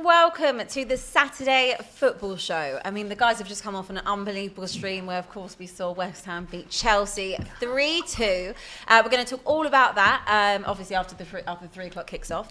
and welcome to the Saturday football show. I mean, the guys have just come off an unbelievable stream where, of course, we saw West Ham beat Chelsea 3-2. We're going to talk all about that, obviously, after 3 o'clock kicks off.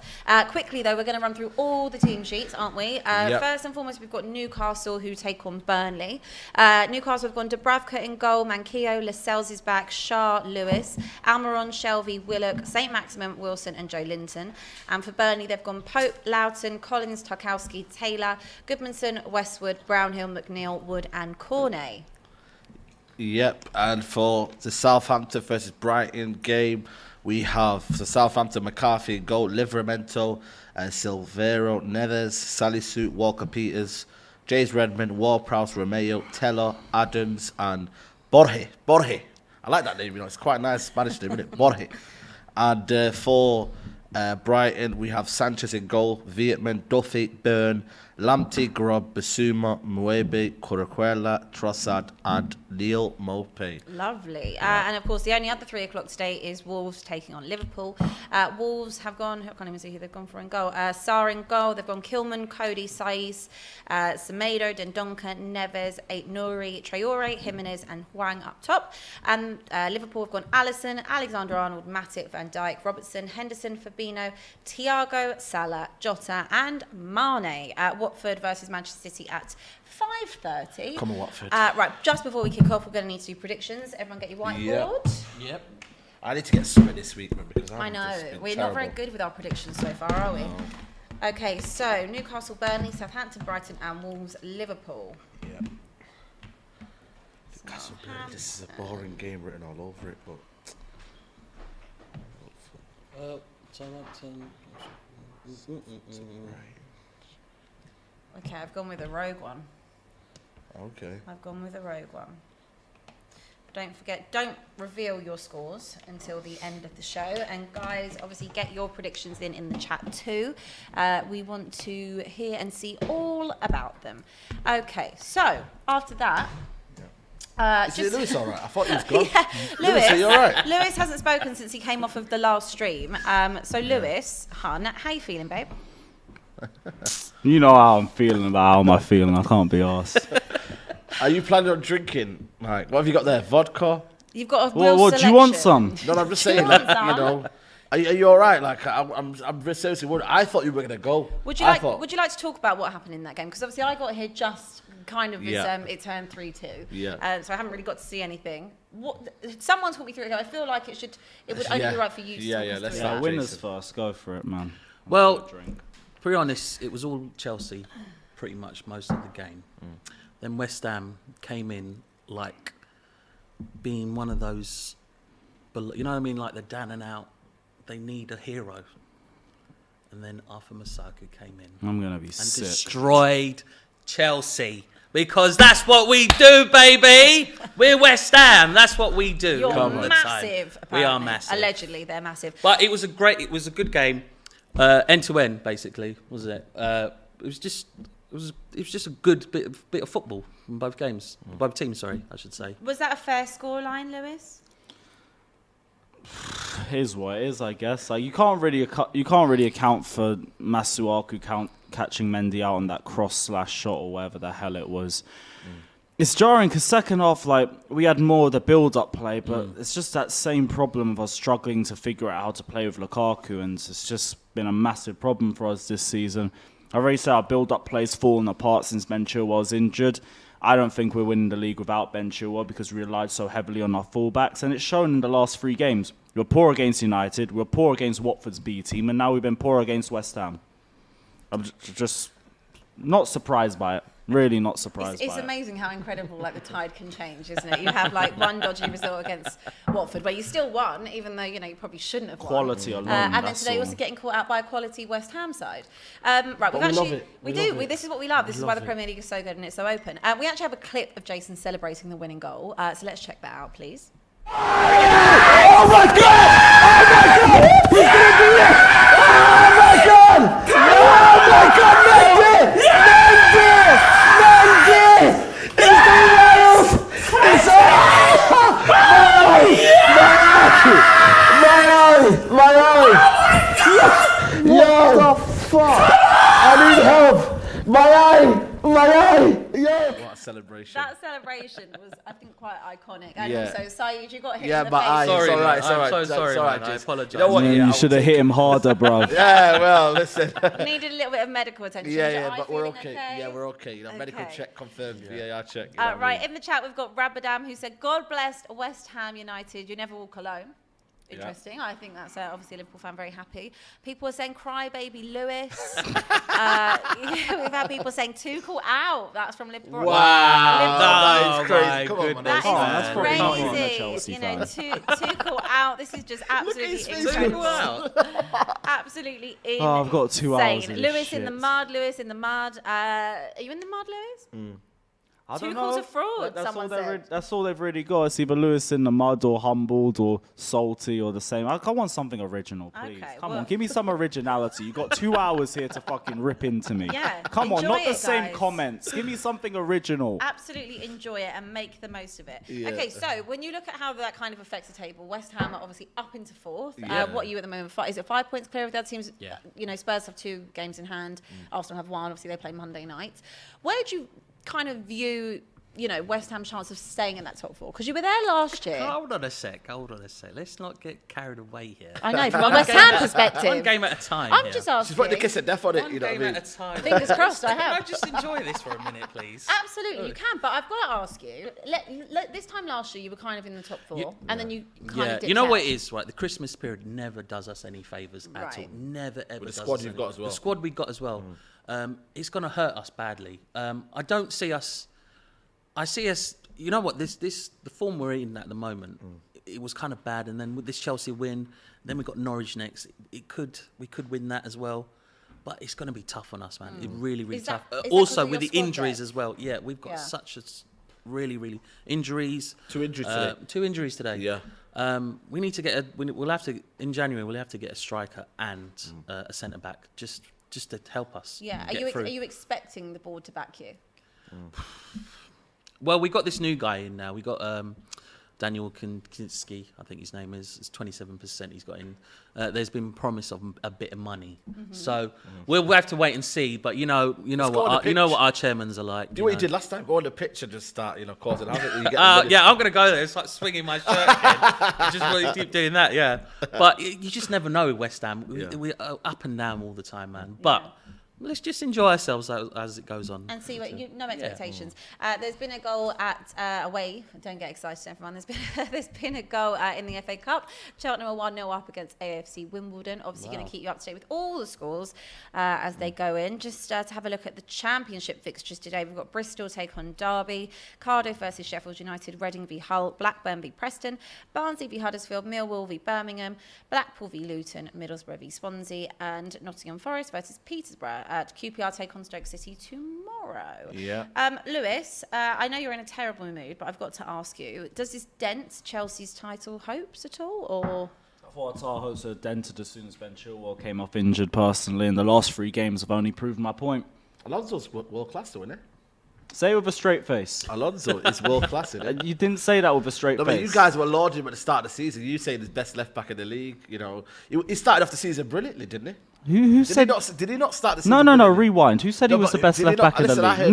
Quickly, though, we're going to run through all the team sheets, aren't we? Yep. First and foremost, we've got Newcastle, who take on Burnley. Newcastle have gone Dubravka in goal, Manquillo, Lascelles is back, Shah, Lewis, Almiron, Shelvey, Willock, St. Maximin, Wilson and Joe Linton. And for Burnley, they've gone Pope, Loughton, Collins, Tarkowski, Taylor, Goodmanson, Westwood, Brownhill, McNeil, Wood and Cornet. Yep, and for the Southampton versus Brighton game, we have the Southampton McCarthy in goal, Livramento, Silvero, Neves, Salisu, Walker-Peters, James Redmond, Ward-Prowse, Romeo, Teller, Adams and Borge. I like that name, it's quite a nice Spanish name, isn't it? Borge. And for Brighton, we have Sanchez in goal, Vietman, Duffy, Byrne, Lamptey, Grubb, Basuma, Muebe, Curaquela, Trossard and Neil Maupay. Lovely. And of course, the only other 3 o'clock today is Wolves taking on Liverpool. Wolves have gone, I can't even see who they've gone for in goal. Sarr in goal, they've gone Kilman, Cody, Saiz, Semedo, Dendonka, Neves, Aït-Nouri, Traore, Jimenez and Hwang up top. And Liverpool have gone Alisson, Alexander-Arnold, Matic, Van Dijk, Robertson, Henderson, Fabinho, Thiago, Salah, Jota and Mane. Watford versus Manchester City at 5:30. Come on, Watford. Right, just before we kick off, we're going to need to do predictions. Everyone get your whiteboard. Yep. I need to get something this week, man, because I know. We're terrible. not very good with our predictions so far, are we? No. Okay, so Newcastle, Burnley, Southampton, Brighton and Wolves, Liverpool. Yeah. Newcastle, Burnley. This is a boring game written all over it, but... Southampton. Okay, I've gone with a rogue one. Okay. I've gone with a rogue one. Don't forget, don't reveal your scores until the end of the show. And guys, obviously get your predictions in the chat too. We want to hear and see all about them. Okay, so after that... Is Lewis all right? I thought he was gone. Yeah, Lewis, are you all right? Lewis hasn't spoken since he came off of the last stream. So Lewis, hun, how you feeling, babe? You know how I'm feeling about how am I feeling. I can't be arsed. Are you planning on drinking? Like, what have you got there? Vodka? You've got a real Well, what, do you want selection. some? No, I'm just Do you saying, want like, some? you know. Are you all right? Like, I'm seriously worried. I thought you were going to go. Would you like to talk about what happened in that game? Because obviously I got here just kind of as it turned 3-2. Yeah. So I haven't really got to see anything. Someone talk me through it. I feel like it would only be right for you to talk us let's through start. that. Winners first. Go for it, man. Well, Drink. to be honest, it was all Chelsea pretty much most of the game. Then West Ham came in like being one of those, you know what I mean, like the down and out, they need a hero. And then Arthur Masaku came in I'm gonna be and sick. destroyed Chelsea. Because that's what we do, baby. We're West Ham. That's what we do. You're all the massive. time. We are apparently. massive. Allegedly, they're massive. But it was a good game, end to end, basically, wasn't it? It was just a good bit of football from both games, both teams. Sorry, I should say. Was that a fair scoreline, Lewis? Here's what it is, I guess. Like you can't really account for Masuaku catching Mendy out on that cross/shot or whatever the hell it was. It's jarring because second half, like we had more of the build-up play, but it's just that same problem of us struggling to figure out how to play with Lukaku, and it's just been a massive problem for us this season. I already said our build-up play's fallen apart since Ben Chilwell was injured. I don't think we're winning the league without Ben Chilwell because we relied so heavily on our fullbacks, and it's shown in the last 3 games. We were poor against United, we were poor against Watford's B team, and now we've been poor against West Ham. I'm just not surprised by it. Really not surprised by it. It's amazing how incredible like the tide can change, isn't it? You have like one dodgy result against Watford where you still won, even though you probably shouldn't have won. Quality alone. And then today also getting caught out by a quality West Ham side. Right, we love it. We do. This is what we love. This is why the Premier League is so good and it's so open. We actually have a clip of Jason celebrating the winning goal. So let's check that out, please. Oh my God! Oh my God! He's gonna do it! Oh my God! Oh my God! Mendy! Mendy! It's the Wales! It's my eye! Yo! What the fuck? I need help! iconic. And Yeah. also, Saeed, you got hit Yeah, in the but face. Sorry, it's all right. man. It's all right. I'm so It's sorry, all right, man. I Jace. apologise. You know what? Man, Yeah, you I should have will hit take- him harder, bro. Yeah, well, listen. Needed a little bit of medical attention. Yeah, Is your yeah, eye but we're feeling okay. Yeah, we're okay. You know, medical Okay. check confirmed. VAR check. You know what I Right, mean? in the chat, we've got Rabadam who said, God bless West Ham United. You never walk alone. Interesting. I think that's obviously a Liverpool fan, very happy. People are saying crybaby Lewis. We've had people saying Tuchel out. That's from Liverpool. Wow, that is crazy. my Come on, man. goodness. That Come on, that's is probably not even a crazy. Chelsea You know, fan. Tuchel out. This is just absolutely his face. incredible. Wow. Absolutely insane. Oh, I've got 2 hours of this Lewis in the shit. mud. Lewis in the mud. Are you in the mud, Lewis? I don't Tuchel's know. a fraud, someone said. That's all they've really got. It's either Lewis in the mud or humbled or salty or the same. I want something original, please. Okay, Come well- on, give me some originality. You got 2 hours here to fucking rip into me. Yeah, Come on, enjoy not the it, same guys. comments. Give me something original. Absolutely enjoy it and make the most of it. Yeah. Okay, so when you look at how that kind of affects the table, West Ham are obviously up into fourth. Yeah. What are you at the moment? Is it 5 points clear of that? Seems, Yeah. you know, Spurs have 2 games in hand. Arsenal have 1. Obviously, they play Monday night. Where do you kind of view, you know, West Ham's chance of staying in that top 4? Because you were there last year. Hold on a sec. Let's not get carried away here. I know, from a West Ham One perspective. game at a time. I'm here. just asking. She's putting the kiss of death on it. One You know what I game mean? at a time. Fingers crossed, I have. Can I just enjoy this for a minute, please? Absolutely, you can, but I've got to ask you. This time last year, you were kind of in the top 4, and then you kind of dipped you know out. what it is, right? The Christmas period never does us any favours at all. Right. Never ever. With the does squad us you've any- got as well. The squad we got as well. It's going to hurt us badly. I don't see us. I see us. You know what? The form we're in at the moment, it was kind of bad, and then with this Chelsea win, then we got Norwich next. We could win that as well. But it's going to be tough on us, man. It really, really Is that- tough. is that Also, 'cause of with the your squad injuries depth? as well. Yeah, we've got Yeah. such a really injuries. 2 injuries today. 2 injuries today. Yeah. We need to get we'll have to in January. We'll have to get a striker and a centre back just to help us. Yeah, get through. are you expecting the board to back you? Well, we got this new guy in now. We got Daniel Kinski, I think his name is. It's 27% he's got in. There's been promise of a bit of money, so we'll have to wait and see. But you know go on the what our pitch. chairmans are like. Do you know what you did last time? Go on the pitch and just start, causing havoc. You get the Yeah, I'm gonna go there. It's like swinging my shirt again. Just really keep doing that, yeah. But you just never know with West Ham. We're up and down all the time, man. But let's just enjoy ourselves as it goes on. And see what no expectations. There's been a goal at away. Don't get excited, everyone. There's been a goal in the FA Cup. Cheltenham are 1-0 up against AFC Wimbledon. Obviously, going to keep you up to date with all the scores as they go in. Just to have a look at the Championship fixtures today, we've got Bristol take on Derby, Cardiff versus Sheffield United, Reading v Hull, Blackburn v Preston, Barnsley v Huddersfield, Millwall v Birmingham, Blackpool v Luton, Middlesbrough v Swansea, and Nottingham Forest versus Peterborough. QPR take on Stoke City tomorrow. Yeah. Lewis, I know you're in a terrible mood, but I've got to ask you, does this dent Chelsea's title hopes at all, or...? I thought our hopes were dented as soon as Ben Chilwell came off injured personally, and the last 3 games have only proved my point. Alonso's world class, though, isn't it? Say it with a straight face. Alonso is world class, isn't it? You didn't say that with a straight No, face. but you guys were lauding him at the start of the season. You saying he's best left back in the league. He started off the season brilliantly, didn't he? Who said? Did he not start the season? No, brilliantly? rewind. Who said No, he was but the best did he left not- back in the listen, I league? heard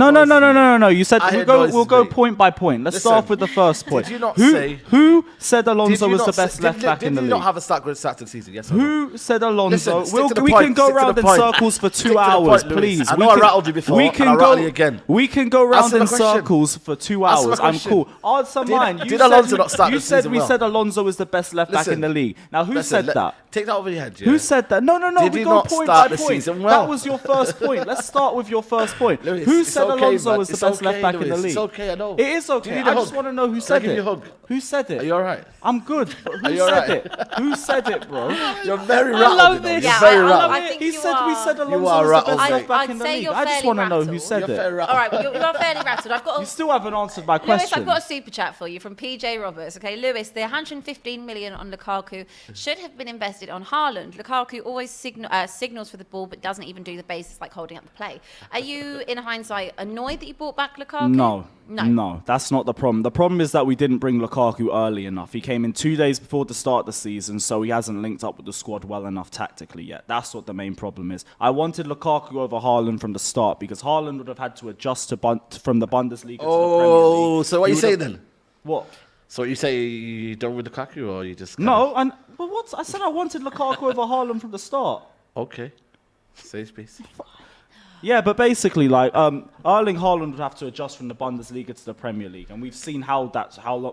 No. voices. You said I we'll heard go. voices, We'll go mate. point by point. Let's Listen, start with the first point. did you not say- Who said Alonso Did you was not the say- best left back in the Did he not league? have a good start to the season? Yes or no? Who said Alonso? Listen, stick to the We point, can go stick to round the in point. circles for Stick 2 to the hours, point, Lewis. please. I know I rattled you before, and I'll rattle you again. We can go round Answer in my question. circles for 2 Answer my hours. I'm question. cool. Answer mine. Did Alonso not start You the said season we well? said Alonso was the best left back in Listen, the league. Now who Listen, said that? Take that over your head, yeah? Who said that? No. Did We he go not point start by the point. season well? That was your first point. Let's start with your first point. Lewis, Who it's said okay, Alonso man. was the It's best okay, left back in the Lewis. league? It's okay, I know. It is Do you okay. need I a just hug? want to know who Can I said give you it. a hug? Who said it? Are you all right? I'm good. But Are who you all said right? it? Who said it, bro? You're very I rattled. love you know. this. You're Yeah, very I rattled. I think He you said we are- said Alonso are was the rattled, best mate. left back I'd in the say league. you're I just fairly want to know who rattled. said You're it. very All rattled. right, you're fairly rattled. I've got You still haven't answered my Lewis, question. I've got a super chat for you from PJ Roberts. Okay, Lewis, the 115 million on Lukaku should have been invested on Haaland. Lukaku always signals for the ball, but doesn't even do the basics like holding up the play. Are you, in hindsight, annoyed that you brought back Lukaku? No, that's not the problem. The problem is that we didn't bring Lukaku early enough. He came in 2 days before the start of the season, so he hasn't linked up with the squad well enough tactically yet. That's what the main problem is. I wanted Lukaku over Haaland from the start because Haaland would have had to adjust from the Bundesliga to the Premier League. So what are you He would saying have- then? What? So you say you done with Lukaku, or you just No, but what? I said I wanted Lukaku over Haaland from the start. Okay, say space. Yeah, but basically, like, Erling Haaland would have to adjust from the Bundesliga to the Premier League, and we've seen how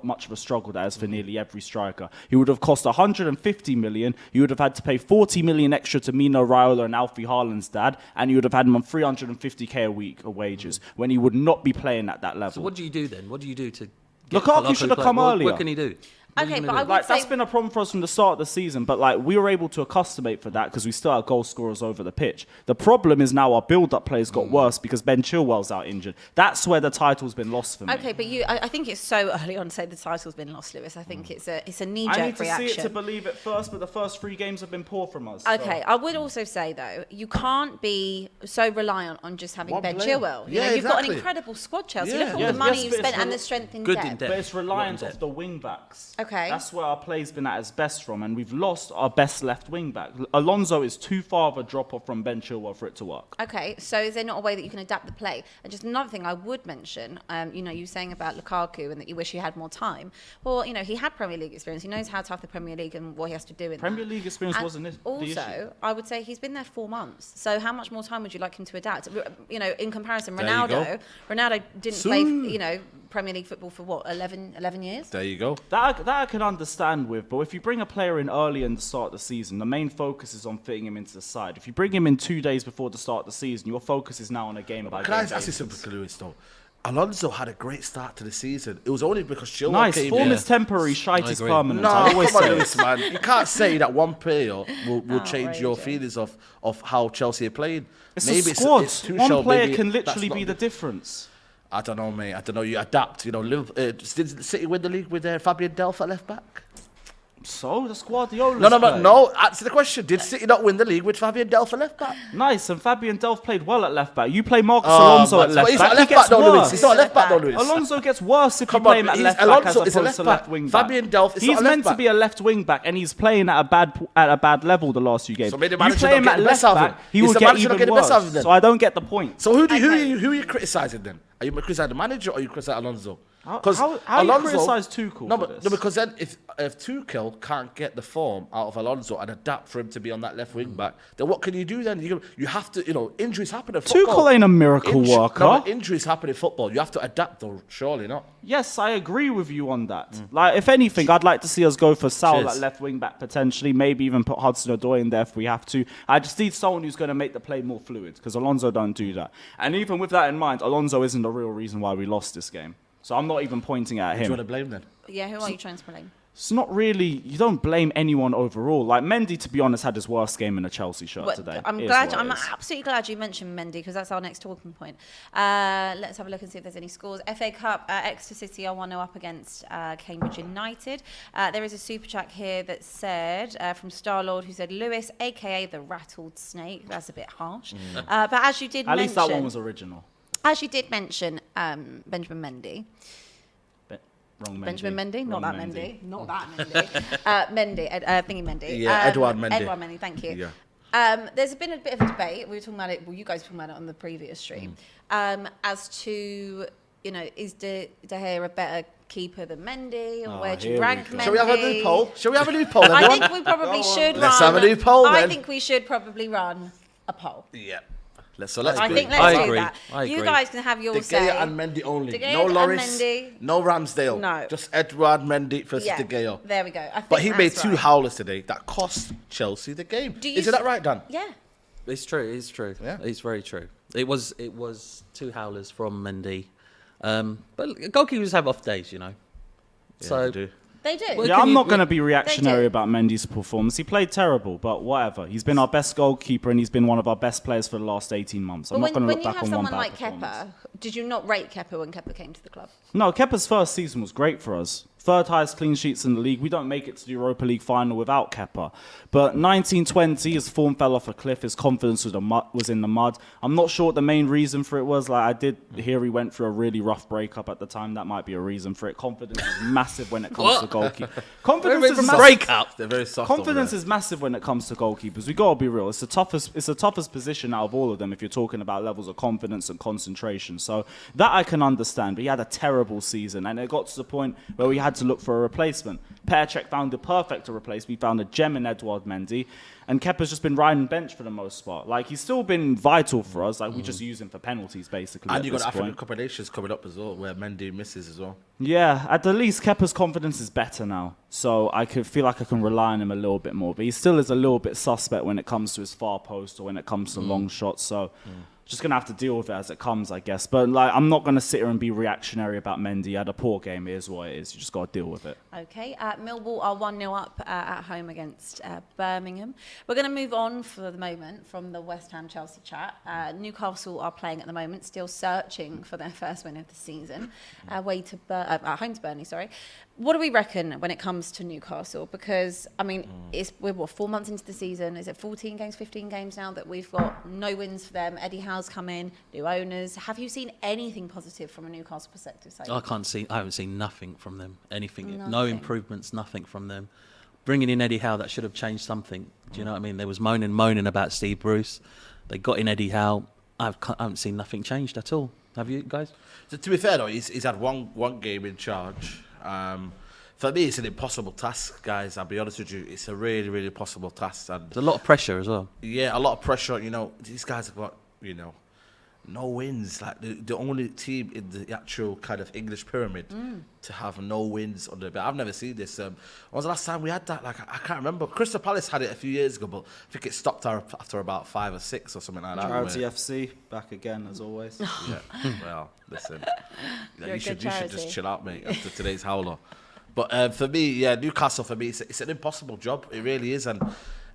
much of a struggle that is for nearly every striker. He would have cost 150 million. You would have had to pay 40 million extra to Mino Raiola and Alfie Haaland's dad, and you would have had him on 350k a week of wages when he would not be playing at that level. So what do you do then? What do you do to get Lukaku should have come earlier. What can he do? Okay, but I would Like, say that's been a problem for us from the start of the season, but like we were able to accustomate for that because we still had goal scorers over the pitch. The problem is now our build-up players got worse because Ben Chilwell's out injured. That's where the title's been lost for me. okay, but I think it's so early on to say the title's been lost, Lewis. I think it's a knee-jerk I need to reaction. see it to believe it first, but the first 3 games have been poor from us. Okay, I would also say though, you can't be so reliant on just having One Ben player. Chilwell. Yeah, you've got an exactly. incredible squad, Chelsea. Yeah. Look at all Yes, the money yes, you've but spent it's and the strength in good depth. in depth. But it's reliant Not in off the wing backs. Okay. That's where our play's been at its best from, and we've lost our best left wing back. Alonso is too far of a drop off from Ben Chilwell for it to work. Okay, so is there not a way that you can adapt the play? And just another thing I would mention, you saying about Lukaku and that you wish he had more time. Well, he had Premier League experience. He knows how tough the Premier League and what he has to do in Premier that. League experience And wasn't the also, issue. I would say he's been there 4 months. So how much more time would you like him to adapt? In comparison, There you go. Ronaldo didn't play, Premier League football for what, 11 years? There you go. That I can understand with, but if you bring a player in early in the start of the season, the main focus is on fitting him into the side. If you bring him in 2 days before the start of the season, your focus is now on a game by game. Can I ask you basis. something, Lewis, though? Alonso had a great start to the season. It was only because Chilwell Nice, came form in. is temporary, shite I is agree. permanent. No, I always come on, say it. Lewis, man. You can't say that one player will change your Outrageous. feelings of how Chelsea are playing. It's Maybe a squad. It's One Tuchel, player maybe can that's literally not be the difference. I don't know, mate. I don't know. You adapt. Liverpool, did City win the league with Fabian Delph at left back? So, the Guardiola's No. play. Answer the question. Did City not win the league with Fabian Delph at left back? Nice, and Fabian Delph played well at left back. You play Marcus Alonso at but left he's back. not a He left gets back, though, Lewis. worse. He's not a left back, though, Lewis. Alonso gets worse if you Come play on, him at he's- left back Alonso as is a opposed left to back. left wing back. Fabian Delph is He's not a meant left to back. be a left wing back, and he's playing at a bad level the last few games. So maybe the you manager play not him getting at the best left out of back, him. he Is will the get manager not even getting the best out of worse. him then? So I don't get the point. So who Okay. are you criticising then? Are you criticising the manager or are you criticising Alonso? How Alonso- you criticise Tuchel No, for but, this? no, because then if Tuchel can't get the form out of Alonso and adapt for him to be on that left wing back, then what can you do then? You have to, injuries happen in football. Tuchel ain't a miracle worker. No, but injuries happen in football. You have to adapt though, surely not. Yes, I agree with you on that. Like, if anything, I'd like to see us go for Saul Cheers. at left wing back potentially. Maybe even put Hudson-Odoi in there if we have to. I just need someone who's going to make the play more fluid because Alonso don't do that. And even with that in mind, Alonso isn't the real reason why we lost this game. So I'm not even pointing at Do you want to him. blame then? Yeah, who are you trying to blame? It's not really. You don't blame anyone overall. Like Mendy, to be honest, had his worst game in a Chelsea shirt Well, today. I'm It is glad. what it I'm is. absolutely glad you mentioned Mendy because that's our next talking point. Let's have a look and see if there's any scores. FA Cup, Exeter City are 1-0 up against Cambridge United. There is a super chat here that said from Starlord who said Lewis, aka the rattled snake. That's a bit harsh, but as you did At mention, least that one was original. as you did mention, Benjamin Mendy. Wrong Mendy. Benjamin Mendy, not Wrong that Mendy. Not that Mendy. Thingy Mendy. Yeah, Edouard Mendy. Edouard Mendy, thank you. Yeah. There's been a bit of a debate. We were talking about it. Well, you guys were talking about it on the previous stream. As to, is De Gea a better keeper than Mendy, or where do here you we rank go. Mendy? Shall we have a new poll? Shall we have a new poll? I everyone? think we probably should Let's run. have a new poll I then. think we should probably run a poll. Yeah. Let's I do think it. let's do agree. that. I You agree. guys can have your De say. Gea and Mendy only. De Gea No and Loris. Mendy. No Ramsdale. No. Just Edouard Mendy versus Yeah, De Gea. there we go. I think But he made that's two right. howlers today that cost Chelsea the game. Do you Isn't that right, Dan? Yeah. It's true. It's true. Yeah. It's very true. It was two howlers from Mendy, but goalkeepers have off days, So They do. Well, Yeah, can I'm you- not going to be reactionary do. about Mendy's performance. He played terrible, but whatever. He's been our best goalkeeper and he's been one of our best players for the last 18 months. I'm But not going to when look you back have on one someone bad like performance. Kepa, did you not rate Kepa when Kepa came to the club? No, Kepa's first season was great for us. Third highest clean sheets in the league. We don't make it to the Europa League final without Kepa. But 1920, his form fell off a cliff. His confidence was in the mud. I'm not sure what the main reason for it was. Like, I did hear he went through a really rough breakup at the time. That might be a reason for it. Confidence is massive when it comes to goalkeepers. Confidence is massive. breakup. They're very soft. Confidence is massive when it comes to goalkeepers. We gotta be real. It's the toughest position out of all of them if you're talking about levels of confidence and concentration. So that I can understand. But he had a terrible season, and it got to the point where we had had to look for a replacement. Petr Cech found the perfect replacement. We found a gem in Edouard Mendy. And Kepa's just been riding bench for the most part. Like, he's still been vital for us. Like, we just use him for penalties, basically. And you've got African Cup of Nations coming up as well, where Mendy misses as well. Yeah, at the least, Kepa's confidence is better now. So I could feel like I can rely on him a little bit more. But he still is a little bit suspect when it comes to his far post or when it comes to long shots. So just going to have to deal with it as it comes, I guess. But like, I'm not going to sit here and be reactionary about Mendy. He had a poor game. It is what it is. You just got to deal with it. Okay, Millwall are 1-0 up at home against Birmingham. We're going to move on for the moment from the West Ham-Chelsea chat. Newcastle are playing at the moment, still searching for their first win of the season, at home to Burnley, sorry. What do we reckon when it comes to Newcastle? Because, I mean, we're 4 months into the season. Is it 14 games, 15 games now that we've got no wins for them? Eddie Howe's come in, new owners. Have you seen anything positive from a Newcastle perspective? Saeed? I haven't seen nothing from them. Anything. No improvements, nothing from them. Bringing in Eddie Howe, that should have changed something. Do you know what I mean? There was moaning about Steve Bruce. They got in Eddie Howe. I haven't seen nothing changed at all. Have you guys? So to be fair though, he's had one game in charge. For me, it's an impossible task, guys. I'll be honest with you. It's a really, really impossible task. And There's a lot of pressure as well. yeah, a lot of pressure. You know, these guys have got, you know, no wins. Like the only team in the actual kind of English pyramid to have no wins under the belt. I've never seen this. When was the last time we had that? Like I can't remember. Crystal Palace had it a few years ago, but I think it stopped after about 5 or 6 or something like that. Charity FC, back again as always. Yeah. Well, listen, You're you should charity. just chill out, mate, after today's howler. But for me, yeah, Newcastle for me, it's an impossible job. It really is, and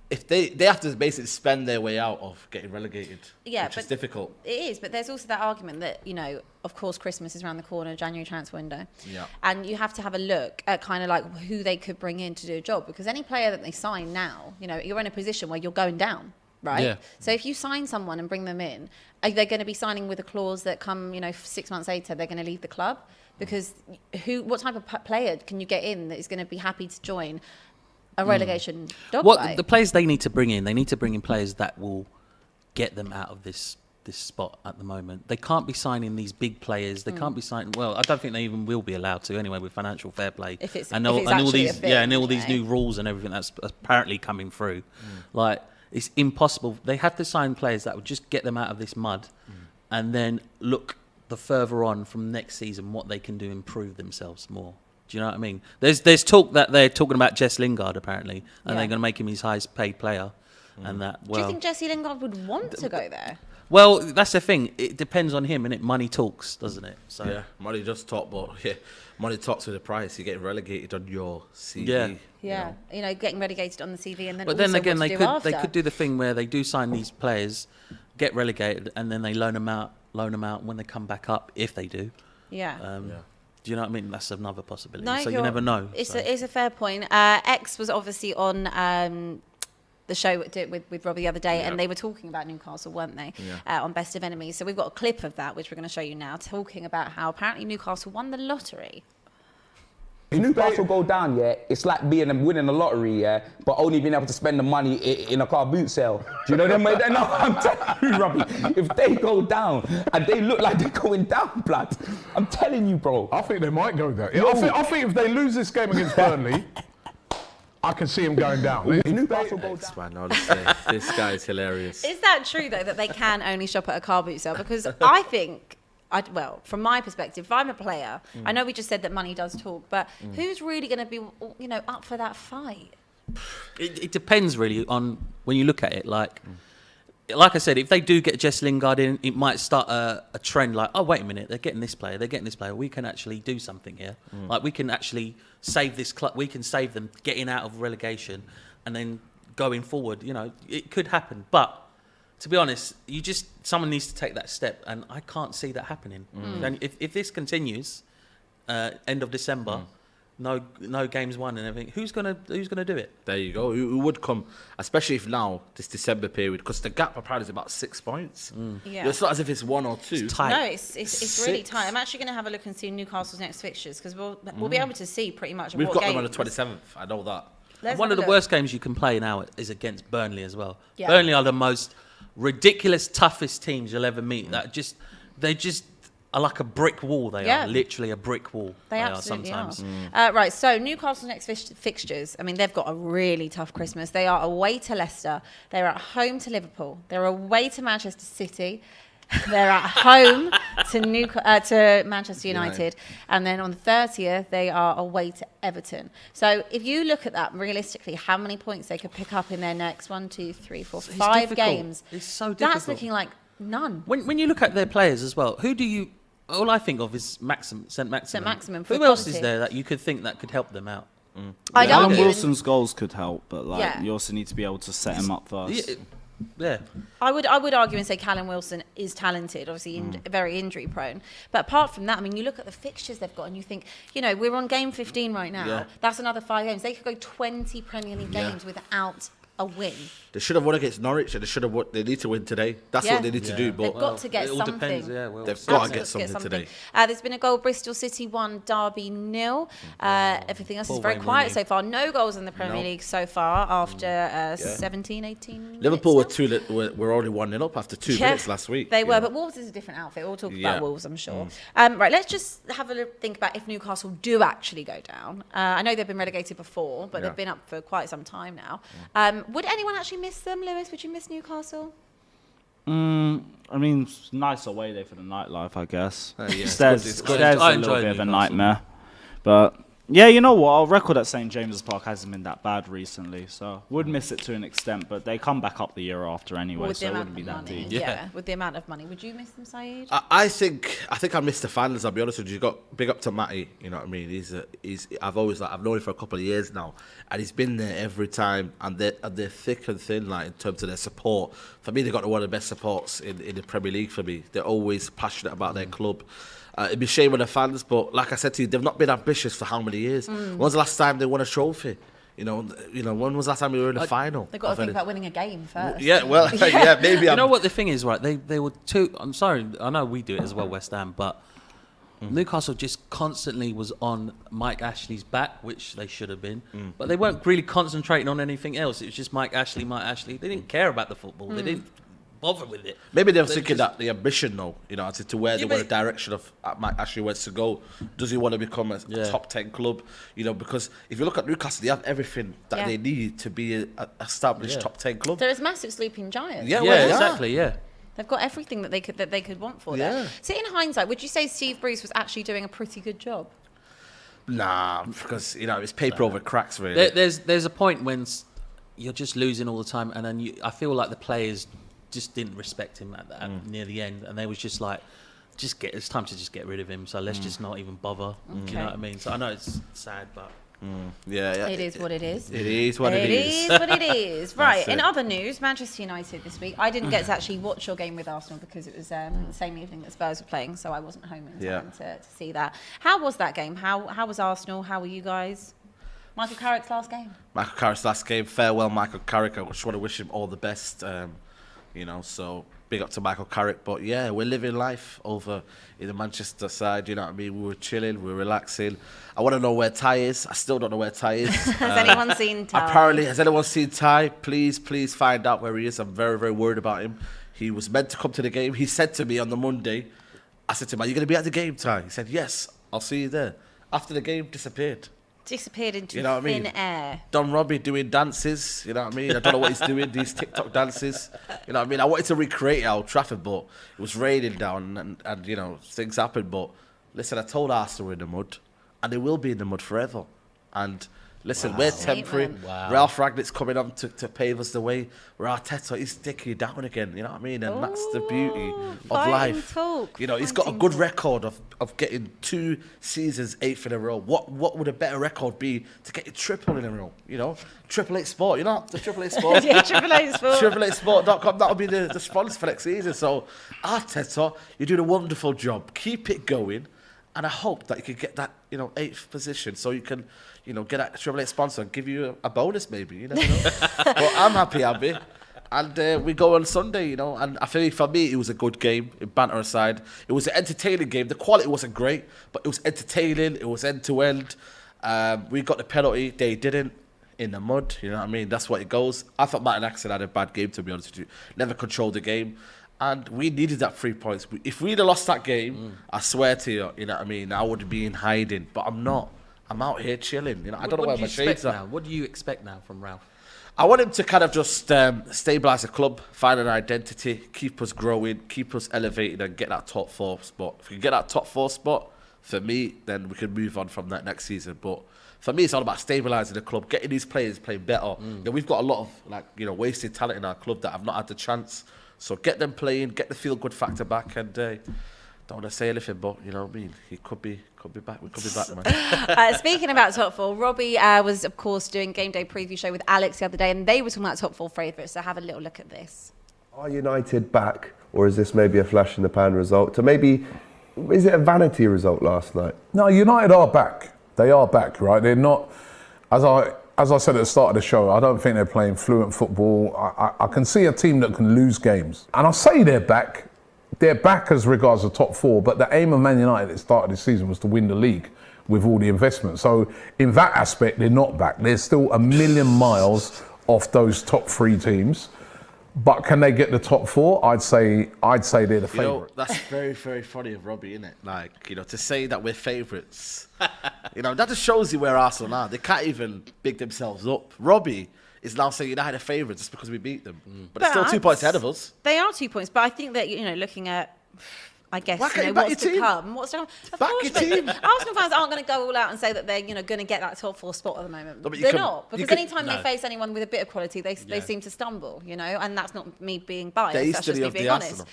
if they have to basically spend their way out of getting relegated, which is difficult. It is, but there's also that argument that, you know, of course, Christmas is around the corner, January transfer window. Yeah. And you have to have a look at kind of like who they could bring in to do a job, because any player that they sign now, you know, you're in a position where you're going down, right? Yeah. So if you sign someone and bring them in, are they going to be signing with a clause that come, you know, 6 months later, they're going to leave the club? Because what type of player can you get in that is going to be happy to join a relegation dogfight? The players they need to bring in players that will get them out of this spot at the moment. They can't be signing these big players. They can't be signing. Well, I don't think they even will be allowed to anyway with financial fair play. All these new rules and everything that's apparently coming through. Like, it's impossible. They have to sign players that will just get them out of this mud, and then look the further on from next season what they can do, improve themselves more. Do you know what I mean? There's talk that they're talking about Jess Lingard apparently, and they're going to make him his highest paid player. And that. Well, do you think Jesse Lingard would want to go there? Well, that's the thing. It depends on him, and money talks, doesn't it? So yeah, money does talk, but money talks with the price. You get relegated on your CV. Yeah, you know, getting relegated on the CV, and then. But then again, they could do the thing where they do sign these players, get relegated, and then they loan them out when they come back up, if they do. Yeah. Do you know what I mean? That's another possibility. No, so you never know. It's a fair point. X was obviously on the show with Robbie the other day, and they were talking about Newcastle, weren't they? On Best of Enemies. So we've got a clip of that, which we're going to show you now, talking about how apparently Newcastle won the lottery. If Newcastle go down, it's like winning the lottery, but only being able to spend the money in a car boot sale. Do you know them? No, I'm telling you, Robbie, if they go down and they look like they're going down, blood, I'm telling you, bro. I think they might go there. I think if they lose this game against Burnley, I can see them going down. If Newcastle go down. Man, honestly, this guy is hilarious. Is that true, though, that they can only shop at a car boot sale? Because I think... from my perspective, if I'm a player, I know we just said that money does talk, but who's really going to be, you know, up for that fight? It depends really on when you look at it. Like I said, if they do get Jess Lingard in, it might start a trend. Like, oh wait a minute, they're getting this player. We can actually do something here. Like, we can actually save this club. We can save them getting out of relegation, and then going forward. You know, it could happen, but. To be honest, someone needs to take that step, and I can't see that happening. And if this continues, end of December, no games won and everything, who's gonna do it? There you go. Who would come, especially if now this December period, because the gap apparently is about 6 points. Yeah. It's not as if it's 1 or 2. It's tight. No, it's really tight. I'm actually going to have a look and see Newcastle's next fixtures, because we'll be able to see pretty much. We've what got game. them on the 27th. I know that. One of the worst games you can play now is against Burnley as well. Yeah. Burnley are the most ridiculous, toughest teams you'll ever meet. That are like a brick wall. They Yeah. are literally a brick wall. They absolutely sometimes. are. Right, so Newcastle's next fixtures, I mean, they've got a really tough Christmas. They are away to Leicester. They're at home to Liverpool. They're away to Manchester City. They're at home to Manchester United. And then on the 30th, they are away to Everton. So if you look at that realistically, how many points they could pick up in their next 1, 2, 3, 4, 5 games. It's so difficult. That's looking like none. When you look at their players as well, who do you... All I think of is St. Maximin. St. Maximin for Who else quality. is there that you could think that could help them out? I'd Alan argue- Wilson's goals could help, but Yeah. you also need to be able to set him up first. Yeah. I would argue and say Callum Wilson is talented, obviously very injury prone. But apart from that, I mean, you look at the fixtures they've got and you think, you know, we're on game 15 right now. Yeah. That's another 5 games. They could go 20 Premier League games without a win. They should have won against Norwich, and they need to win today. That's Yeah. what they need to do. They've But got to get it all something. depends. Yeah, well, they've got to Absolutely, get something today. There's been a goal, Bristol City 1, Derby 0. Everything else is Poor very Wayne quiet Rooney. so far. No goals in the Premier No. League so far after 17, 18 Liverpool were minutes now. were already 1-0 up after 2 minutes last week. They you were, know. but Wolves is a different outfit. We'll talk Yeah. about Wolves, I'm sure. Right, let's just have a think about if Newcastle do actually go down. I know they've been relegated before, but Yeah. they've been up for quite some time now. Would anyone actually miss them, Lewis? Would you miss Newcastle? I mean, it's nice away day for the nightlife, I guess. Yeah, it's Stairs, good, it's good. Stairs I a little enjoy bit of a Newcastle. nightmare. But yeah, you know what? Our record at St. James's Park hasn't been that bad recently, so would miss it to an extent. But they come back up the year after anyway, With so the it amount wouldn't be of that money. deep. Yeah, with the amount of money. Would you miss them, Saeed? I think I miss the fans. I'll be honest with you. Got big up to Matty. You know what I mean? I've known him for a couple of years now, and he's been there every time. And they're thick and thin, like in terms of their support. For me, they got one of the best supports in the Premier League. For me, they're always passionate about their club. It'd be a shame on the fans, but like I said to you, they've not been ambitious for how many years? When was the last time they won a trophy? You know, when was the last time we were in the final? They've got to of think any- about winning a game first. Yeah, well, yeah, maybe. You know what the thing is, right? They were too. I'm sorry. I know we do it as well, West Ham, but Newcastle just constantly was on Mike Ashley's back, which they should have been. But they weren't really concentrating on anything else. It was just Mike Ashley. They didn't care about the football. They didn't bother with it. Maybe they're They thinking just- that the ambition, though, you know, as to where they Yeah, want the but- direction of Mike Ashley wants to go. Does he want to become a Yeah. top 10 club? You know, because if you look at Newcastle, they have everything that Yeah. they need to be an established Yeah. top 10 club. They're as massive sleeping giants. Yeah, Yeah, well, yeah. exactly. Yeah. They've got everything that they could want for Yeah. them. So in hindsight, would you say Steve Bruce was actually doing a pretty good job? Nah, because, you know, it's paper over cracks, really. There's a point when you're just losing all the time, and then I feel like the players just didn't respect him at near the end, and they was just like, it's time to just get rid of him. So let's just not even bother. You know what I mean? So I know it's sad, but yeah. It is what it is. It is what it is. It is what it is. Right. In it. other news, Manchester United this week. I didn't get to actually watch your game with Arsenal because it was the same evening that Spurs were playing, so I wasn't home in time to see that. How was that game? How was Arsenal? How were you guys? Michael Carrick's last game. Michael Carrick's last game. Farewell, Michael Carrick. I just want to wish him all the best. You know, so big up to Michael Carrick. But yeah, we're living life over in the Manchester side. You know what I mean? We were chilling, we were relaxing. I want to know where Ty is. I still don't know where Ty is. Has anyone seen Ty? Apparently, has anyone seen Ty? Please find out where he is. I'm very, very worried about him. He was meant to come to the game. He said to me on the Monday, I said to him, "Are you going to be at the game, Ty?" He said, "Yes, I'll see you there." After the game, disappeared. Disappeared into You know what I mean? thin air. Done Robbie doing dances, you know what I mean? I don't know what he's doing, these TikTok dances. You know what I mean? I wanted to recreate it at Old Trafford, but it was raining down and you know, things happened. But listen, I told Arsenal we're in the mud, and they will be in the mud forever. And listen, we're temporary. Statement. Wow. Ralph Ragnick's coming on to pave us the way. Where Arteta, he's taking you down again, you know what I mean? And that's the beauty of fighting life. talk, You know, he's got a fighting good talk. record of getting 2 seasons 8th in a row. What would a better record be to get you triple in a row? You know, Triple Eight Sport. You know, the Triple Eight Sport. Yeah, Triple A Sport. Triple8sport.com. That'll be the sponsor for next season. So, Arteta, you're doing a wonderful job. Keep it going, and I hope that you can get that 8th position, so you can get that Triple Eight sponsor and give you a bonus maybe. You never know. But I'm happy, Abbi. And we go on Sunday, and I think for me it was a good game, banter aside. It was an entertaining game. The quality wasn't great, but it was entertaining. It was end-to-end. We got the penalty. They didn't. In the mud, you know what I mean? That's what it goes. I thought Martin Axel had a bad game, to be honest with you. Never controlled the game. And we needed that 3 points. If we'd have lost that game, I swear to you, you know what I mean, I would be in hiding. But I'm not. I'm out here chilling. You know, I don't know where my shades are. What do you expect now from Ralph? I want him to kind of just stabilise the club, find an identity, keep us growing, keep us elevated, and get that top 4 spot. If we can get that top 4 spot, for me, then we can move on from that next season. But for me, it's all about stabilising the club, getting these players playing better. You know, we've got a lot of wasted talent in our club that have not had the chance. So get them playing, get the feel-good factor back, and don't want to say anything, but you know what I mean. He could be back. We could be back, man. Speaking about top 4, Robbie was, of course, doing game day preview show with Alex the other day, and they were talking about top 4 favourites. So have a little look at this. Are United back, or is this maybe a flash in the pan result? To maybe, is it a vanity result last night? No, United are back. They are back, right? They're not, as I said at the start of the show, I don't think they're playing fluent football. I can see a team that can lose games. And I say they're back. They're back as regards the top 4, but the aim of Man United at the start of the season was to win the league with all the investment. So in that aspect, they're not back. They're still a million miles off those top 3 teams. But can they get the top 4? I'd say they're the favourite. You know, that's very, very funny of Robbie, isn't it? Like, you know, to say that we're favourites, you know, that just shows you where Arsenal are. They can't even big themselves up. Robbie is now saying United are favourites just because we beat them. But it's still 2 points ahead of us. They are 2 points, but I think that, you know, looking at, I guess, What's to come. What's to come? Of Back course, your but team. Arsenal fans aren't going to go all out and say that they're, you know, going to get that top 4 spot at the moment. No, but They're not, because anytime they face anyone with a bit of quality, they seem to stumble, you know, and that's not me being biased, that's just me being honest.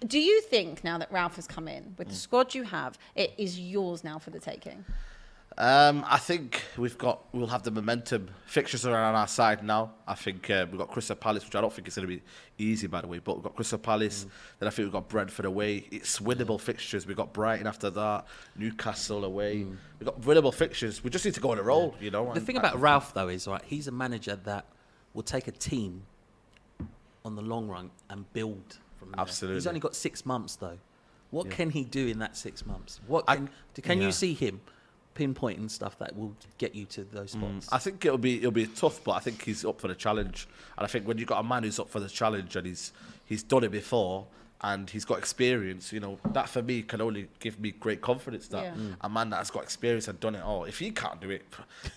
Do you think now that Ralph has come in, with the squad you have, it is yours now for the taking? I think we'll have the momentum. Fixtures are on our side now. I think we've got Crystal Palace, which I don't think is going to be easy, by the way, but we've got Crystal Palace. Then I think we've got Brentford away. It's winnable fixtures. We've got Brighton after that, Newcastle away. We've got winnable fixtures. We just need to go on a roll, you know. The thing about Ralph, though, is he's a manager that will take a team on the long run and build from there. Absolutely. He's only got 6 months, though. What can he do in that 6 months? Can you see him pinpointing stuff that will get you to those spots? I think it'll be tough, but I think he's up for the challenge. And I think when you've got a man who's up for the challenge and he's done it before and he's got experience, you know, that for me can only give me great confidence that a man that's got experience and done it all. If he can't do it,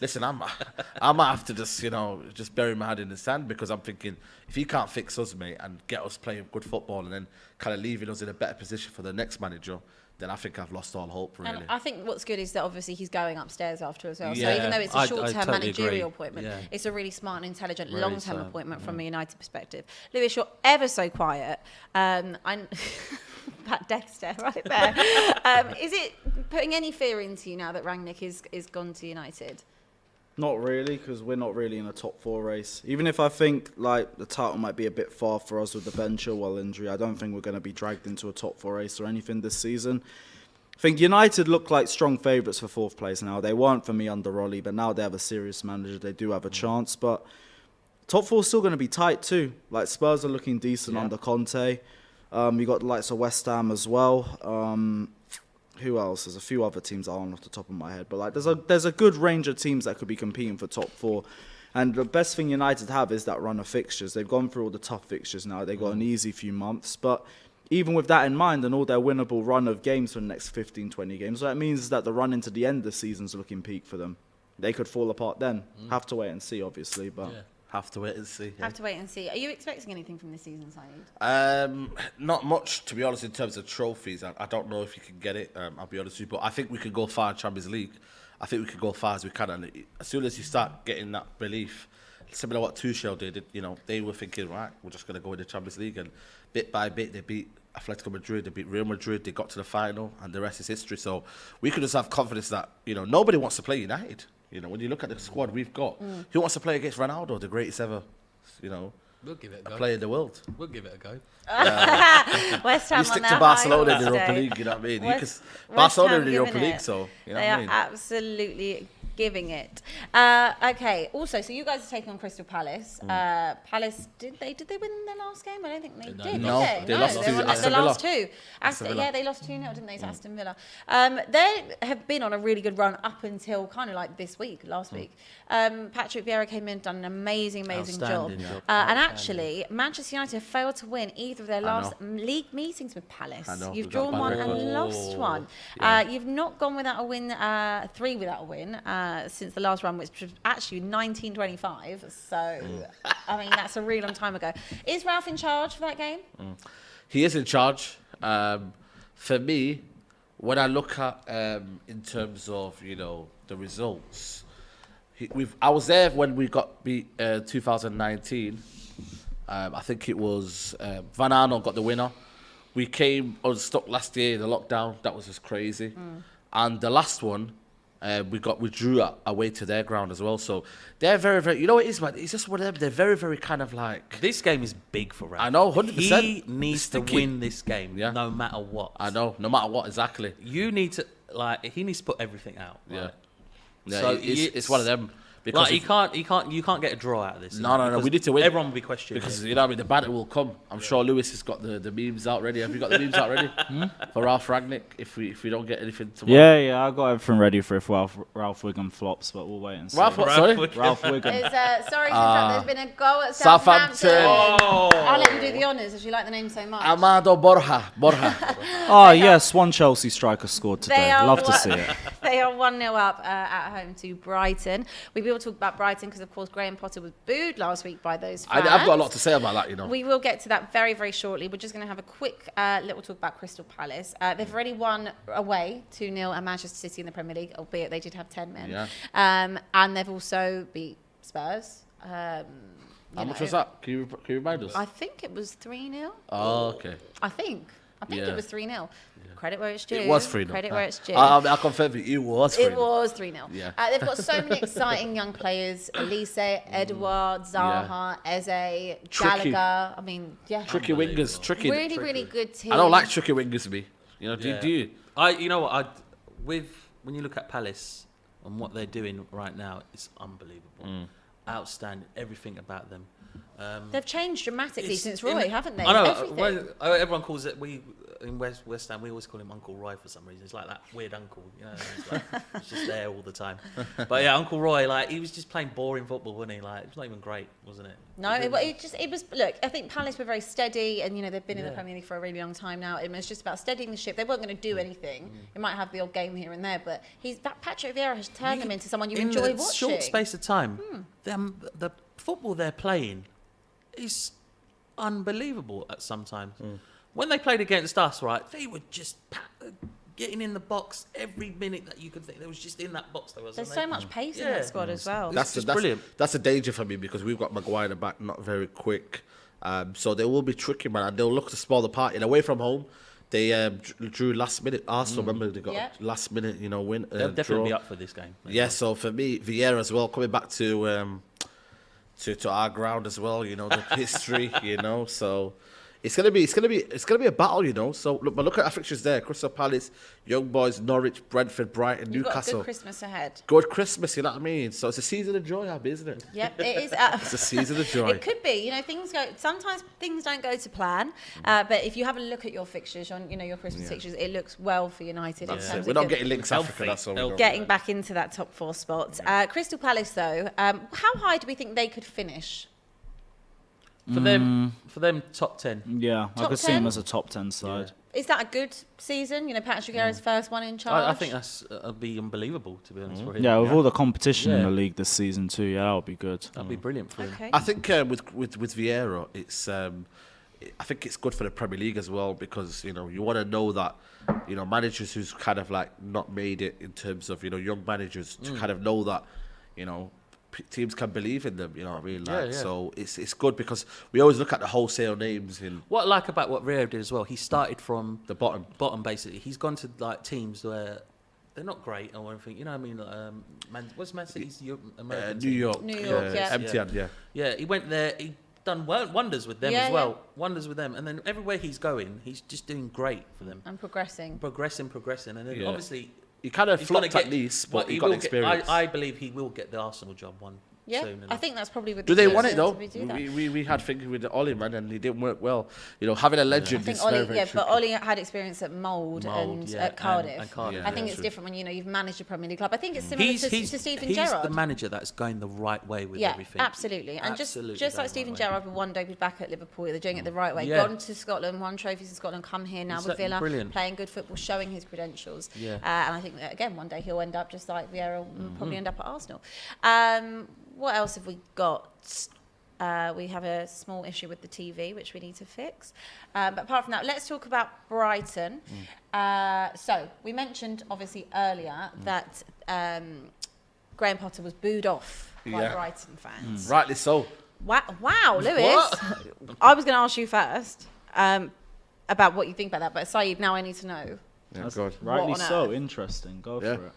listen, I might have to just bury my head in the sand, because I'm thinking if he can't fix us, mate, and get us playing good football and then kind of leaving us in a better position for the next manager, then I think I've lost all hope, really. And I think what's good is that obviously he's going upstairs after as well. Yeah. So even though it's a short-term totally managerial agree. appointment, Yeah. it's a really smart and intelligent Really long-term so. appointment from a United perspective. Lewis, you're ever so quiet. That death stare right there. Is it putting any fear into you now that Rangnick is gone to United? Not really, because we're not really in a top 4 race. Even if I think like the title might be a bit far for us with the Ben Chilwell injury, I don't think we're going to be dragged into a top 4 race or anything this season. I think United look like strong favourites for 4th place now. They weren't for me under Rolly, but now they have a serious manager. They do have a chance, but top 4 is still going to be tight too. Like Spurs are looking decent under Conte. You got the likes of West Ham as well. Who else? There's a few other teams that aren't off the top of my head, but like there's a good range of teams that could be competing for top 4. And the best thing United have is that run of fixtures. They've gone through all the tough fixtures now. They've got an easy few months, but even with that in mind and all their winnable run of games for the next 15, 20 games, what that means is that the run into the end of the season's looking peak for them. They could fall apart then. Have to wait and see, obviously, but. Yeah. Have to wait and see. Have to wait and see. Are you expecting anything from this season, Saeed? Not much, to be honest, in terms of trophies. I don't know if you can get it, I'll be honest with you, but I think we can go far in Champions League. I think we can go far as we can, and as soon as you start getting that belief, similar to what Tuchel did, you know, they were thinking, right, we're just going to go in the Champions League, and bit by bit they beat Atletico Madrid, they beat Real Madrid, they got to the final, and the rest is history. So we could just have confidence that, you know, nobody wants to play United. You know, when you look at the squad we've got, who wants to play against Ronaldo, the greatest ever, you know, We'll give it a go. player in the world? We'll give it a go. West Ham You stick on to their Barcelona high in the horse Europa today. League, you know what I mean? West Barcelona Ham in the Europa giving League, it. so, you know They what I are mean? absolutely giving it. Okay. Also, so you guys are taking on Crystal Palace. Palace did they win their last game? I don't think they did. No, did they lost they to won Aston the last Villa. two. Aston Villa. Yeah, they lost 2-0, didn't they, to Aston Villa? They have been on a really good run up until kind of like this week, last week. Patrick Vieira came in, done an amazing job. Outstanding job. And actually, Manchester United have failed to win either of their last league meetings with Palace. I know. You've We've got a drawn bad one record. and lost one. Yeah. You've not gone without a win, 3 without a win since the last run, which was actually 1925. So, I mean, that's a really long time ago. Is Ralph in charge for that game? He is in charge. For me, when I look at in terms of the results, I was there when we got beat 2019. I think it was Van Arnold got the winner. We came unstuck last year in the lockdown. That was just crazy. And the last one, we drew away to their ground as well. So they're very, very. You know what it is, man? It's just one of them. They're very, very kind of like. This game is big for Ralph. I know, 100%. He needs to win this game, no matter what. I know, no matter what, exactly. You need to he needs to put everything out. Right? Yeah, So it's one of them. Because like you can't get a draw out of this. No. We need to win. Everyone will be questioning because it. you know what I mean. The banter will come. I'm sure Lewis has got the memes out ready. Have you got the memes out ready for Ralph Rangnick? If we don't get anything tomorrow. Yeah, I got everything ready for if Ralph Wigan flops, but we'll wait and see. Ralph, what? Sorry, Ralph Wigan. Sorry to interrupt. There's been a goal at Southampton. I'll let you do the honours if you like the name so much. Amado Borja. Oh yes, one Chelsea striker scored today. Love to see it. They are 1-0 up at home to Brighton. We will talk about Brighton because, of course, Graham Potter was booed last week by those fans. I've got a lot to say about that, We will get to that very, very shortly. We're just going to have a quick little talk about Crystal Palace. They've already won away 2-0 at Manchester City in the Premier League, albeit they did have 10 men. Yeah. And they've also beat Spurs. How much was that? Can you remind us? I think it was 3-0. Oh, okay. I think it was 3-0. Credit where it's due. It was 3-0. Credit where it's due. I'll confirm it was 3-0. It was 3-0. Yeah. They've got so many exciting young players. Elise, Edouard, Zaha, Eze, Gallagher. I mean, Tricky wingers. Tricky. Really good team. I don't like tricky wingers, me. Do you? You know what? When you look at Palace and what they're doing right now, it's unbelievable. Outstanding. Everything about them. They've changed dramatically since Roy, haven't they? I know. Everything. Everyone calls it. In West Ham, we always call him Uncle Roy for some reason. It's like that weird uncle, it's just there all the time. But yeah, Uncle Roy, he was just playing boring football, wasn't he? It was not even great, wasn't it? No, it was. Look, I think Palace were very steady, and they've been in the Premier League for a really long time now. It was just about steadying the ship. They weren't going to do anything. It might have the odd game here and there, but Patrick Vieira has turned them into someone you enjoy watching. In a short space of time, the football they're playing is unbelievable at sometimes. When they played against us, right, they were just getting in the box every minute that you could think. They was just in that box. There's so much pace in that squad as well. That's brilliant. That's a danger for me because we've got Maguire in the back, not very quick. So they will be tricky, man, and they'll look to spoil the party. And away from home, they drew last minute. Arsenal, remember, they got last minute, win. They'll definitely draw. be up for this game. So for me, Vieira as well, coming back to our ground as well, the history, so it's gonna be a battle, So look at our fixtures there: Crystal Palace, Young Boys, Norwich, Brentford, Brighton, You've Newcastle. got a good Christmas ahead. Good Christmas, you know what I mean? So it's a season of joy, Abbi, isn't it? Yep, it is. It's a season of joy. It could be. Sometimes things don't go to plan. But if you have a look at your fixtures, your Christmas fixtures, it looks well for United. We're not getting links Africa. That's all. Getting back into that top 4 spot. Crystal Palace, though, how high do we think they could finish? For them, top 10. Yeah, I could see 10? them as a top 10 side. Is that a good season? Patrick Vieira's first one in charge. I think that'd be unbelievable, to be honest. For him. Yeah, with all the competition in the league this season too, that would be good. That'd be brilliant for him. Okay. I think with Vieira, it's I think it's good for the Premier League as well because you want to know that managers who's kind of not made it in terms of young managers to kind of know that teams can believe in them, what I mean? So it's good because we always look at the wholesale names in. What I like about what Vieira did as well, he started from the bottom basically. He's gone to teams where they're not great or anything. You know what I mean? What's Man City's American New York, yeah. MTN, yeah. He went there. He done wonders with them as well. Wonders with them, and then everywhere he's going, he's just doing great for them And progressing. and then obviously He kind of He's gonna flopped at least, but he got will experience. I believe he will get the Arsenal job soon Yeah, enough. I think that's probably what Do they want it to though? be do that. We had thinking with Ollie, man, and he didn't work well. You know, having a I legend think is very, Ollie, very yeah, tricky. but Ollie had experience at Mould and yeah, at Cardiff. and Cardiff, Yeah, I think yeah, it's true. different when you've managed a Premier League club. I think it's similar to Steven Gerrard. the manager that's going the right way with Yeah, everything. absolutely. And Absolutely just like going Steven the right way. Gerrard will one day be back at Liverpool. They're doing it the right way. Yeah. Gone to Scotland, won trophies in Scotland, come here now with Exactly, Villa, brilliant. playing good football, showing his credentials. Yeah. And I think that, again, one day he'll end up just like Vieira will probably end up at Arsenal. What else have we got? We have a small issue with the TV, which we need to fix. But apart from that, let's talk about Brighton. So we mentioned, obviously, earlier that Graham Potter was booed off by Yeah. Brighton fans. Rightly so. Wow, Lewis. I was going to ask you first about what you think about that, but Saeed, now I need to know. Yeah, God. Rightly What on so. earth? Interesting. Go Yeah. for it.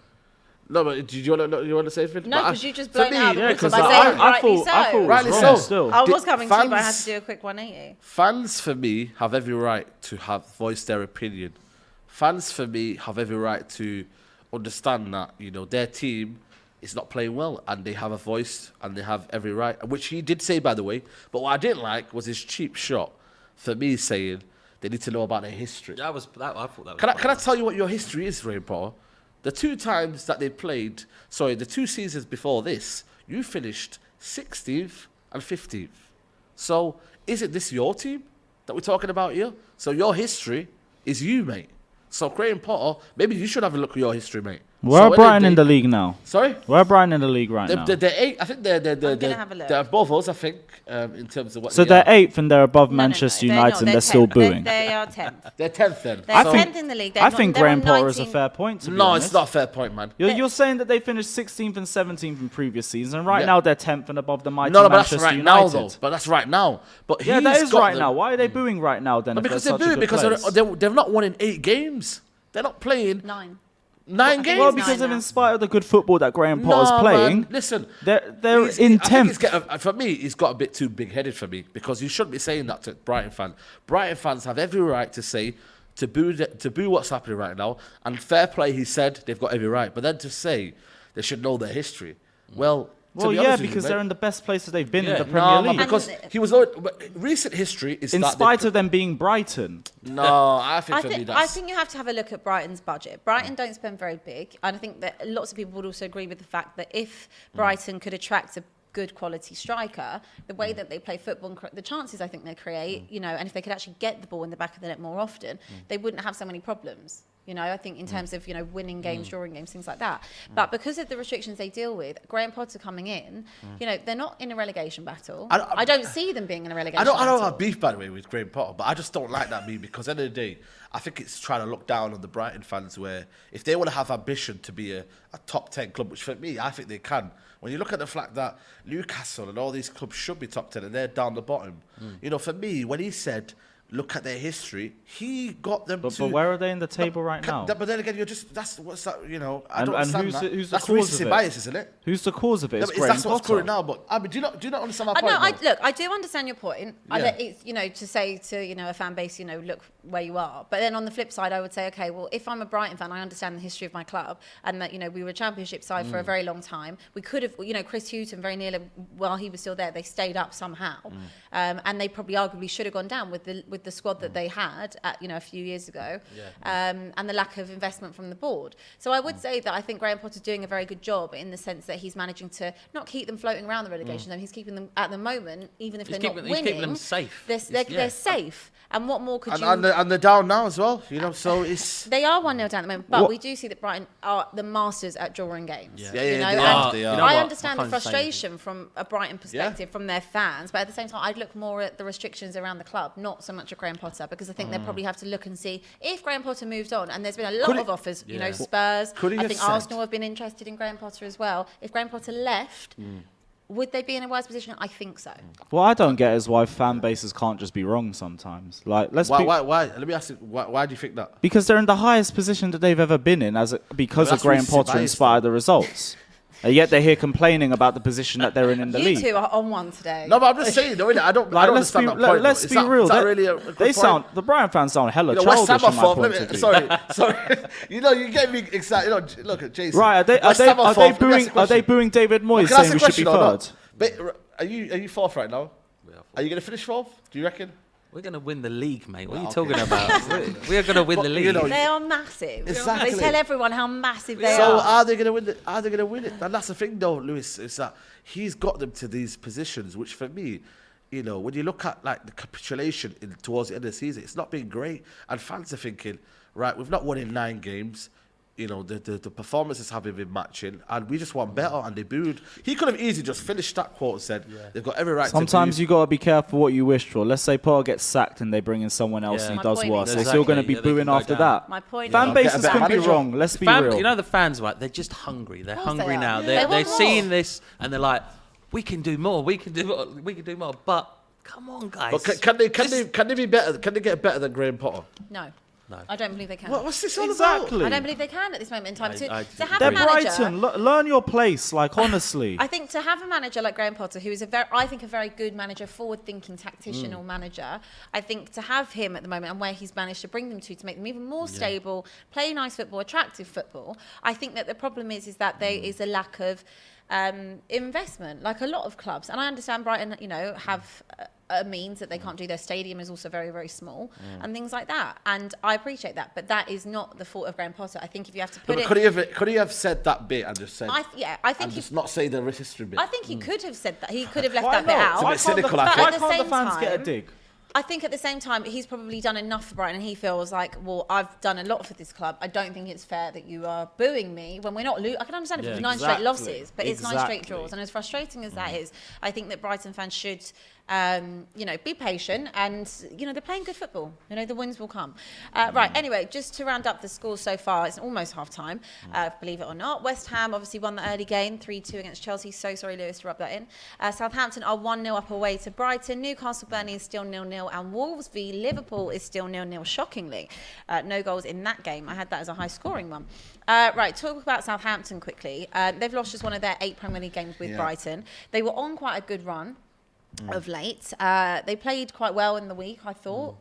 No, but do you want to say anything? No, But because you just for blown me, out the Yeah, whistle because by I saying rightly so. thought it was Rightly wrong so. still. I was Di- coming to you, but I had fans- to do a quick 180. Fans for me have every right to have voice their opinion. Fans for me have every right to understand that their team is not playing well and they have a voice and they have every right, which he did say, by the way. But what I didn't like was his cheap shot for me saying they need to know about their history. I thought that was. Can I tell you what your history is, Ray Paul? The two times that they played, the 2 seasons before this, you finished 16th and 15th. So isn't this your team that we're talking about here? So your history is you, mate. So Graham Potter, maybe you should have a look at your history, mate. Where So are Brighton they- in the league now? Sorry? Where are Brighton in the league right now? They're 8. I think they're gonna have a look. they're above us, I think, in terms of what So they they're are. 8th and they're above No, no, no, Manchester they're United not. and They're they're still 10th. booing. They are 10th. They're 10th then. They're So- 10th in the league. I think Graham Potter is a 19. fair point, to be No, honest. it's not a fair point, man. You're saying that they finished 16th and 17th in previous seasons, and right Yeah. now they're 10th and above the mighty No, but that's Manchester right United. now, though. But that's right now. But Yeah, that he's is got right them- now. Why are they booing right now then? No, if because they're they're such a booing good because place? they've not won in 8 games. They're not playing 9. 9 games. Well, it's because nine of now. in spite of the good football that Graham Potter's No, playing, man, listen, they're he's- in I think 10th. for me, he's got a bit too big-headed for me because you shouldn't be saying that to Brighton fans. Brighton fans have every right to say to boo what's happening right now. And fair play, he said they've got every right, but then to say they should know their history. Well, to be Yeah, honest with because you, they're mate, in the best places they've been in Yeah. the no, Premier man, League. because he was recent history is In that spite of them being Brighton. no, I think for me I that's think you have to have a look at Brighton's budget. Brighton don't spend very big. And I think that lots of people would also agree with the fact that if Brighton could attract a good quality striker, the way that they play football and the chances I think they create, and if they could actually get the ball in the back of the net more often, they wouldn't have so many problems. I think in terms of, winning games, drawing games, things like that. But because of the restrictions they deal with, Graham Potter coming in, they're not in a relegation battle. I don't see them being in a relegation I don't battle. have beef, by the way, with Graham Potter, but I just don't like that beef because at the end of the day, I think it's trying to look down on the Brighton fans where if they want to have ambition to be a top 10 club, which for me, I think they can. When you look at the fact that Newcastle and all these clubs should be top 10 and they're down the bottom, for me, when he said, look at their history, he got them But to... where are they in the table right now? But then again, that's what's that, I don't And understand who's that. who's the That's cause recency of it? bias, isn't it? Who's the cause of it? No, It's but Graham that's what's Potter. current now, but I mean, do you not understand my point? No, though? I do understand your point. Yeah. That it's, to say to, a fan base, look where you are. But then on the flip side, I would say, okay, well, if I'm a Brighton fan, I understand the history of my club and that, we were a championship side for a very long time. We could have, Chris Hughton, very nearly, while he was still there, they stayed up somehow. And they probably arguably should have gone down with the squad that they had at, a few years ago. And the lack of investment from the board. So I would say that I think Graham Potter's doing a very good job in the sense that he's managing to not keep them floating around the relegation zone. He's keeping them at the moment, even if they're not winning. He's keeping them safe. They're safe. And what more could you... And they're down now as well, so it's... They are 1-0 down at the moment, but What- we do see that Brighton are the masters at drawing games. Yeah, you know? they And are, they are. You know I what? understand I the can't say frustration from a Brighton perspective, from their fans, but at the same time, I'd look more at the restrictions around the club, not so much at Graham Potter, because I think they probably have to look and see if Graham Potter moved on, and there's been a lot Could of it- offers, Yeah. Spurs, Could he I have think said- Arsenal have been interested in Graham Potter as well. If Graham Potter left, would they be in a worse position? I think so. What I don't get is why fan bases can't just be wrong sometimes. Like, Why? Let me ask you, why do you think that? because they're in the highest position that they've ever been in because Well, of that's Graham recency Potter in bias, spite of the results. And yet they're here complaining about the position that they're in the You league. two are on one today. No, but I'm just saying, though, innit? I don't understand that point. Let's be real. Is that really a good point? The Brighton fans sound hella You know, West childish Ham in my are point fourth. of view. Sorry. You know, you get me excited. You know, look at Jason. Right? Are they booing David Moyes Can I ask saying a we should be question or not? third? But are you fourth right now? Are you going to finish fourth? Do you reckon? We're going to win the league, mate. What are you Okay. talking about? We are going to win the league. you know, They are massive. Exactly. They tell everyone how massive they So are. are they going to win it? Are they going to win it? And that's the thing, though, Lewis, is that he's got them to these positions, which for me, you know, when you look at like the capitulation towards the end of the season, it's not been great. And fans are thinking, right, we've not won in 9 games. You know, the performances haven't been matching, and we just want better, and they booed. He could have easily just finished that quote and said, they've got every right Sometimes to boo. you got to be careful what you wish for. Let's say Potter gets sacked and they bring in someone else Yeah. and he My does point worse. is- They're still going to be Exactly. Yeah, they booing can go after down. that. My point Fan is- Get a bases better can be manager. wrong. Let's be Fan, real. you know the fans, right? They're just hungry. They're course they hungry are. now. They They're want seeing more. this and they're like, we can do more. We can do more. We can do more. But come on, guys. But can they be better? Can they get better than Graham Potter? No. No. I don't believe they can. What's this all about? Exactly. I don't believe they can at this moment in time. I To have They're a manager, Brighton. Learn your place. Like honestly. I think to have a manager like Graham Potter, who is a very good manager, forward-thinking, tacticianal manager, I think to have him at the moment and where he's managed to bring them to make them even more stable, play nice football, attractive football. I think that the problem is that there is a lack of investment, like a lot of clubs. And I understand Brighton, you know, have a means that they can't do. Their stadium is also very, very small and things like that. And I appreciate that, but that is not the fault of Graham Potter. I think if you have to put it, Could he have said that bit and just said? I think and just not say the history bit. I think he could have said that. He could have left Why that bit not? out. It's a bit cynical, I But think. at the Why can't same the fans get a time, dig? I think at the same time, he's probably done enough for Brighton, and he feels like, well, I've done a lot for this club. I don't think it's fair that you are booing me when we're not I can understand if it was 9 straight losses, but it's 9 straight draws. And as frustrating as that is, I think that Brighton fans should, be patient, and, they're playing good football. The wins will come. Right, anyway, just to round up the scores so far, it's almost half-time, believe it or not. West Ham obviously won the early game, 3-2 against Chelsea. So sorry, Lewis, to rub that in. Southampton are 1-0 up away to Brighton. Newcastle Burnley is still 0-0, and Wolves v Liverpool is still 0-0, shockingly. No goals in that game. I had that as a high-scoring one. Right, talk about Southampton quickly. They've lost just one of their 8 Premier League games with Brighton. They were on quite a good run of late. They played quite well in the week, I thought.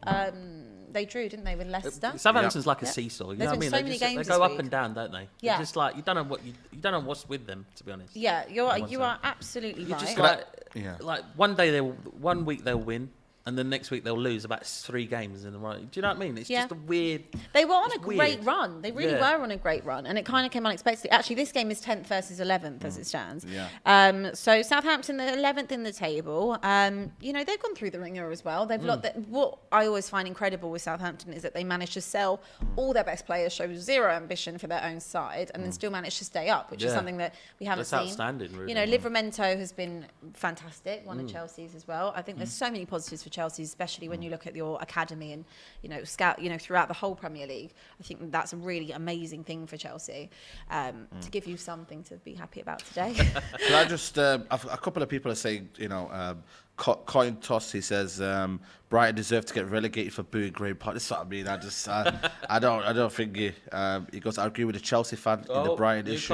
They drew, didn't they, with Leicester? Southampton's like a seesaw. You know what I mean? so many games they go this up week. and down, don't they? Yeah. They're just like you don't know what's with them, to be honest. Yeah, you are absolutely You're right. just like one week they'll win, and then next week they'll lose about 3 games in a row. Do you know what I mean? It's just a weird. They were on a it's great weird. run. They really were on a great run, and it kind of came unexpectedly. Actually, this game is 10th versus 11th as it stands. Yeah. So Southampton, they're 11th in the table. They've gone through the ringer as well. They've what I always find incredible with Southampton is that they managed to sell all their best players, show zero ambition for their own side, and then still managed to stay up, which is something that we haven't That's seen. outstanding, really. Livramento has been fantastic. One of Chelsea's as well. I think there's so many positives for Chelsea, especially when you look at your academy and scout throughout the whole Premier League. I think that's a really amazing thing for Chelsea, to give you something to be happy about today. Can I just? A couple of people are saying, coin toss. He says Brighton deserve to get relegated for booing Graham Potter. That's what I mean. I don't think he goes. I agree with the Chelsea fan in the Brighton issue.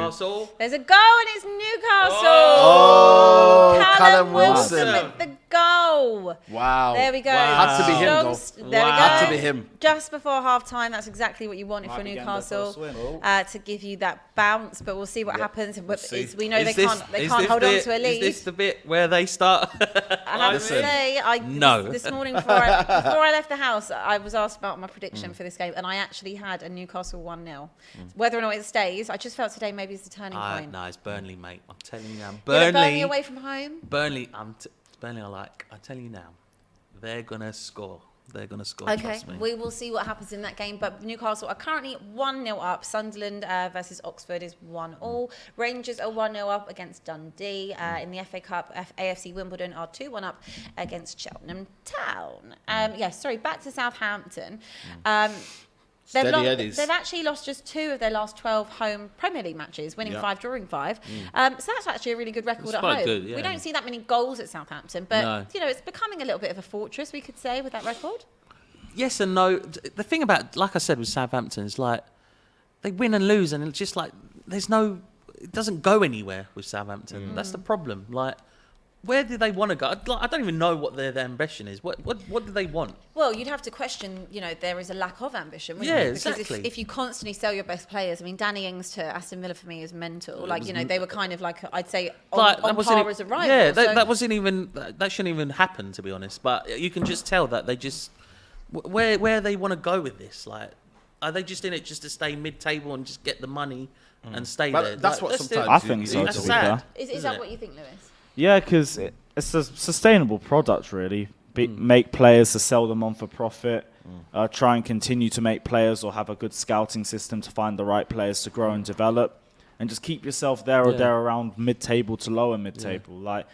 There's a goal and it's Newcastle. Oh, Callum Wilson. with the goal. Wow. There we go. Had to be him, though. There we go. Had to be him. Just before half time, that's exactly what you wanted for be getting Newcastle, their first win. to give you that bounce. But we'll see what happens. see. We know they can't hold on to a lead. Is this the bit where they start? I have to say, No. this morning before I left the house, I was asked about my prediction for this game, and I actually had a Newcastle 1-0. Whether or not it stays, I just felt today maybe it's the turning point. No, it's Burnley, mate. I'm telling you now. Burnley away from home. Burnley, Burnley. I'm telling you now, they're gonna score. They're gonna score. Okay, Trust me. we will see what happens in that game. But Newcastle are currently 1-0 up. Sunderland versus Oxford is 1-1. Rangers are 1-0 up against Dundee. In the FA Cup, AFC Wimbledon are 2-1 up against Cheltenham Town. Back to Southampton. They've actually lost just 2 of their last 12 home Premier League matches, winning 5, drawing 5. So that's actually a really good record It's at quite home. good, yeah. We don't see that many goals at Southampton, but No. it's becoming a little bit of a fortress, we could say, with that record. Yes and no. The thing about, like I said, with Southampton is like they win and lose, and it's just like there's no. it doesn't go anywhere with Southampton. That's the problem. Like, where do they want to go? I don't even know what their ambition is. What do they want? Well, you'd have to question, there is a lack of ambition, wouldn't Yeah, you? Because exactly. if you constantly sell your best players, I mean, Danny Ings to Aston Villa for me is mental. Like, they were kind of like, I'd say, on par as a rival. Yeah, so. that wasn't even, that shouldn't even happen, to be honest. But you can just tell that they just, where they want to go with this. Like, are they just in it just to stay mid-table and just get the money and stay there? That's what sometimes I think so, That's to be sad. fair. Is that what you think, Lewis? Yeah, because it's a sustainable product, really. Make players to sell them on for profit. Try and continue to make players or have a good scouting system to find the right players to grow and develop. And just keep yourself there or there around mid-table to lower mid-table. Like,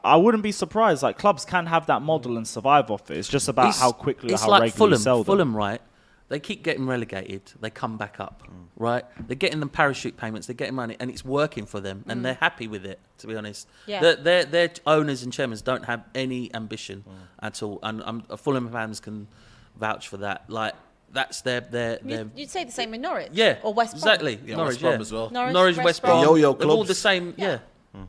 I wouldn't be surprised. Like, clubs can have that model and survive off it. It's just about how quickly or how like regularly you sell them. Fulham, right? They keep getting relegated. They come back up, right? They're getting them parachute payments. They're getting money, and it's working for them, and they're happy with it. To be honest, their owners and chairmen don't have any ambition at all, and Fulham fans can vouch for that. Like, that's their. You'd say the same with Norwich, or West Brom. Exactly. Yeah, Norwich, West Brom as well. Norwich, West Brom. Yo-yo They're all clubs. the same. Yeah.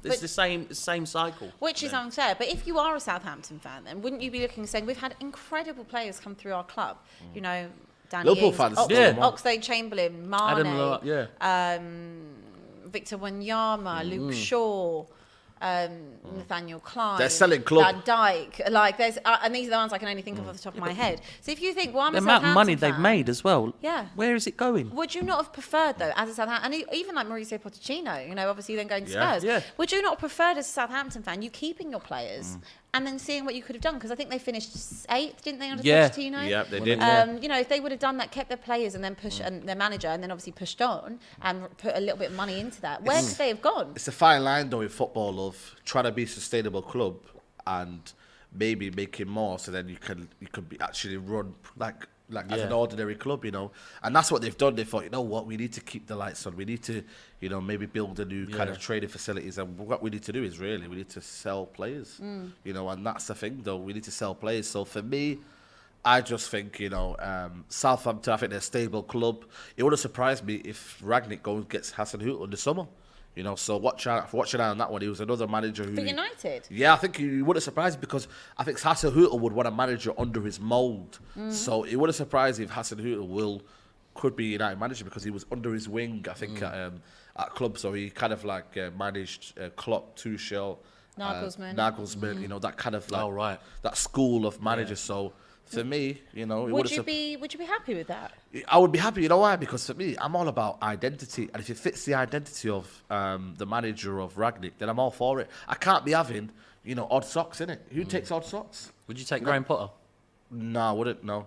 It's But- the same cycle. Which is unfair. But if you are a Southampton fan, then wouldn't you be looking and saying, we've had incredible players come through our club, Danny Liverpool Ings, fans Oxlade-Chamberlain, Adam Mane, Lallana, yeah. Victor Wanyama, Luke Shaw, Nathaniel Klein, They're selling club. Van Dijk. Like, there's, and these are the ones I can only think of off the top of my head. So if you think, well, I'm The a amount of money Southampton they've fan, made as well. Yeah. Where is it going? would you not have preferred, though, as a Southampton, and even like Mauricio Pochettino, obviously then going to Yeah. Spurs, Yeah. would you not have preferred as a Southampton fan, you keeping your players and then seeing what you could have done? Because I think they finished 8th, didn't they, under Yeah. Pochettino? Yeah, they did. If they would have done that, kept their players and then pushed and their manager, and then obviously pushed on and put a little bit of money into that, where could they have gone? It's a fine line, though, in football of trying to be a sustainable club and maybe making more, so then you could be actually run like as an ordinary club, and that's what they've done. They thought, what, we need to keep the lights on. We need to, maybe build a new kind of training facilities, and what we need to do is we need to sell players, and that's the thing, though. We need to sell players. So for me, I just think, Southampton, I think they're a stable club. It wouldn't surprise me if Rangnick goes and gets Hasenhüttl in the summer. So watch out on that one. He was another manager who... For United? Yeah, I think he wouldn't surprise me because I think Hasenhüttl would want a manager under his mould. So it wouldn't surprise me if Hasenhüttl could be United manager because he was under his wing, I think, at club. So he kind of like managed Klopp, Tuchel, Nagelsmann, that kind of like that school of managers. So for me, Would you be happy with that? I would be happy. You know why? Because for me, I'm all about identity, and if it fits the identity of the manager of Rangnick, then I'm all for it. I can't be having, odd socks, innit? Who takes odd socks? Would you take Graham Potter? No, I wouldn't. No.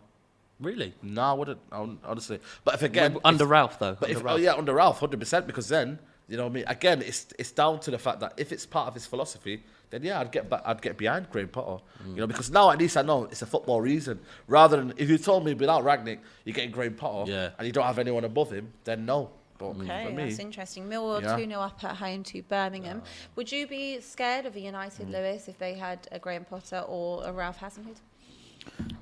Really? No, I wouldn't. Honestly. But if again, under Ralph though. But under Ralph, 100%. Because then, what I mean. Again, it's down to the fact that if it's part of his philosophy, then I'd get behind Graham Potter. Because now at least I know it's a football reason. Rather than if you told me without Rangnick you're getting Graham Potter and you don't have anyone above him, then no. But Okay, for me, that's interesting. Millwall 2-0 up at home to Birmingham. Would you be scared of a United, Lewis, if they had a Graham Potter or a Ralph Hasenhüttl?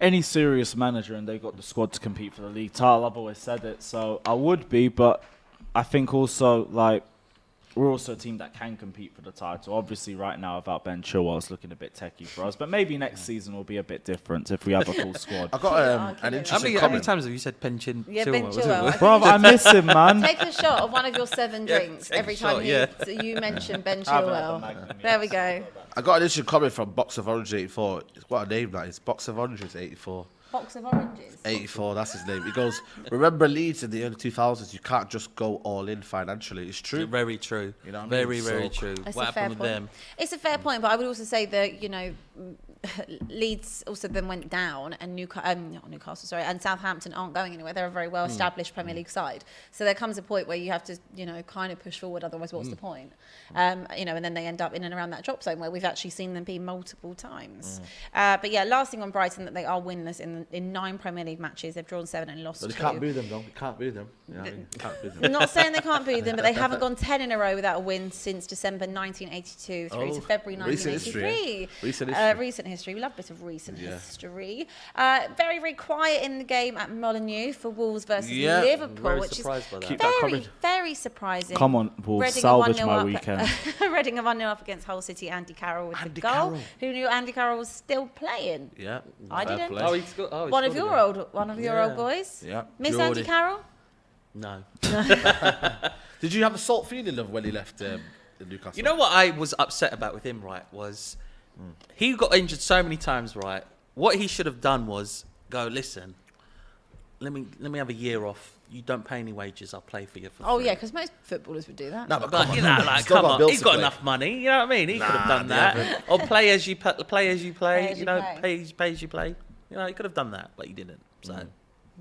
Any serious manager and they got the squad to compete for the league title, I've always said it, so I would be, but I think also we're also a team that can compete for the title. Obviously, right now, without Ben Chilwell, it's looking a bit techie for us. But maybe next season will be a bit different if we have a full squad. I got an How interesting many comment. times have you said Ben Chilwell? Yeah, Ben Chilwell. Bro, I miss him, man. Take a shot of one of your 7 drinks take a every time shot, you mention Ben I haven't had the Chilwell. Magnum There yet. we go. I got an interesting comment from Box of Orange 84. What a name that is. Box of Oranges 84. Box of oranges. 84, that's his name. He goes, remember Leeds in the early 2000s, you can't just go all in financially. It's true. Very true. You know what I mean? Very So- true. That's What a fair happened with point. them? It's a fair point, but I would also say that, Leeds also then went down, and and Southampton aren't going anywhere. They're a very well-established Premier League side. So there comes a point where you have to, kind of push forward. Otherwise, what's the point? And then they end up in and around that drop zone where we've actually seen them be multiple times. But yeah, last thing on Brighton, that they are winless in 9 Premier League matches. They've drawn 7 and lost 2. But you can't boo them, though. You can't boo them. Can't boo them. I'm not saying they can't beat them, but they haven't gone 10 in a row without a win since December 1982 through to February recent 1983. history, yeah. Recent history. Recent history. We love a bit of recent history. Very, very quiet in the game at Molineux for Wolves versus Liverpool, Very which is surprised by that. Keep that very, coming. very surprising. Come on, Wolves, Reading salvage are 1-0 my up- weekend. Reading are 1-0 up against Hull City. Andy Carroll with Andy the goal. Carroll. Who knew Andy Carroll was still playing? Yeah. I Fair didn't. play. Oh, he's got. Oh, he's One of scored your again. old Yeah. boys. Yeah. Miss Geordie. Andy Carroll. No. Did you have a salt feeling of when he left Newcastle? You know what I was upset about with him, right, was he got injured so many times, right? What he should have done was go, listen, let me have a year off. You don't pay any wages, I'll play for you for Oh free. yeah, because most footballers would do that. No, but But, come on. you know, like, He's still come got on, bills he's to got pay. enough money, you know what I mean? He could have done they that. haven't. Or play as you play as you play, Pay as you you know, play. pay as you play. You know, he could have done that, but he didn't. So,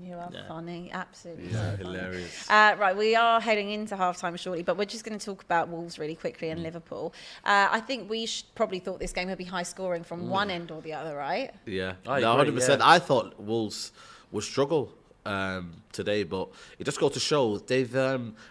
You are Yeah. funny, absolutely. Yeah, so funny. hilarious. Right, we are heading into half-time shortly, but we're just going to talk about Wolves really quickly and Liverpool. I think we probably thought this game would be high-scoring from one end or the other, right? Yeah, I no, agree, 100%. yeah. I thought Wolves would struggle today, but it just goes to show they've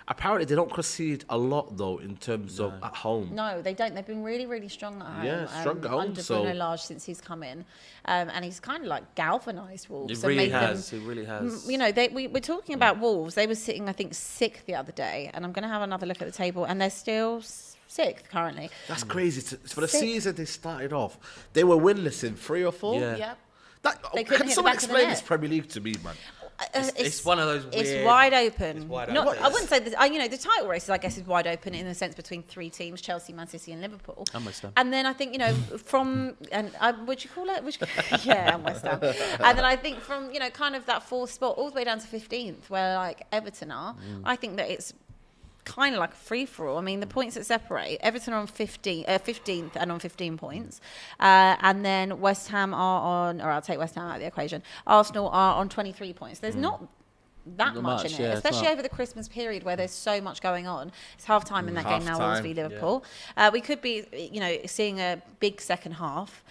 apparently they don't concede a lot though in terms of at home. No, they don't. They've been really, really strong at home. Yeah, strong at home, Under so- Bruno Lage since he's come in, and he's kind of like galvanised Wolves. it and really made them- has. It really has. You know, we're talking about Wolves. They were sitting, I think, sixth the other day, and I'm going to have another look at the table, and they're still sixth currently. That's crazy. For the Six. season they started off, they were winless in 3 or 4. Yeah. Yep. Can They couldn't hit the someone back of the explain net. this Premier League to me, man? It's one of those It's weird- wide open. it's wide Not- open. I wouldn't say that. You know, the title race, I guess, is wide open in the sense between three teams: Chelsea, Man City, and Liverpool. And West Ham. And then I think from would you call it? Yeah, and West Ham. And then I think from kind of that fourth spot all the way down to 15th, where like Everton are. I think that it's kind of like a free-for-all. I mean, the points that separate, Everton are on 15th and on 15 points. And then West Ham are on, or I'll take West Ham out of the equation, Arsenal are on 23 points. There's not that Not much much, in it, yeah, it's especially not. over the Christmas period where there's so much going on. It's half-time in that game now, Wolves v Half-time, Liverpool. We could be, seeing a big second half.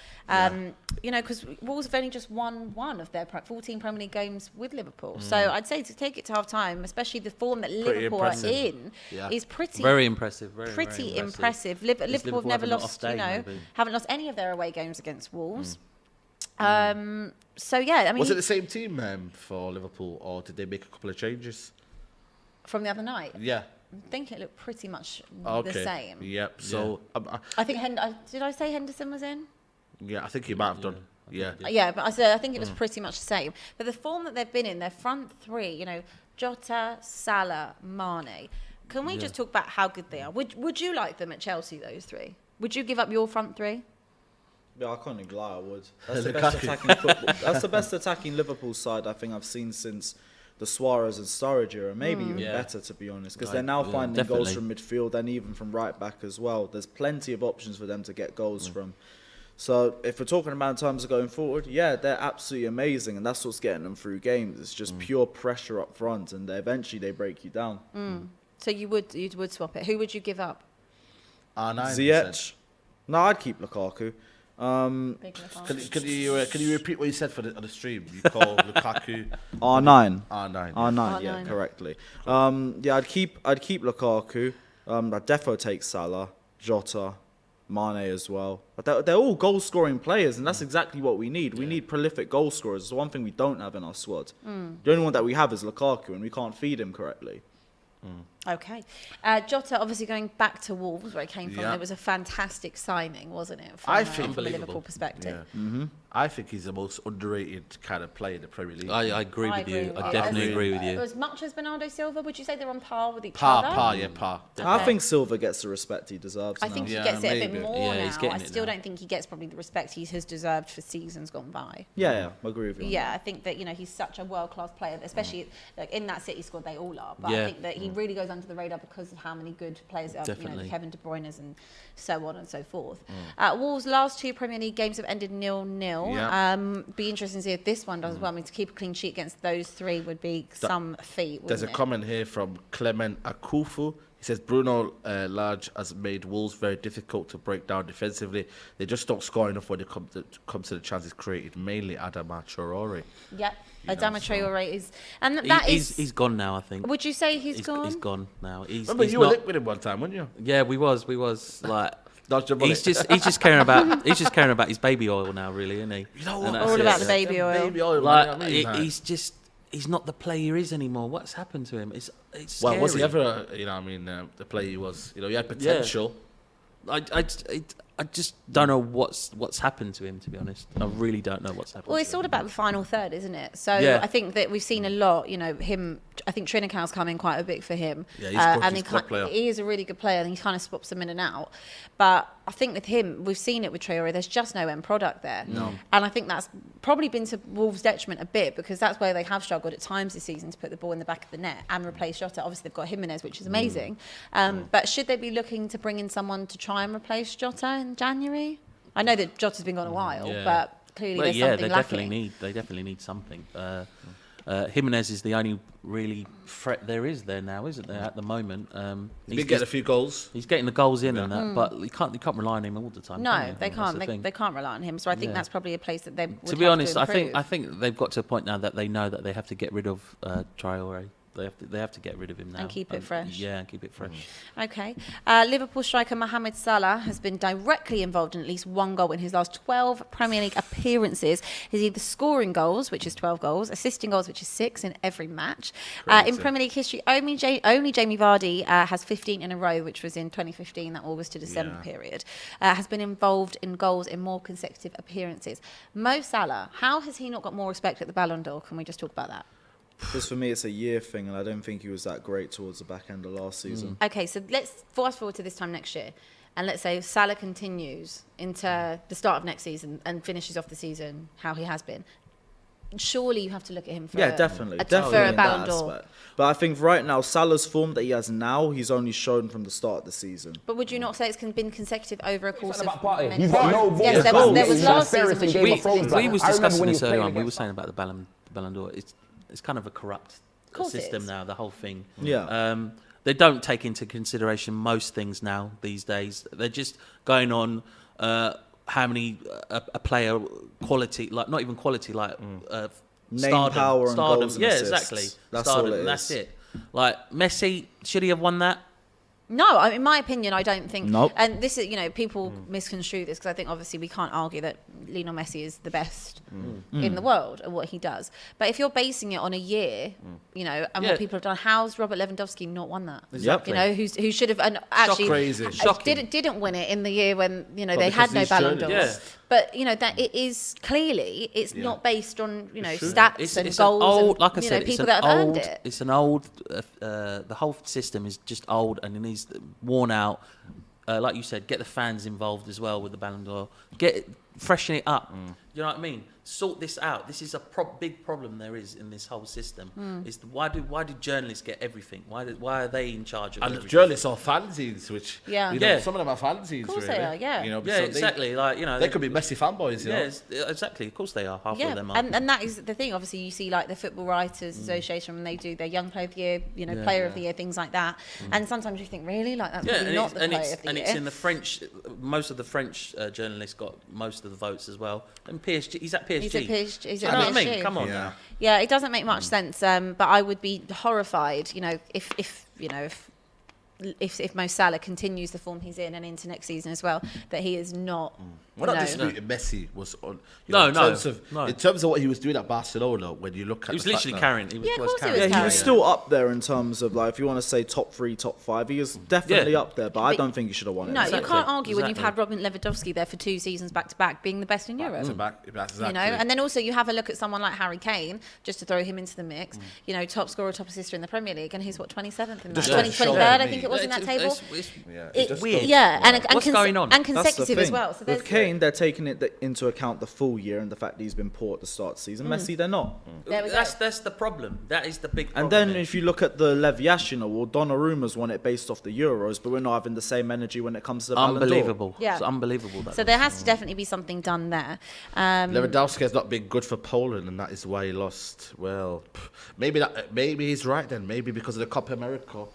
Because Wolves have only just won one of their 14 Premier League games with Liverpool. So I'd say to take it to half-time, especially the form that Liverpool impressive. are in, Yeah. is pretty Very impressive. Very, pretty very impressive. Is Liverpool have Liverpool never having an lost, off day, maybe? haven't lost any of their away games against Wolves. So yeah, I mean, Was it the same team for Liverpool, or did they make a couple of changes? from the other night, Yeah. I think it looked pretty much Okay. the same. Yep. So I think did I say Henderson was in? yeah, I think he might have done. Yeah. Yeah, but I think it was pretty much the same. But the form that they've been in, their front three, Jota, Salah, Mane. Can we just talk about how good they are? Would you like them at Chelsea? Those three? Would you give up your front three? Yeah, I can't even lie, I would. That's the best attacking football. That's the best attacking Liverpool side I think I've seen since the Suarez and Sturridge era. Maybe even Yeah. better, to be honest, because Right, they're now yeah, finding goals definitely. from midfield and even from right back as well. There's plenty of options for them to get goals from. So if we're talking about in terms of going forward, yeah, they're absolutely amazing, and that's what's getting them through games. It's just pure pressure up front, and eventually they break you down. So you would swap it. Who would you give up? R9. Ziyech. No, I'd keep Lukaku. Big Lukaku. Can you repeat what you said on the stream? You call Lukaku R9. R9. R9, yeah, R9. correctly. Yeah, I'd keep Lukaku. I'd defo take Salah, Jota, Mane as well. But they're all goal-scoring players, and that's exactly what we need. We need prolific goal scorers. It's the one thing we don't have in our squad. The only one that we have is Lukaku, and we can't feed him correctly. Okay. Jota obviously going back to Wolves, where it came from. Yeah. It was a fantastic signing, wasn't it? I think- From a Unbelievable. Liverpool perspective. Yeah. I think he's the most underrated kind of player in the Premier League. I agree with you. I definitely agree with you. As much as Bernardo Silva, would you say they're on par with each Par, other? par. I Okay. think Silva gets the respect he deserves I now. think he Yeah, gets it a bit maybe. more Yeah, now. he's getting I it still now. don't think he gets probably the respect he has deserved for seasons gone by. Yeah, I agree with you. on Yeah, I think that he's such a world-class player, especially like in that City squad. They all are, but I Yeah. think that he really goes under the radar because of how many good players are. Definitely. Kevin De Bruyne's and so on and so forth. Wolves' last two Premier League games have ended 0-0. Yeah. Be interesting to see if this one does as well. I mean, to keep a clean sheet against those three would be some feat. There's a wouldn't it? comment here from Clement Akufu. He says Bruno Lage has made Wolves very difficult to break down defensively. They just don't score enough when it comes to the chances created, mainly Adama Traore. Yep. know, Adama so- Traore is, and that is. He's gone now, I think. Would you say he's gone? He's gone now. Remember, you were linked with him one time, weren't you? Yeah, we was like Dodge the bullet. He's just caring about his baby oil now, really, isn't he? You know what? And that's All it. about the baby oil. Baby oil, Like, man, you know what I mean? he's not the player he is anymore. What's happened to him? It's Well, scary. was he ever, the player he was? He had potential. I just don't know what's happened to him, to be honest. I really don't know what's happened. Well, to it's him. all about the final third, isn't it? So Yeah. I think that we've seen a lot. I think Trinicale's come in quite a bit for him. Yeah, he's good. and He's a good player. he is a really good player, and he kind of swaps them in and out. But I think with him, we've seen it with Traore. There's just no end product there. No. And I think that's probably been to Wolves' detriment a bit, because that's where they have struggled at times this season to put the ball in the back of the net and replace Jota. Obviously, they've got Jimenez, which is amazing. But should they be looking to bring in someone to try and replace Jota in January? I know that Jota's been gone a while, Yeah. but clearly Well, there's yeah, something lacking. they definitely need something. Jimenez is the only really threat there is there now, isn't there? At the moment, He's been getting a few goals. He's getting the goals in and that, but you can't rely on him all the time. No, can you? they That's can't. the thing. They can't rely on him. So I think Yeah. that's probably a place that they would To be have honest, to I improve. think they've got to a point now that they know that they have to get rid of Traore. They have to get rid of him now And keep it fresh. Yeah, and keep it fresh. Okay. Liverpool striker Mohamed Salah has been directly involved in at least one goal in his last 12 Premier League appearances. He's either scoring goals, which is 12 goals, assisting goals, which is 6 in every match. In Premier League history, only Jamie Vardy has 15 in a row, which was in 2015, that August to December period, has been involved in goals in more consecutive appearances. Mo Salah, how has he not got more respect at the Ballon d'Or? Can we just talk about that? Because for me, it's a year thing, and I don't think he was that great towards the back end of last season. Okay, so let's fast forward to this time next year. And let's say Salah continues into the start of next season and finishes off the season how he has been. Surely you have to look at him for Definitely for in a that Ballon d'Or. aspect. But I think right now, Salah's form that he has now, he's only shown from the start of the season. But would you not say it's been consecutive over a course of about Partey. many He's got seasons? no ball. Yes, there was last season. Which Game We, of Thrones, we was I remember discussing when he this was earlier playing on. We were against- saying about the Ballon d'Or. It's kind of a corrupt course it system is. now. The whole thing. Yeah. They don't take into consideration most things now these days. They're just going on how many a player quality, like not even quality, like stardom, power, and goals and yeah, assists. exactly. That's Stardom, all it and that's is. it. Like Messi, should he have won that? No, in my opinion, I don't think. Nope. And this is, people misconstrue this because I think obviously we can't argue that Lionel Messi is the best in the world at what he does. But if you're basing it on a year, and Yeah. what people have done, how's Robert Lewandowski not won that? Exactly. Who should have and actually crazy. Shocking. didn't win it in the year when they because had no he's Ballon journey. d'Or. Yeah. But that it is clearly it's Yeah. not based on stats It's and an goals old, and like I said, people it's that an have old. earned it. It's an old. The whole system is just old and it needs worn out. Like you said, get the fans involved as well with the Ballon d'Or. Freshen it up. You know what I mean? Sort this out. This is a big problem there is in this whole system. Is why do journalists get everything? Why are they in charge of And everything? journalists are fanzines, which Yeah. Yeah. some of them are fanzines. Of course really. they are, yeah. You know, Yeah, so exactly. They could be Messi fanboys. You know? Exactly. Of course they are. Half Yeah, of them are. and that is the thing. Obviously, you see like the Football Writers Association when they do their Young Player of the Year, Player of the Year, things like that. And sometimes you think, really, like that's really not the Player of the Year. It's in the French. Most of the French journalists got most of the votes as well. And PSG, he's at PSG. He's at PSG. Do you know what I mean? Come on. Yeah. Yeah, it doesn't make much sense. But I would be horrified, if Mo Salah continues the form he's in and into next season as well, that he is not. We're not disputing Messi was on. No, in terms of what he was doing at Barcelona, when you look at He was the literally fact carrying. He was, Yeah, of was course he carrying. was Yeah, he was carrying. still up there in terms of, like, if you want to say top 3, top 5, he is definitely up there, but I don't think he should have won it. No, Exactly. you can't argue when you've Exactly. had Robin Lewandowski there for 2 seasons back to back, being the best in Europe. exactly. And then also you have a look at someone like Harry Kane, just to throw him into the mix. Top scorer, top assister in the Premier League, and he's 27th in that, Just 23rd, show I me. think it was in that table. It's weird. Yeah, and What's going on? and That's the consecutive as thing. well. So there's With Kane, they're taking it into account the full year and the fact that he's been poor at the start of the season. Messi, they're not. There we go. That's the problem. That is the big problem. And then there. if you look at the Leviation award, Donnarumma's won it based off the Euros, but we're not having the same energy when it comes to the Ballon d'Or. Unbelievable. Yeah. It's unbelievable. So there has to definitely be something done there. Lewandowski has not been good for Poland, and that is why he lost. Well, maybe he's right then. Maybe because of the Copa America,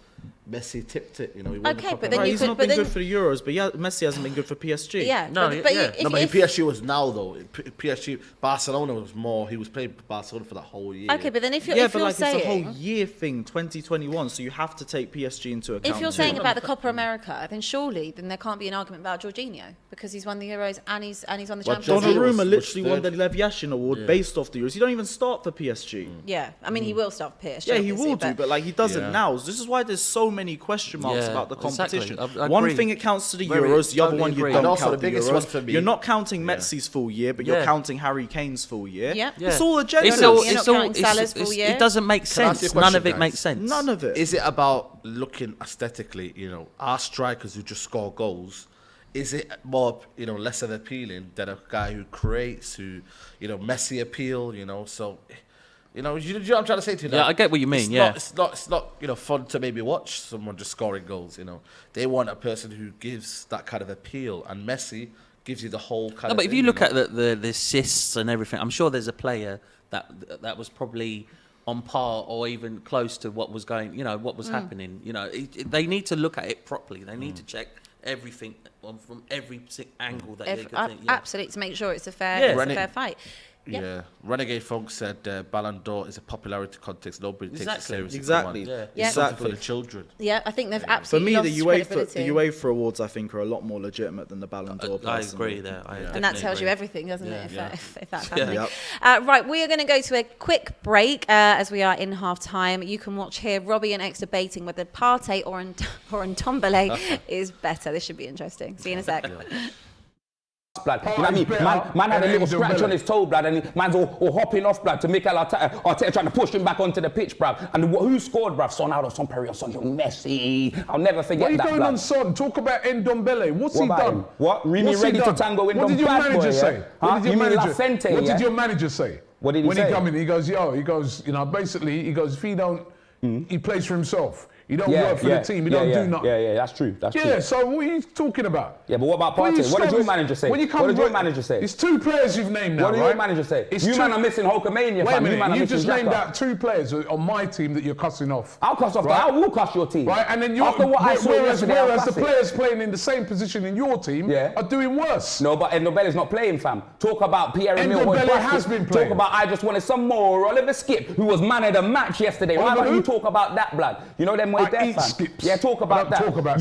Messi tipped it. You know, he won the Okay, Copa but then America. you He's could- not but been then- good for the Euros, but yeah, Messi hasn't been good for PSG. Yeah, No, but yeah. if, No, but if, PSG was now though. PSG, Barcelona was more. He was playing for Barcelona for the whole year. okay, but then if you're, Yeah, if but you're like saying, it's a whole year thing, 2021. So you have to take PSG into account. if you're too. saying about the Copa America, then surely there can't be an argument about Jorginho because he's won the Euros and he's won the Well, Champions Jorginho League. was Donnarumma literally won the third. Lev Yashin Award based off the Euros. He don't even start for PSG. Yeah, I mean he will start for PSG. Yeah, he obviously, will do, but like he doesn't Yeah. now. This is why there's so many question marks Yeah, about the exactly. competition. I One agree. thing it counts to the Very- Euros, the other totally one you agree. don't And also count the the biggest Euros. one for me- You're not counting Messi's full year, but you're Yeah. counting Harry Kane's full year. Yeah. It's all agendas. It's all. You're It's not all. counting Salah's full year? It doesn't make Can I ask you sense. a None question, of it guys? makes sense. None of it. Is it about looking aesthetically? You know, our strikers who just score goals. Is it more, you know, less of appealing than a guy who creates, who, you know, Messi appeal? You know, so. You know what I'm trying to say to you. Yeah, that I get what you mean, It's yeah. it's not, you know, fun to maybe watch someone just scoring goals. You know, they want a person who gives that kind of appeal, and Messi gives you the whole kind No, of. but if thing, you look know? at the assists and everything, I'm sure there's a player that was probably on par or even close to what was going, you know, what was happening. You know, they need to look at it properly. They need to check everything from every angle that they could think. Yeah. Absolutely, to make sure it's a fair, Yeah. it's a Rennie- fair fight. Yeah. Renegade Funk said Ballon d'Or is a popularity contest. Nobody takes it Exactly. seriously. Exactly. Come on. Yeah. It's Yeah. something for Exactly. the children. Yeah, I think they've For absolutely me, lost the credibility. UEFA awards, I think, are a lot more legitimate than the Ballon d'Or. I personally. agree there. I And that definitely tells you agree. everything, doesn't it? Yeah. If that's Yeah. happening. Yep. Right, we are going to go to a quick break as we are in half time. You can watch here Robbie and X debating whether Partey or Ndombele is better. This should be interesting. See you in a sec. Blood. You know what I mean? Man had a little scratch on his toe, blood, and man's all hopping off, blood, to Mikel Arteta trying to push him back onto the pitch, bruv. And who scored, bruv? Son out of Son Perry or Son Messi. I'll never Why are forget you that, going blood. on Son? Talk about Ndombele. What's What he about done? him? What? Really What's he ready to done? tango with What them did your bad manager boy, say? yeah? What Huh? did your You mean manager? Lafente, What yeah? did your manager say? What did he when say? he come in, he goes, you know, basically, he goes, if he don't, he plays for himself. He don't work for the team. He don't do nothing. Yeah, that's true. That's true. Yeah, so what are you talking about? Yeah, but what about When you Partey? What did stop your this- manager say? when you come What did your right- manager say? It's two players you've named now, What did right? your manager say? It's You two- man are missing Hulkamania, Wait a fam. You man minute, are you missing just named Xhaka. out two players on my team that you're cussing off. I'll cuss off Right. I will cuss your team. Right, and then you're, After what I saw whereas yesterday, I'll the cuss it. players playing in the same position in your team are doing worse. No, but Ndombele's not playing, fam. Talk about Pierre-Emile Ndombele Hojbjerg. has been playing. Talk about I just wanted some more Oliver Skip, who was man of the match yesterday. Why Oliver don't who? you talk about that, blood? You know them way I there, eat fam. skips. Yeah, talk I about don't that. talk about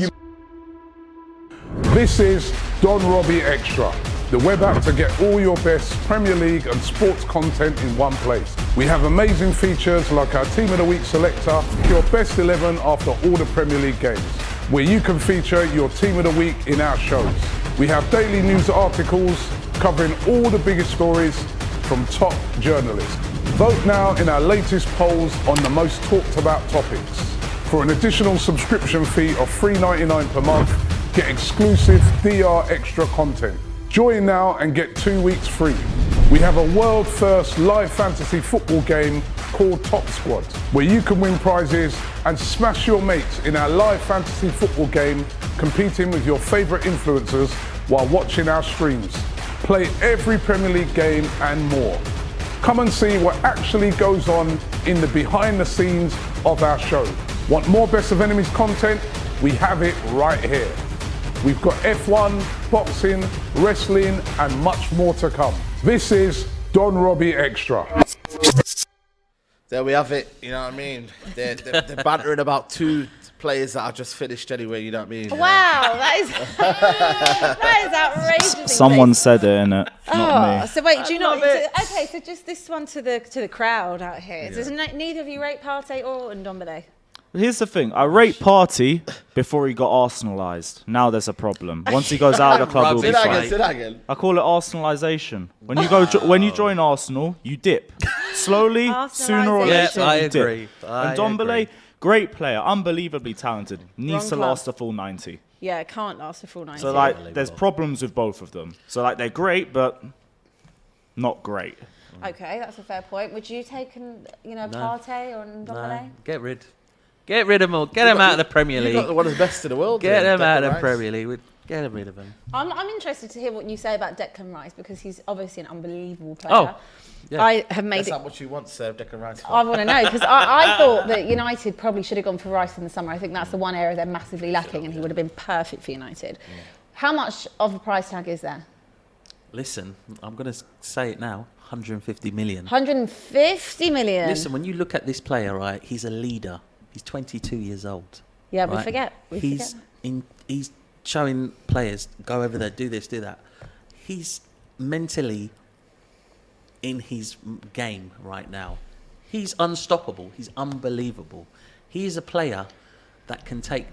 This is Don Robbie Extra, the web app to get all your best Premier League and sports content in one place. We have amazing features like our Team of the Week selector, your best 11 after all the Premier League games, where you can feature your Team of the Week in our shows. We have daily news articles covering all the biggest stories from top journalists. Vote now in our latest polls on the most talked about topics. For an additional subscription fee of $3.99 per month, get exclusive DR Extra content. Join now and get 2 weeks free. We have a world first live fantasy football game called Top Squad, where you can win prizes and smash your mates in our live fantasy football game, competing with your favourite influencers while watching our streams. Play every Premier League game and more. Come and see what actually goes on in the behind the scenes of our show. Want more Best of Enemies content? We have it right here. We've got F1, boxing, wrestling, and much more to come. This is Don Robbie Extra. There we have it. You know what I mean? They're bantering about two players that are just finished anyway. You know what I mean? Wow, that is that is outrageous. Someone said it, innit? Not me. So wait, do you not? love it. Okay, so just this one to the crowd out here. Does neither of you rate Partey or Ndombele? Here's the thing. I rate Partey before he got Arsenalised. Now there's a problem. Once he goes out of the club, he'll Say be that fine. again. Say that again. I call it Arsenalisation. When you go, when you join Arsenal, you dip slowly. Sooner or Yeah, later, I you dip. agree. I And Ndombele, agree. great player, unbelievably talented. Needs Wrong to club. last a full 90. Yeah, it can't last a full 90. So like, there's problems with both of them. So like, they're great, but not great. Okay, that's a fair point. Would you take Partey or Ndombele? No, get rid of them all. Get them out of the Premier You League. got one of the best in the world. Get there, them out Declan of the Rice. Premier League. Get rid of him. I'm interested to hear what you say about Declan Rice because he's obviously an unbelievable player. Oh, yeah. I have made That's it. not what you want, sir, Declan Rice. I want to know because I thought that United probably should have gone for Rice in the summer. I think that's the one area they're massively lacking, and he would have been perfect for United. Yeah. How much of a price tag is there? Listen, I'm going to say it now. 150 million. 150 million. Listen, when you look at this player, right, he's a leader. He's 22 years old. Yeah, right? we forget. He's showing players, go over there, do this, do that. He's mentally in his game right now. He's unstoppable. He's unbelievable. He is a player that can take...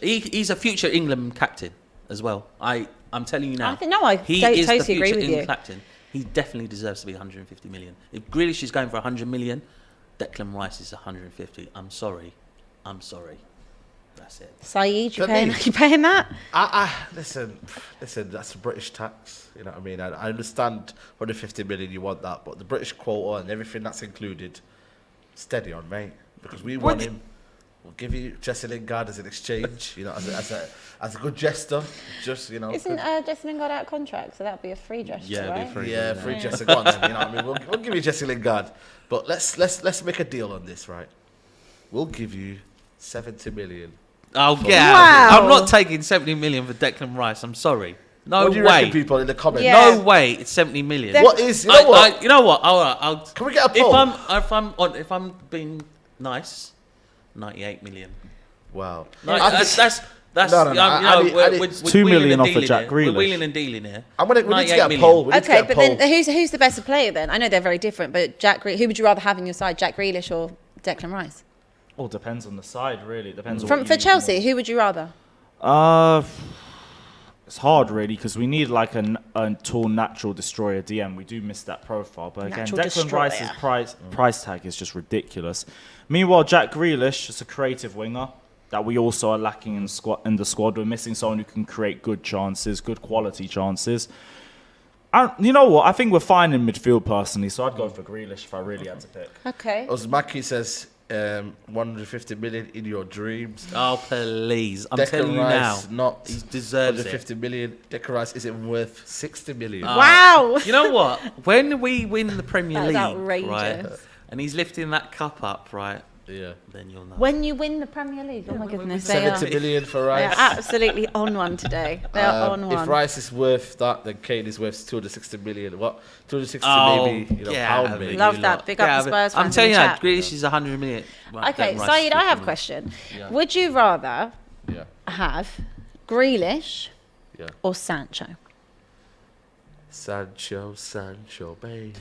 He's a future England captain as well. I'm telling you now. He is totally agree with you. Captain. He definitely deserves to be 150 million. If Grealish is going for 100 million, Declan Rice is 150. I'm sorry. That's it. Saeed, you paying that? Listen, that's British tax. You know what I mean? I understand 150 million, you want that, but the British quota and everything that's included, steady on, mate. Because we want him. We'll give you Jesse Lingard as an exchange, you know, as a good jester. Just, you know. Isn't Jesse Lingard out of contract? So that'd be a free gesture, right? Free Jesse. Go on, then, you know what I mean? We'll give you Jesse Lingard, but let's make a deal on this, right? We'll give you 70 million. Oh yeah, wow. I'm not taking 70 million for Declan Rice. I'm sorry. No what do you way. reckon, people in the comments? Yeah. No way. It's 70 million. What is? You know what? You know what? I'll. Can we get a poll? If I'm being nice, 98 million. Wow. That's. No. We're 2 million off of Jack Grealish. We're wheeling and dealing here. We need to get a poll. Okay, but then who's the better player then? I know they're very different, but who would you rather have on your side, Jack Grealish or Declan Rice? All depends on the side, really. It depends on for Chelsea, who would you rather? It's hard, really, because we need like a tall, natural destroyer DM. We do miss that profile, but again, Declan Rice's price tag is just ridiculous. Meanwhile, Jack Grealish is a creative winger that we also are lacking in the squad. We're missing someone who can create good chances, good quality chances. And you know what? I think we're fine in midfield personally, so I'd go for Grealish if I really had to pick. Okay. Osmaki says 150 million in your dreams. Oh please! I'm Declan telling you Rice, now, not he deserves 150 million. Declan Rice isn't worth 60 million. Wow! You know what? When we win the Premier League, outrageous. right, and he's lifting that cup up, right? Yeah. Then you'll know. When you win the Premier League, oh my goodness, 70 million for They Rice. are absolutely on one today. They are on one. If Rice is worth that, then Kane is worth 260 million. What? 260 maybe, pound maybe. Love that. Big up the Spurs fans. I'm telling you, that Grealish is 100 million. Right, okay, Saeed, I have a question. Yeah. Would you rather have Grealish or Sancho? Sancho, baby.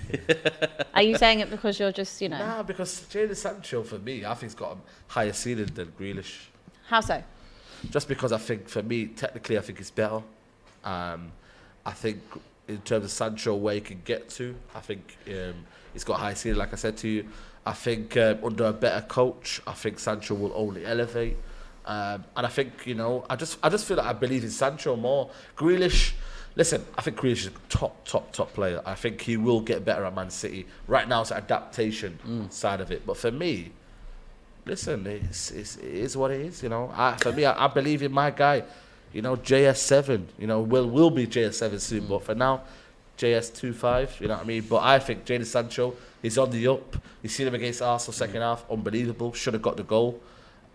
Are you saying it because you're just, Nah, because Jadon Sancho, for me, I think he's got a higher ceiling than Grealish. How so? Just because I think, for me, technically, I think he's better. I think in terms of Sancho, where he can get to, I think he's got a high ceiling, like I said to you. I think under a better coach, I think Sancho will only elevate. And I think, I just feel like I believe in Sancho more. Grealish... Listen, I think Grealish is a top player. I think he will get better at Man City. Right now, it's an adaptation side of it. But for me, listen, it is what it is. For me, I believe in my guy. JS7. Will be JS7 soon. But for now, JS25. You know what I mean? But I think Jadon Sancho is on the up. You see him against Arsenal second half, unbelievable. Should have got the goal.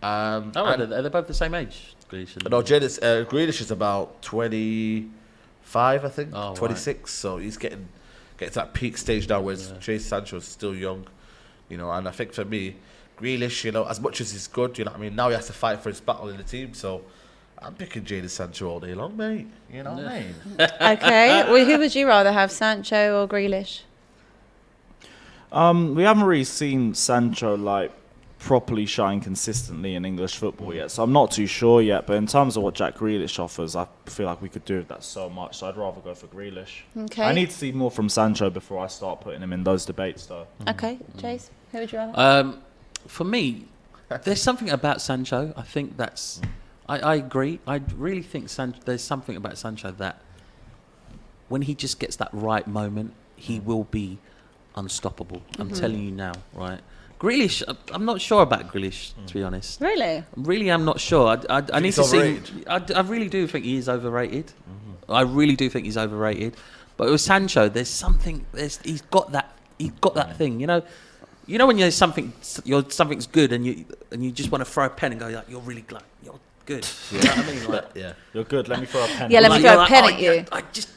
Are they both the same age? Grealish Grealish is about 25, I think, 26. Right. So he's getting to that peak stage now, whereas Jadon Sancho is still young, And I think for me, Grealish, as much as he's good, now he has to fight for his battle in the team. So I'm picking Jadon Sancho all day long, mate. You know what I mean? Okay. Well, who would you rather have, Sancho or Grealish? We haven't really seen Sancho properly shine consistently in English football yet, so I'm not too sure yet. But in terms of what Jack Grealish offers, I feel like we could do with that so much. So I'd rather go for Grealish. Okay. I need to see more from Sancho before I start putting him in those debates, though. Okay, Chase, who would you rather? For me, there's something about Sancho. I think that's. I agree. I really think there's something about Sancho that when he just gets that right moment, he will be unstoppable. I'm telling you now, right? Grealish, I'm not sure about Grealish, to be honest. Really? Really, I'm not sure. I need to see. I really do think he is overrated. I really do think he's overrated. But with Sancho, there's something. He's got that. He's got that thing. You know when there's something's good, and you just want to throw a pen and go like, you're really glad. You're good. You know what I mean? Like, Yeah. You're good. Let me throw a pen. Yeah, let me throw a pen at you.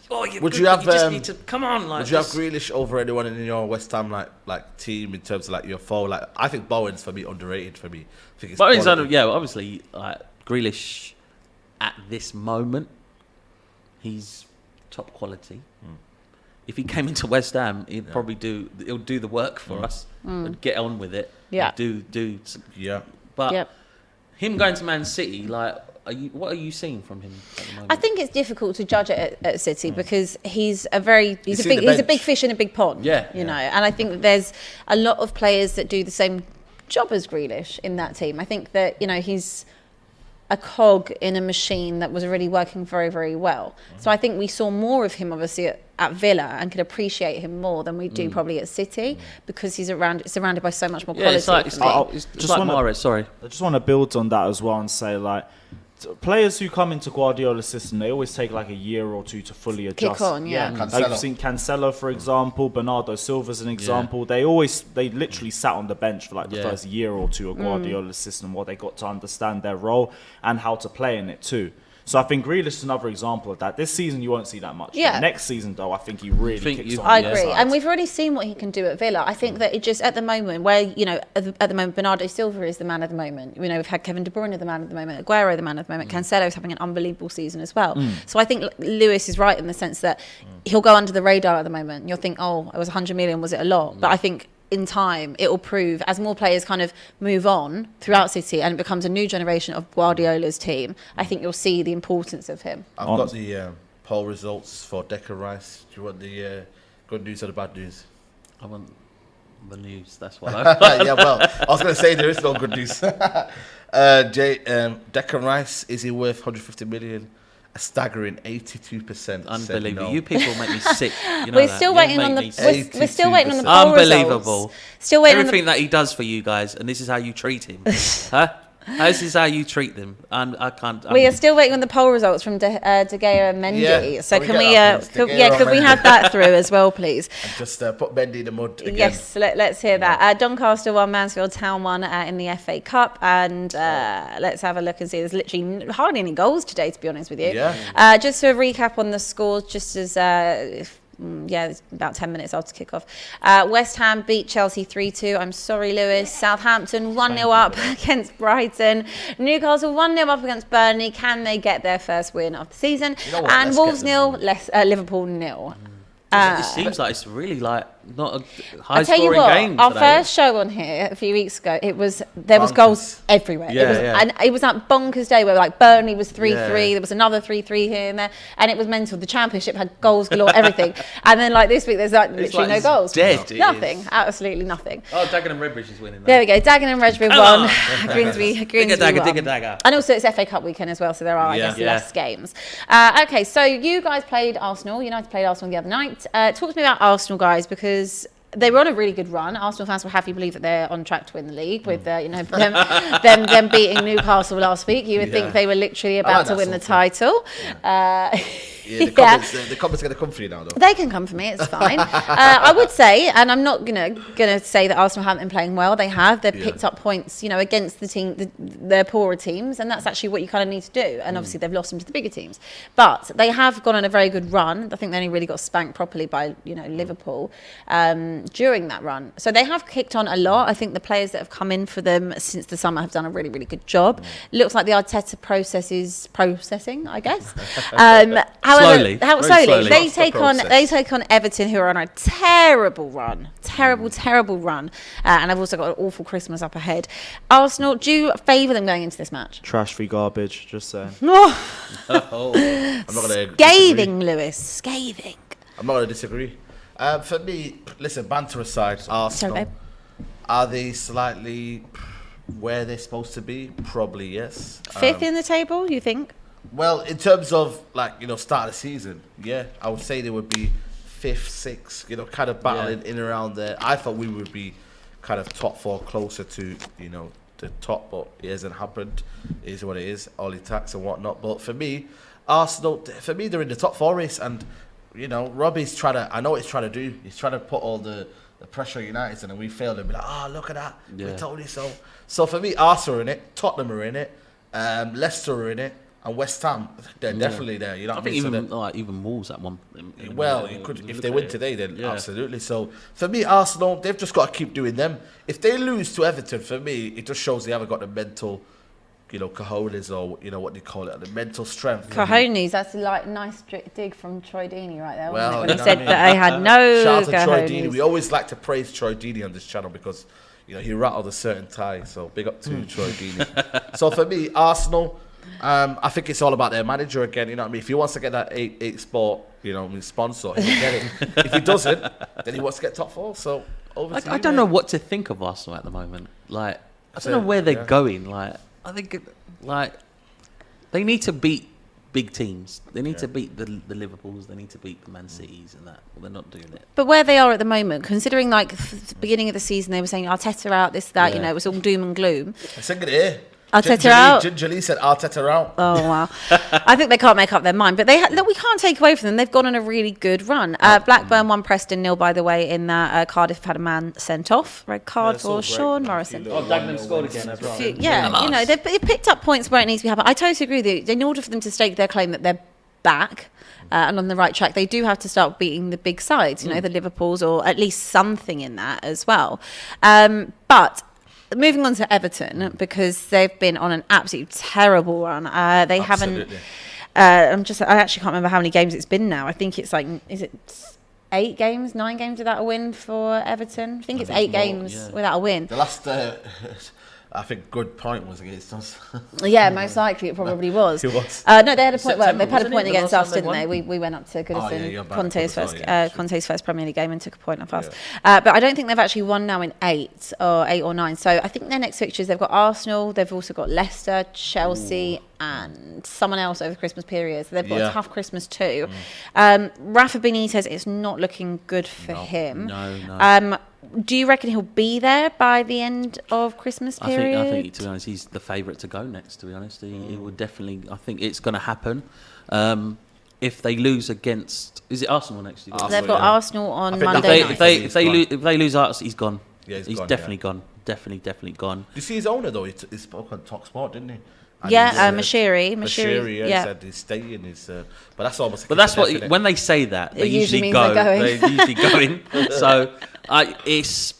You're Would good, you have, but you just need to come on. Like, Would you have Grealish over anyone in your West Ham like team in terms of like your foe? Like I think Bowen's for me underrated for me. I think it's Bowen's quality. obviously Grealish at this moment, he's top quality. If he came into West Ham, he'll do the work for us and get on with it. Yeah. Yeah. But him going to Man City, like, what are you seeing from him at the moment? I think it's difficult to judge it at City because he's a big fish in a big pond. Yeah. You know, and I think there's a lot of players that do the same job as Grealish in that team. I think that, he's a cog in a machine that was already working very, very well. So I think we saw more of him obviously at Villa and could appreciate him more than we do probably at City because he's surrounded by so much more quality. It's like Mahrez, sorry. I just want to build on that as well and say, like, players who come into Guardiola's system, they always take like a year or two to fully adjust. Kick on, yeah. Like you've seen Cancelo, for example, Bernardo Silva's an example. They literally sat on the bench for like the first year or two of Guardiola's system while they got to understand their role and how to play in it too. So I think Grealish is another example of that. This season you won't see that much. Yeah. Next season though, I think he really kicks on. I agree, and we've already seen what he can do at Villa. I think that it just at the moment, where at the moment Bernardo Silva is the man of the moment. We've had Kevin De Bruyne the man of the moment, Aguero the man of the moment, Cancelo's having an unbelievable season as well. So I think Lewis is right in the sense that he'll go under the radar at the moment. You'll think, oh, it was 100 million, was it a lot? But I think in time it will prove, as more players kind of move on throughout City and it becomes a new generation of Guardiola's team, I think you'll see the importance of him. I've got the poll results for Declan Rice. Do you want the good news or the bad news? I want the news, that's what I Yeah, well, I was going to say there is no good news. Declan Rice, is he worth 150 million? A staggering 82%. Unbelievable. No. You people make me sick. We're still waiting on the we're still waiting on the poll Unbelievable. results. Still waiting everything that he does for you guys, and this is how you treat him. Huh? This is how you treat them. And I can't. We are still waiting on the poll results from De Gea and Mendy. Yeah. So Can can we we? get that, Could we have that through as well, please? And just put Mendy in the mud again. Yes, let's hear that. Doncaster won, Mansfield Town won in the FA Cup, and let's have a look and see. There's literally hardly any goals today, to be honest with you. Yeah. Just to recap on the scores, just as. It's about 10 minutes after kick-off. West Ham beat Chelsea 3-2. I'm sorry, Lewis. Southampton 1-0 up against Brighton. Newcastle 1-0 up against Burnley. Can they get their first win of the season? And Wolves 0, Liverpool 0. It seems like it's really like not a high-scoring game. I tell you what, our today. first show on here a few weeks ago, there was goals everywhere. And it was that bonkers day where like Burnley was 3-3, there was another 3-3 here and there, and it was mental. The Championship had goals galore, everything. And then like this week, there's like literally no goals. Dead. Nothing, absolutely nothing. Oh, Dagenham and Redbridge is winning. There we go. Dagenham and Redbridge won. Grimsby Dig a won. dagger. And also it's FA Cup weekend as well, so there are I guess less games. Okay, so you guys played Arsenal. United played Arsenal the other night. Talk to me about Arsenal, guys, because they were on a really good run. Arsenal fans will have you believe that they're on track to win the league with them beating Newcastle last week. You would think they were literally about to win the title. The comments are going to come for you now, though. They can come for me. It's fine. I would say, and I'm not gonna say that Arsenal haven't been playing well. They have. They've picked up points, against their poorer teams, and that's actually what you kind of need to do. And obviously, they've lost them to the bigger teams, but they have gone on a very good run. I think they only really got spanked properly by Liverpool during that run. So they have kicked on a lot. I think the players that have come in for them since the summer have done a really, really good job. Looks like the Arteta process is processing, I guess. Slowly. They take on Everton, who are on a terrible run, terrible run, and I've also got an awful Christmas up ahead. Arsenal, do you favour them going into this match? Trash v garbage, just saying. I'm not going to Scathing, Lewis, scathing. I'm not going to disagree. For me, listen, banter aside, Arsenal, are they slightly where they're supposed to be? Probably yes. Fifth in the table, you think? Well, in terms of start of the season, I would say they would be 5th, 6th, kind of battling in around there. I thought we would be kind of top 4 closer to, the top, but it hasn't happened. It is what it is, all the tax and whatnot. But for me, Arsenal, they're in the top 4 race, and Robbie's I know what he's trying to do. He's trying to put all the pressure on United, and then we failed and be like, look at that, we told you so. So for me, Arsenal are in it, Tottenham are in it, Leicester are in it, and West Ham, they're definitely there. You know what I mean? Even Wolves at one. Well, you could, if they win today, then absolutely. So for me, Arsenal, they've just got to keep doing them. If they lose to Everton, for me, it just shows they haven't got the mental, cojones, or what they call it, the mental strength. Cojones, that's a nice dig from Troy Deeney right there. Well, when he said that they had no shout out to cojones. Troy Deeney. We always like to praise Troy Deeney on this channel because he rattled a certain tie. So big up to Troy Deeney. So for me, Arsenal. I think it's all about their manager again. You know what I mean? If he wants to get that 8 Sport, sponsor, he'll get it. If he doesn't, then he wants to get top 4. So I don't know what to think of Arsenal at the moment. Like, I don't know where they're going. Like, I think they need to beat big teams. They need to beat the Liverpools. They need to beat the Man Cities and that. Well, they're not doing it. But where they are at the moment, considering the beginning of the season, they were saying Arteta out, this, that. It was all doom and gloom. I think it here. Arteta out. Gingerly said Arteta out. Oh, wow. I think they can't make up their mind. But we can't take away from them. They've gone on a really good run. Blackburn won Preston 0, by the way, in that Cardiff had a man sent off. Red card for Sean Morrison. Dagenham scored again as well. Yeah, they've picked up points where it needs to be happening. I totally agree with you. In order for them to stake their claim that they're back and on the right track, they do have to start beating the big sides, the Liverpools, or at least something in that as well. But moving on to Everton, because they've been on an absolutely terrible run. They haven't. I actually can't remember how many games it's been now. I think it's is it 8 games, 9 games without a win for Everton? I think it's 8 games without a win. The last, I think, good point was against us. Yeah, most likely it probably was. It was. No, they had a point. September, They've had a point the against last us, time didn't they they? won? We went up to Goodison, Conte's first Premier League game, and took a point off us. But I don't think they've actually won now in 8 or 9. So I think their next fixtures, they've got Arsenal, they've also got Leicester, Chelsea, and someone else over the Christmas period. So they've got a tough Christmas too. Rafa Benitez, it's not looking good for him. No. Do you reckon he'll be there by the end of Christmas period? I think to be honest, he's the favourite to go next. To be honest, he would definitely. I think it's going to happen. If they lose against, is it Arsenal next year? They've got Arsenal on Monday night. If they lose Arsenal, he's gone. Yeah, he's gone, definitely gone. Definitely gone. Did you see his owner though? He spoke on Talk Sport, didn't he? And Mashiri. He said he's staying. But that's almost. But that's what when they say that, they usually go. They're usually going. So it's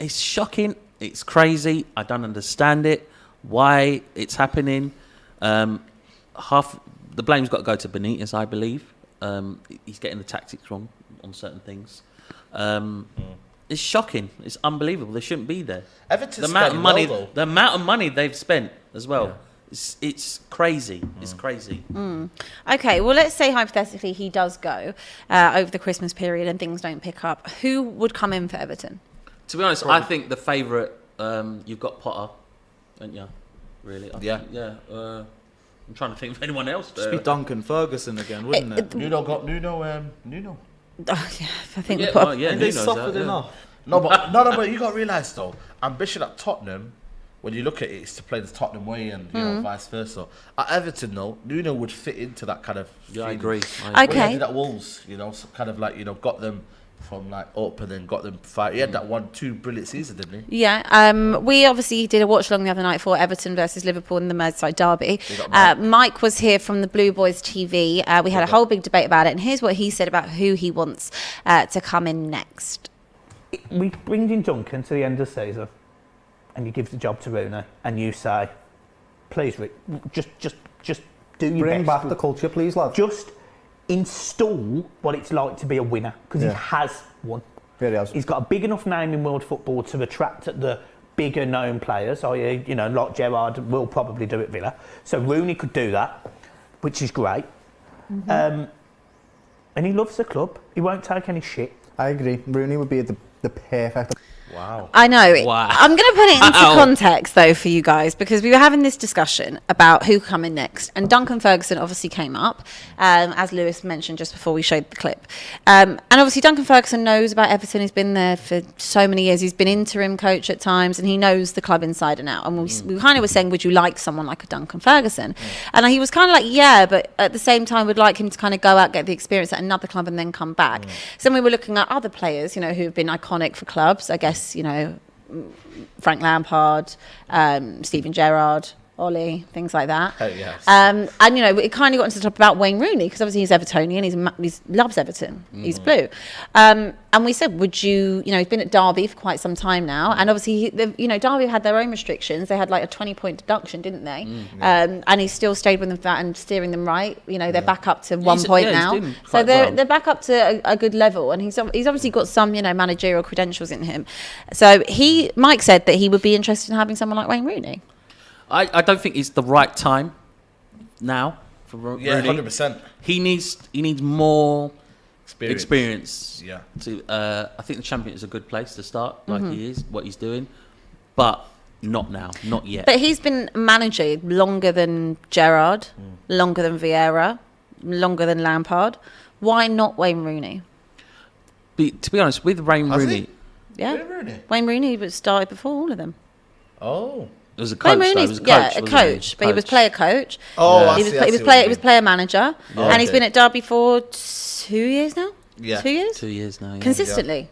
shocking. It's crazy. I don't understand it. Why it's happening? Half the blame's got to go to Benitez, I believe. He's getting the tactics wrong on certain things. It's shocking. It's unbelievable. They shouldn't be there. Everton the amount of money they've spent as well. Yeah. It's crazy. It's crazy. Okay, well, let's say hypothetically he does go over the Christmas period and things don't pick up. Who would come in for Everton? To be honest, I think the favourite, you've got Potter, don't you? Really? Yeah. I'm trying to think of anyone else. Just be Duncan Ferguson again, wouldn't it? Nuno. Oh, yeah, I think they suffered enough. But you got to realise though, ambition at Tottenham, when you look at it, it's to play the Tottenham way and vice versa. At Everton though, Nuno would fit into that kind of. Yeah, I agree. Okay. When he did at Wolves, so kind of like got them from like up and then got them fight. He had that 1-2 brilliant season, didn't he? Yeah. We obviously did a watch along the other night for Everton versus Liverpool in the Merseyside derby. Mike was here from the Blue Boys TV. We had a whole big debate about it, and here's what he said about who he wants to come in next. We bring in Duncan to the end of the season, and you give the job to Rooney, and you say, "Please, Rick, just do your best. Bring back the culture, please, lad. Just install what it's like to be a winner, because he has won. Yeah, he has. He's got a big enough name in world football to attract the bigger known players, i.e., like Gerrard will probably do at Villa. So Rooney could do that, which is great. And he loves the club. He won't take any shit. I agree. Rooney would be the perfect. Wow. I know. Wow. I'm going to put it into context, though, for you guys, because we were having this discussion about who coming next. And Duncan Ferguson obviously came up, as Lewis mentioned just before we showed the clip. And obviously Duncan Ferguson knows about Everton. He's been there for so many years. He's been interim coach at times, and he knows the club inside and out. And we kind of were saying, would you like someone like a Duncan Ferguson? And he was kind of like, yeah, but at the same time, we'd like him to kind of go out, get the experience at another club and then come back. So then we were looking at other players, who've been iconic for clubs, I guess, Frank Lampard, Steven Gerrard, Ollie, things like that. Oh, yes. And it kind of got into the top about Wayne Rooney, because obviously he's Evertonian, he loves Everton, he's blue. And we said, would you, he's been at Derby for quite some time now, and obviously, Derby had their own restrictions. They had like a 20-point deduction, didn't they? And he still stayed with them for that and steering them right. They're back up to 1 point now. So they're back up to a good level, and he's obviously got some, managerial credentials in him. So Mike said that he would be interested in having someone like Wayne Rooney. I don't think it's the right time now for Rooney. Yeah, 100%. He needs more experience. Yeah. I think the Champions is a good place to start, like he is, what he's doing, but not now, not yet. But he's been manager longer than Gerrard, longer than Vieira, longer than Lampard. Why not Wayne Rooney? To be honest, with Wayne Rooney, Yeah, Wayne Rooney? Wayne Rooney was started before all of them. Oh. it was a coach. Wayne Though. He Rooney's was a coach, a wasn't coach, but he was player coach. Oh, I He see, was I he see was what player you he was mean. player manager, and he's Okay. been at Derby for 2 years now. Yeah. 2 years 2 years now. Yeah. consistently.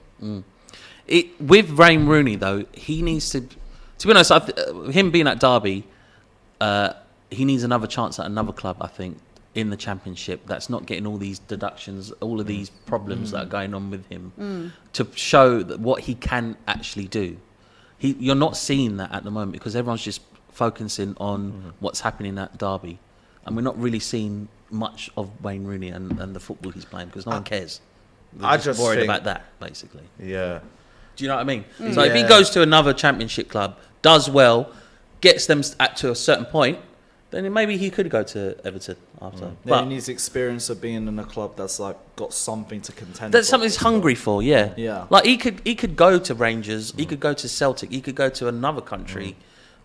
With Wayne Rooney though, he needs to be honest, him being at Derby, he needs another chance at another club, I think, in the Championship that's not getting all these deductions, all of these problems that are going on with him, to show that what he can actually do. You're not seeing that at the moment because everyone's just focusing on what's happening at Derby, and we're not really seeing much of Wayne Rooney and the football he's playing because no one cares. They're just worried about that, basically. Yeah. Do you know what I mean? So if he goes to another Championship club, does well, gets them to a certain point, then maybe he could go to Everton after. Yeah, But he needs experience of being in a club that's like got something to contend. that's for something he's as well. hungry for. Yeah. Yeah. Like he could go to Rangers. He could go to Celtic. He could go to another country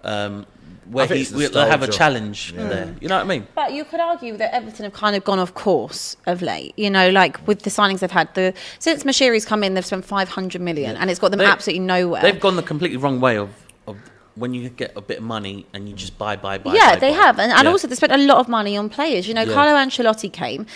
where think it's he'll have a nostalgia. challenge there. You know what I mean? But you could argue that Everton have kind of gone off course of late. You know, like with the signings they've had. Since Mashiri's come in, they've spent 500 million, and it's got them absolutely nowhere. They've gone the completely wrong way of when you get a bit of money and you just buy. Yeah, they have. And Yeah. also they spent a lot of money on players. You know, Yeah. Carlo Ancelotti came,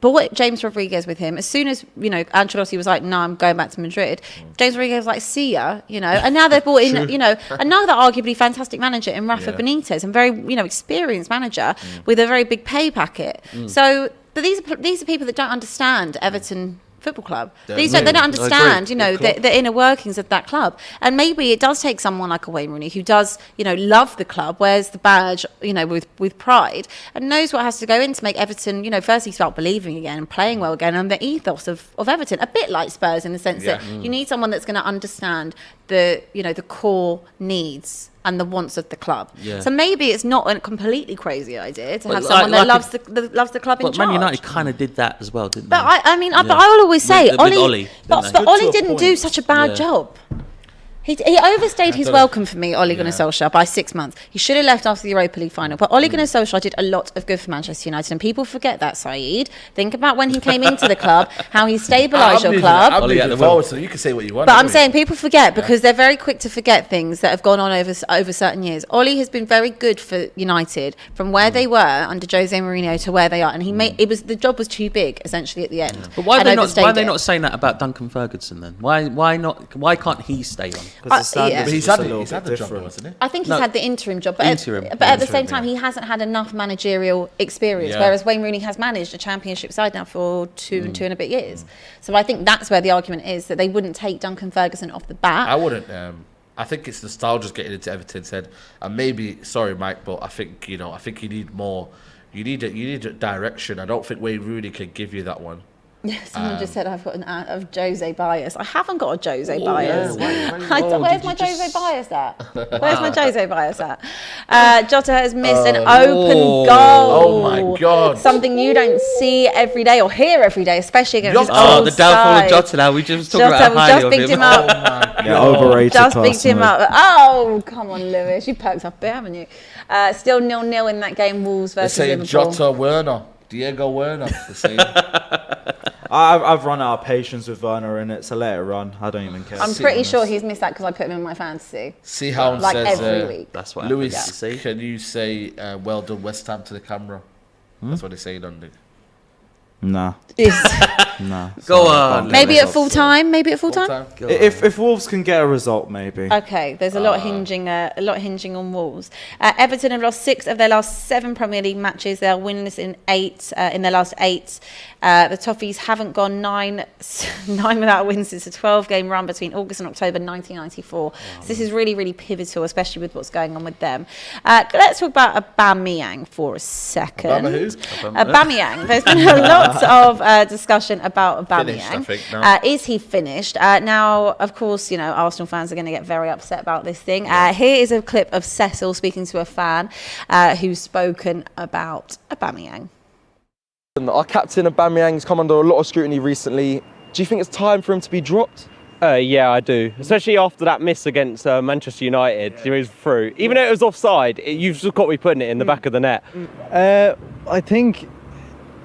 bought James Rodriguez with him. As soon as, Ancelotti was like, no, I'm going back to Madrid, James Rodriguez was like, see ya, and now they've bought in, another arguably fantastic manager in Rafa Benitez, and very, experienced manager with a very big pay packet. So, but these are people that don't understand Everton Football Club. They don't understand, the inner workings of that club. And maybe it does take someone like a Wayne Rooney who does, love the club, wears the badge, with pride, and knows what has to go in to make Everton, firstly start believing again and playing well again, and the ethos of Everton, a bit like Spurs in the sense that you need someone that's going to understand the core needs and the wants of the club. Yeah. So maybe it's not a completely crazy idea to But have someone that like loves the club in But charge. Man United kind of did that as well, didn't But they? but I'll always say, With Ollie, Ollie, but didn't they? Ollie to a didn't do point. such a bad Yeah. job. He overstayed his welcome for me, Ole Gunnar Solskjaer, by 6 months. He should have left after the Europa League final. But Ole Gunnar Solskjaer did a lot of good for Manchester United, and people forget that, Saeed. Think about when he came into the club, how he stabilised your club. I'm Ollie at the leaving forward, so you can say what you want. But I'm anyway. saying people forget because they're very quick to forget things that have gone on over certain years. Ollie has been very good for United from where they were under Jose Mourinho to where they are, and the job was too big essentially at the end. But why are and they overstayed it. not saying that about Duncan Ferguson then? Why can't he stay on? Because the yeah. standards He's are just had a little he's had bit the job, different. wasn't he? I think he's No. had the interim job, but Interim. at the same time, he hasn't had enough managerial experience. Yeah. Whereas Wayne Rooney has managed a Championship side now for two and a bit years. So I think that's where the argument is that they wouldn't take Duncan Ferguson off the bat. I wouldn't. I think it's nostalgia getting into Everton's head, and maybe sorry, Mike, but I think you need more. You need a direction. I don't think Wayne Rooney can give you that one. Someone just said I've got an ad of Jose bias. I haven't got a Jose bias. Yeah, Where's my Jose bias at? Where's my Jose bias at? Jota has missed an open goal. Oh my God. Something you don't see every day or hear every day, especially against his Oh, old the downfall side. of Jota now. We just talked Jota, about we how just highly picked of him up. Yeah, overrated. Just picked him personally. up. Oh, come on, Lewis. You perked up a bit, haven't you? Still 0-0 in that game, Wolves They're versus saying Liverpool. Jota Werner. Diego Werner. They're saying. I've run out of patience with Werner in it, so let it run. I don't even care. I'm pretty sure he's missed that because I put him in my fantasy. See how Like says every week. That's what Lewis, happens, you see. can you say well done West Ham to the camera? That's what they say, don't they? Nah. Is- Nah. Go on. maybe at full time. Maybe at full time. Full-time? If Wolves can get a result, maybe. Okay, there's a lot hinging on Wolves. Everton have lost 6 of their last 7 Premier League matches. They are winless in 8 in their last 8. The Toffees haven't gone 9 without wins since a 12-game run between August and October 1994. So this is really, really pivotal, especially with what's going on with them. Let's talk about Aubameyang for a second. Aubameyang. There's been a lot of discussion about Aubameyang. Finished, I think, now. Is he finished? Now, of course, you know, Arsenal fans are going to get very upset about this thing. Here is a clip of Cecil speaking to a fan who's spoken about Aubameyang. Our captain Aubameyang's come under a lot of scrutiny recently. Do you think it's time for him to be dropped? Yeah, I do. Especially after that miss against Manchester United. He was through. Even though it was offside, you've just got to be putting it in the back of the net. I think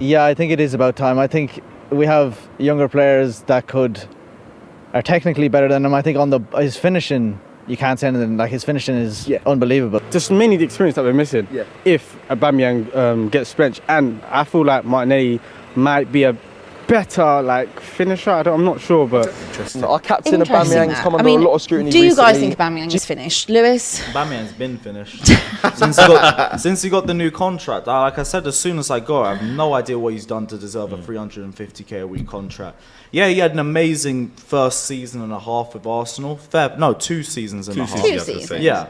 it is about time. I think we have younger players that are technically better than him. I think on his finishing, you can't say anything. Like, his finishing is unbelievable. Just mainly the experience that we're missing. Yeah. If Aubameyang gets benched, and I feel like Martinelli might be a better finisher. I'm not sure, but our captain Interesting Aubameyang's that. come I under mean, a lot of scrutiny do you recently. guys think Aubameyang is finished? Lewis? Aubameyang's been finished since he got the new contract. Like I said, as soon as I got it, I have no idea what he's done to deserve a 350k a week contract. Yeah, he had an amazing first season and a half with Arsenal. 2 seasons and a half. 2 seasons. Yeah,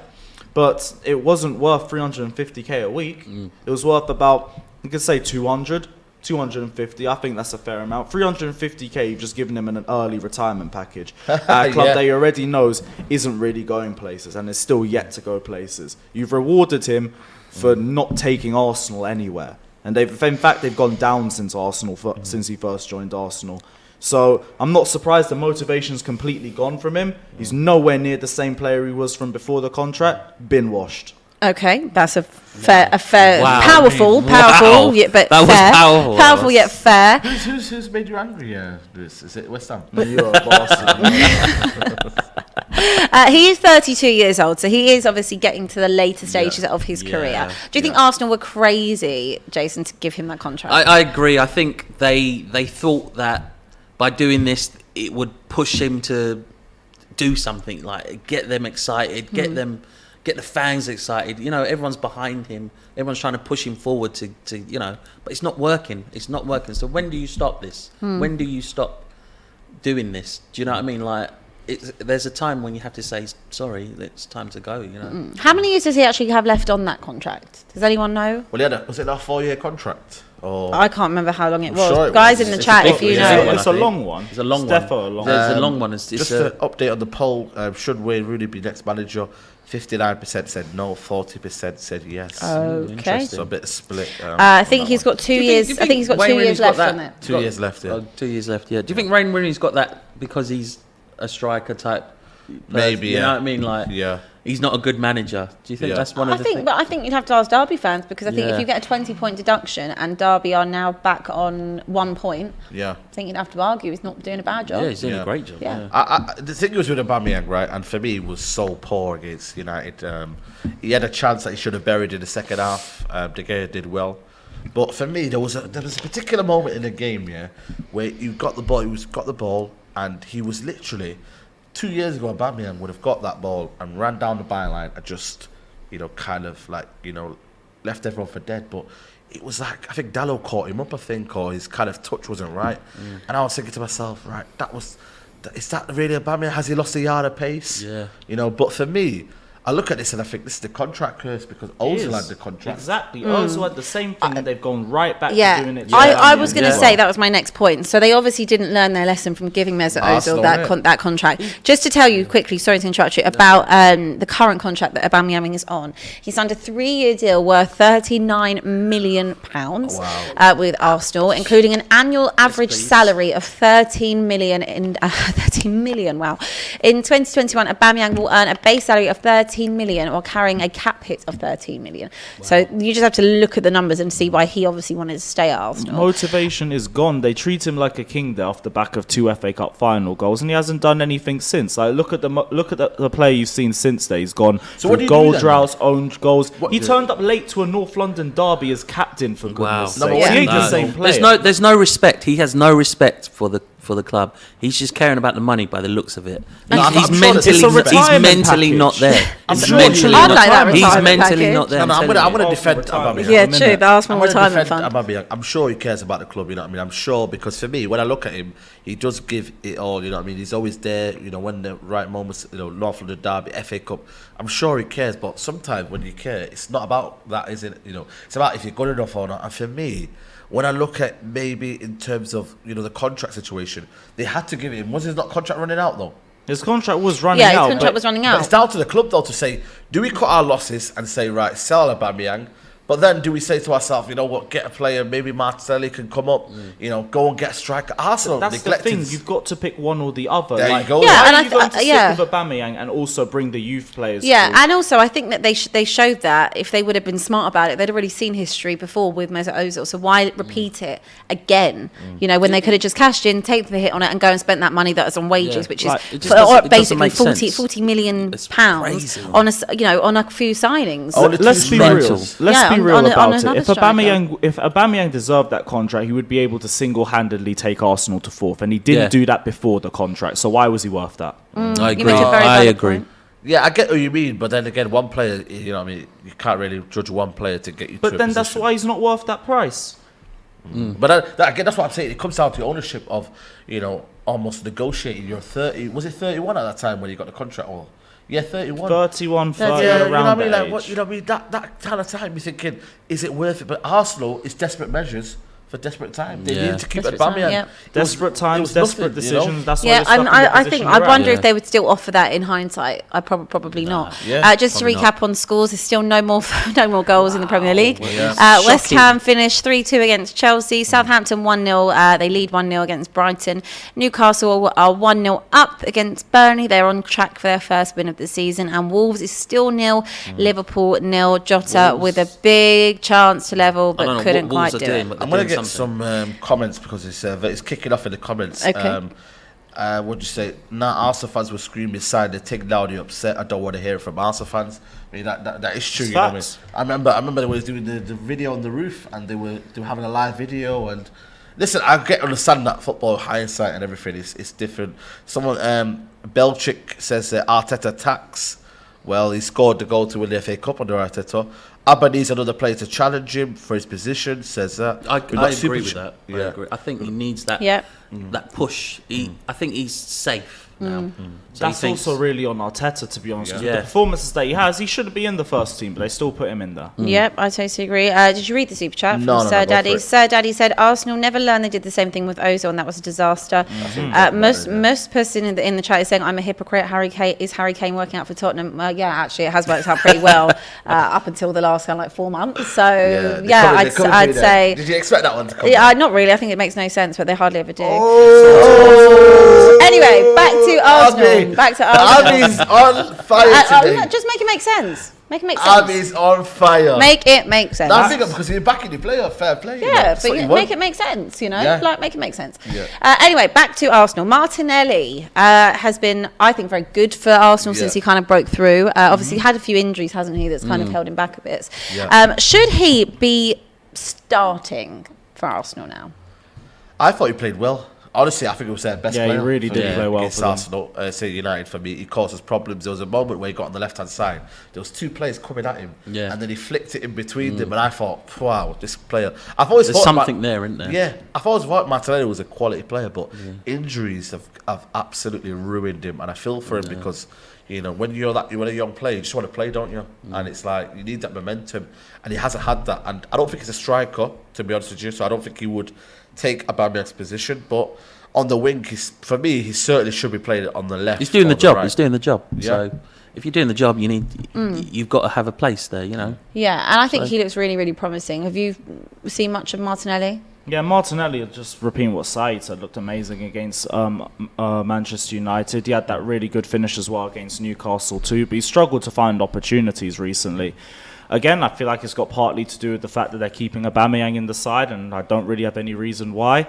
but it wasn't worth 350k a week. It was worth about, you could say 250. I think that's a fair amount. 350k, you've just given him an early retirement package. A club that he already knows isn't really going places and is still yet to go places. You've rewarded him for not taking Arsenal anywhere. And in fact, they've gone down since since he first joined Arsenal. So I'm not surprised the motivation's completely gone from him. He's nowhere near the same player he was from before the contract. Been washed. Okay, that's a fair, Wow. powerful, Wow. yet but That was fair. powerful. Powerful yet fair. Who's made you angry? Lewis? Is it West Ham? You're a bastard. He is 32 years old, so he is obviously getting to the later stages of his career. Do you think Arsenal were crazy, Jason, to give him that contract? I agree. I think they thought that by doing this, it would push him to do something, like get them excited, get the fans excited. You know, everyone's behind him. Everyone's trying to push him forward to but it's not working. It's not working. So when do you stop this? When do you stop doing this? Do you know what I mean? Like, there's a time when you have to say, sorry, it's time to go, you know. How many years does he actually have left on that contract? Does anyone know? Well, was it a 4-year contract? Or I can't remember how long it was. sure it Guys was. in the It's chat, a if you big- know. It's a long one. It's a long It's one. defo a long There's a long one. It's Just to update on the poll, should Wayne Rooney be next manager? 59% said no, 40% said yes. Okay. So a bit split. I think he's got 2 years. I think he's got 2 years left on it. 2 years left, yeah. 2 years left, yeah. Do you think Wayne Rooney's got that because he's a striker type person? Maybe, You know yeah. what I mean? Like, Yeah. he's not a good manager. Do you think Yeah. that's one of the things? But I think you'd have to ask Derby fans, because I think Yeah. if you get a 20-point deduction and Derby are now back on 1 point, Yeah. I think you'd have to argue he's not doing a bad job. Yeah, he's doing Yeah. a great job. Yeah. Yeah. The thing was with Aubameyang, right, and for me, he was so poor against United. He had a chance that he should have buried in the second half. De Gea did well. But for me, there was a particular moment in the game, where you got the ball, and he was literally 2 years ago. Aubameyang would have got that ball and ran down the byline and just, kind of left everyone for dead. But it was like, I think Dallo caught him up, or his kind of touch wasn't right. And I was thinking to myself, is that really Aubameyang? Has he lost a yard of pace? Yeah. But for me, I look at this and I think this is the contract curse because Ozil had the contract. Exactly. Ozil had the same thing and they've gone right back to doing it. I was going to say that was my next point. So they obviously didn't learn their lesson from giving Mesut Ozil that contract. Just to tell you quickly, sorry to interrupt you, about the current contract that Aubameyang is on. He signed a 3-year deal worth £39 million with Arsenal, including an annual average salary of 13 million in 13 million. Wow. In 2021, Aubameyang will earn a base salary of 13 million while carrying a cap hit of 13 million. Wow. So you just have to look at the numbers and see why he obviously wanted to stay at Arsenal. Motivation is gone. They treat him like a king there off the back of 2 FA Cup final goals, and he hasn't done anything since. Like look at the player you've seen since then. He's gone through goal droughts, owned goals. He turned up late to a North London derby as captain for goodness sake. He ain't the same player. There's no respect. He has no respect for the club. He's just caring about the money by the looks of it. He's mentally not there. He's mentally not there. I'm going to defend Aubameyang. Yeah, true. The Arsenal retirement fund. I'm sure he cares about the club. You know what I mean? I'm sure because for me, when I look at him, he does give it all. You know what I mean? He's always there. You know, when the right moments. You know, North London derby, FA Cup. I'm sure he cares, but sometimes when you care, it's not about that, is it? You know, it's about if you're good enough or not. And for me, when I look at maybe in terms of, you know, the contract situation, they had to give him. Was his not contract running out though? His contract was running out. Yeah, his contract was running out. But it's down to the club though to say, do we cut our losses and say, right, sell Aubameyang? But then do we say to ourselves, you know what, get a player, maybe Martinelli can come up, you know, go and get a striker. Arsenal that's neglected. The thing, you've got to pick one or the other. There you go. Yeah, and are you going to stick with Aubameyang and also bring the youth players through? And also I think that they showed that if they would have been smart about it, they'd already seen history before with Mesut Ozil. So why repeat it again? You know, when they could have just cashed in, taken the hit on it, and go and spent that money that was on wages, which is basically 40 million pounds on a few signings. Let's be real. Let's be real about it. If Aubameyang deserved that contract, he would be able to single-handedly take Arsenal to fourth, and he didn't do that before the contract. So why was he worth that? I agree. Yeah, I get what you mean, but then again, one player, you know what I mean, you can't really judge one player to get you to a then position. That's why he's not worth that price. But again, that's what I'm saying. It comes down to ownership of, you know, almost negotiating your 30. Was it 31 at that time when you got the contract? Or 31. 31, 30, you know around what I mean? that Like, what, you know what I mean? That kind of time, you're thinking, is it worth it? But Arsenal is desperate measures for desperate time. They need to keep Aubameyang. Desperate times, desperate decisions. You know? That's why I wonder if they would still offer that in hindsight. I probably not. Just to recap on scores, there's still no more goals in the Premier League. West Ham finished 3-2 against Chelsea. Southampton 1-0. They lead 1-0 against Brighton. Newcastle are 1-0 up against Burnley. They're on track for their first win of the season. And Wolves is still 0. Liverpool 0. Jota with a big chance to level, but couldn't quite do it. I'm going to get some comments because it's kicking off in the comments. Okay. What do you say? Arsenal fans were screaming inside the thing now. They're upset. I don't want to hear it from Arsenal fans. I mean that is true. You know what I mean? I remember they were doing the video on the roof and they were having a live video. And listen, I understand that football hindsight and everything is different. Someone Belchick says Arteta tax. Well, he scored the goal to win the FA Cup under Arteta. Abba needs another player to challenge him for his position, says that. I agree with that. I agree. I think he needs that that push. I think he's safe now. So that's also really on Arteta, to be honest. The performances that he has, he shouldn't be in the first team, but they still put him in there. Yep, I totally agree. Did you read the super chat from Sir Daddy? Sir Daddy said Arsenal never learned they did the same thing with Ozil, and that was a disaster. Most person in the chat is saying I'm a hypocrite. Is Harry Kane working out for Tottenham? Actually, it has worked out pretty well up until the last 4 months. So I'd say. Did you expect that one to come? Yeah, not really. I think it makes no sense, but they hardly ever do. Anyway, back to Arsenal. Abbi's on fire today. Just make it make sense. Abbi's on fire. Make it make sense. I think because you're backing the player, fair play. Yeah, but make it make sense, you know? Yeah. Make it make sense. Yeah. Anyway, back to Arsenal. Martinelli has been, I think, very good for Arsenal since he kind of broke through. Obviously, had a few injuries, hasn't he, that's kind of held him back a bit. Yeah. Should he be starting for Arsenal now? I thought he played well. Honestly, I think it was their best Yeah, player. he really for did me play well against for them. Arsenal. Say United for me, he caused us problems. There was a moment where he got on the left-hand side. There was 2 players coming at him, and then he flicked it in between them. And I thought, wow, this player. I've always There's thought something there, isn't there? Yeah, I've always thought Martinelli was a quality player, but injuries have absolutely ruined him, and I feel for him because. You know, when you're a young player, you just want to play, don't you? And it's like you need that momentum, and he hasn't had that. And I don't think he's a striker, to be honest with you. So I don't think he would take Aubameyang's position. But on the wing, for me, he certainly should be playing on the left. He's doing the job. Right. He's doing the job. Yeah. So if you're doing the job, you've got to have a place there. You know. Yeah, and I think he looks really, really promising. Have you seen much of Martinelli? Yeah, Martinelli, just repeating what Saeed said, looked amazing against Manchester United. He had that really good finish as well against Newcastle too, but he struggled to find opportunities recently. Again, I feel like it's got partly to do with the fact that they're keeping Aubameyang in the side, and I don't really have any reason why.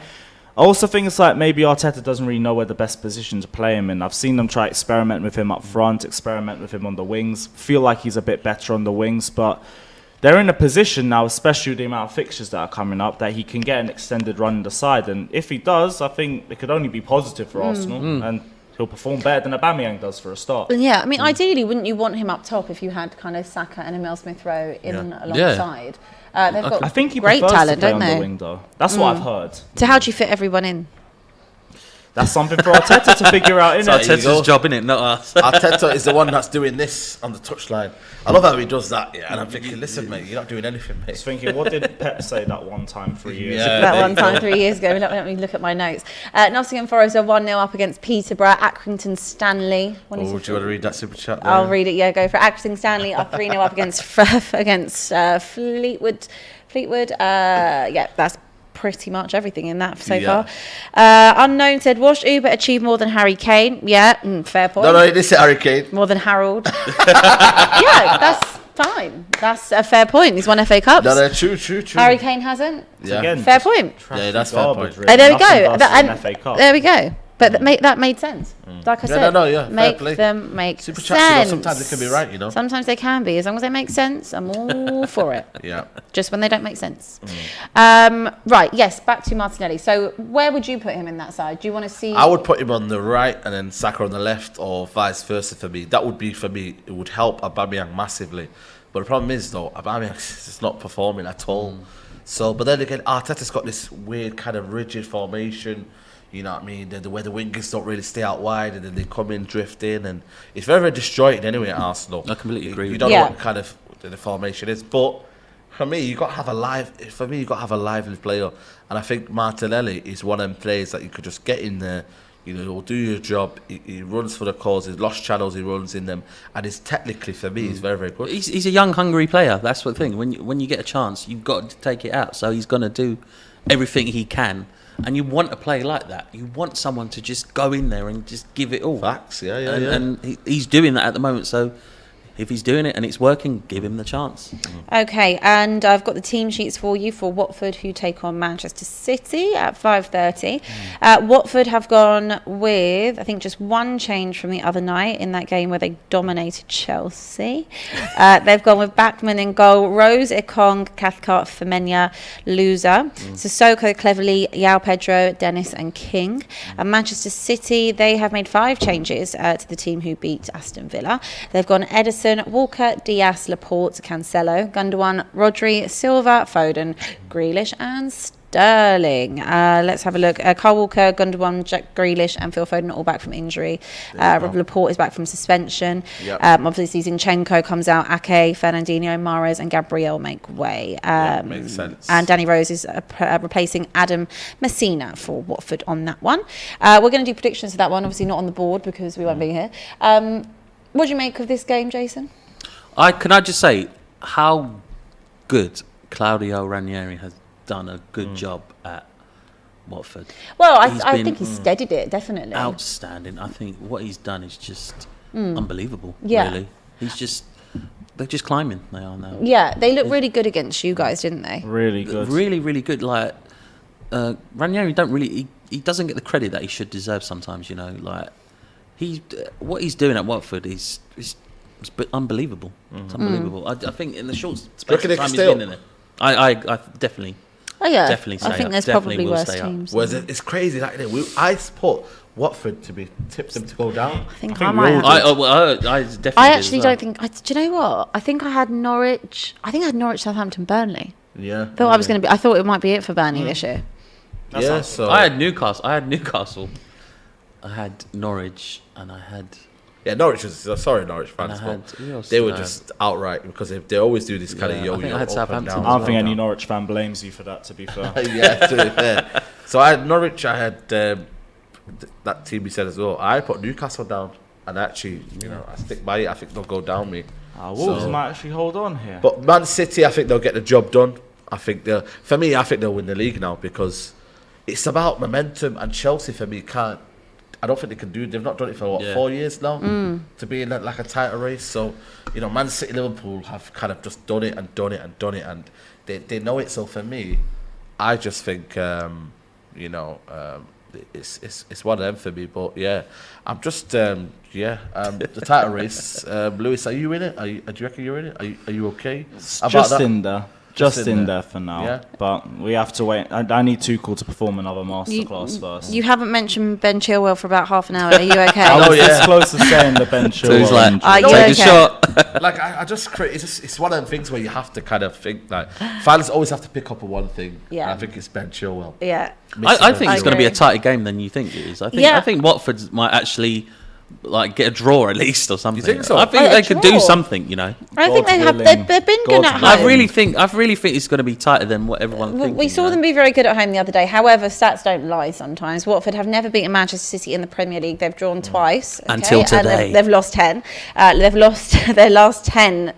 I also think it's like maybe Arteta doesn't really know where the best position to play him in. I've seen them try experiment with him up front, experiment with him on the wings. Feel like he's a bit better on the wings, but they're in a position now, especially with the amount of fixtures that are coming up, that he can get an extended run in the side. And if he does, I think it could only be positive for Arsenal. And he'll perform better than Aubameyang does for a start. Yeah, I mean, ideally, wouldn't you want him up top if you had kind of Saka and Emile Smith-Rowe alongside? They've got I think he great prefers talent, to play don't on they? the wing, though. That's what I've heard. So how do you fit everyone in? That's something for Arteta to figure out, It's innit? Arteta's job, innit? Not us. Arteta is the one that's doing this on the touchline. I love how he does that, and I'm thinking, listen, mate, you're not doing anything, mate. I was thinking, what did Pep say that one time 3 years Yeah. ago? That one time 3 years ago. Let me look at my notes. Nottingham Forest are 1-0 up against Peterborough. Accrington Stanley. Do you want to read that super chat? I'll read it. Yeah, go for it. Accrington Stanley are 3-0 up against Fleetwood. Yeah, that's pretty much everything in that so far. Unknown said, Wash Uber achieved more than Harry Kane. Yeah, fair point. No, it is Harry Kane. More than Harold. Yeah, that's fine. That's a fair point. He's won FA Cups. No, true. Harry Kane hasn't. Yeah. Again, Fair point. Yeah, that's fair point. Really. There we Nothing go. versus an FA Cup. There we go. But that made sense. Like I said, fair make play. them make Super sense. chats, you know, sometimes they can be right, you know. Sometimes they can be. As long as they make sense, I'm all for it. Yeah. Just when they don't make sense. Right, yes, back to Martinelli. So where would you put him in that side? Do you want to see... I would put him on the right and then Saka on the left, or vice versa for me. That would be, for me, it would help Aubameyang massively. But the problem is, though, Aubameyang is just not performing at all. So, but then again, Arteta's got this weird kind of rigid formation. You know what I mean? Where the wingers don't really stay out wide, and then they come in, drift in, and it's very, very disjointed anyway at Arsenal. I completely agree. You don't know what kind of the formation is, but for me, you got to have a lively player, and I think Martinelli is one of them players that you could just get in there. You know, he'll do your job. He runs for the cause. His lost channels, he runs in them, and he's technically, for me, he's very, very good. He's a young, hungry player. That's the thing. When you get a chance, you've got to take it out. So he's going to do everything he can. And you want a player like that. You want someone to just go in there and just give it all. Facts, yeah. And he's doing that at the moment. So if he's doing it and it's working, give him the chance. Okay, and I've got the team sheets for you for Watford, who take on Manchester City at 5:30. Watford have gone with, I think, just one change from the other night in that game where they dominated Chelsea. They've gone with Bachmann in goal, Rose, Ekong, Cathcart, Femenia, Loser, Sissoko, Cleverley, Yao Pedro, Dennis and King. And Manchester City, they have made 5 changes to the team who beat Aston Villa. They've gone Edison, Walker, Diaz, Laporte, Cancelo, Gundogan, Rodri, Silva, Foden, Grealish and Sterling. Let's have a look. Kyle Walker, Gundogan, Jack Grealish and Phil Foden are all back from injury. Laporte is back from suspension. Yep. Obviously Zinchenko comes out, Ake, Fernandinho, Mahrez and Gabriel make way. Makes sense. And Danny Rose is replacing Adam Messina for Watford on that one. We're going to do predictions for that one, obviously not on the board because we won't be here. What do you make of this game, Jason? Can I just say how good Claudio Ranieri has done a good job at Watford. Well, I think he's steadied it, definitely. Outstanding. I think what he's done is just unbelievable, Yeah. really. They're just climbing, they are now. Yeah, they look really good against you guys, didn't they? Really good. Really, really good. Like, Ranieri he doesn't get the credit that he should deserve sometimes, you know. Like, what he's doing at Watford is unbelievable. It's unbelievable. I think in the short space of time he's been in it, I definitely. Oh yeah, definitely stay I think up. there's Definitely probably will worse stay up. teams. Whereas it's crazy. Like I support Watford to be tipped them to go down. I think I I think might we all have. I definitely. I did actually as well. don't think. Do you know what? I think I had Norwich. I think I had Norwich, Southampton, Burnley. Yeah. Thought I was going to be. I thought it might be it for Burnley this year. Yeah. So I had Newcastle. I had Norwich, and I had. yeah, Norwich was sorry, Norwich And fans, I had, but who else they did were I just outright because they always do this kind Yeah, of I yo-yo. think I had up and Southampton down. as I don't think well. any Norwich fan blames you for that, to be fair. Yeah, to be fair. So I had Norwich. I had that team you said as well. I put Newcastle down, and actually, I stick by it. I think they'll go down me. Wolves might actually hold on here. But Man City, I think they'll get the job done. I think they'll win the league now because it's about momentum. And Chelsea, for me, can't. I don't think they can do. They've not done it for 4 years now to be in like a title race. So, Man City, Liverpool have kind of just done it, and they know it. So for me, I just think it's one of them for me. But yeah, I'm just the title race. Lewis, are you in it? Do you reckon you're in it? Are you okay? Just in there. Just in there for now. Yeah. But we have to wait. I need Tuchel to perform another masterclass first. You haven't mentioned Ben Chilwell for about half an hour. Are you okay? I was this close to saying the Ben Chilwell. So he's like, Are you take a okay? shot. Like it's one of them things where you have to kind of think like fans always have to pick up on one thing. Yeah. And I think it's Ben Chilwell. Yeah. I think it's going to be a agree. tighter game than you think it is. I think Watford might actually get a draw at least or something. You think so? I think they could do something. I think they have. willing. They've been good at home. I really think it's going to be tighter than what everyone thinks. We saw them be very good at home the other day. However, stats don't lie sometimes. Watford have never beaten Manchester City in the Premier League. They've drawn twice. Okay? Until today. And they've lost 10. They've lost their last 10,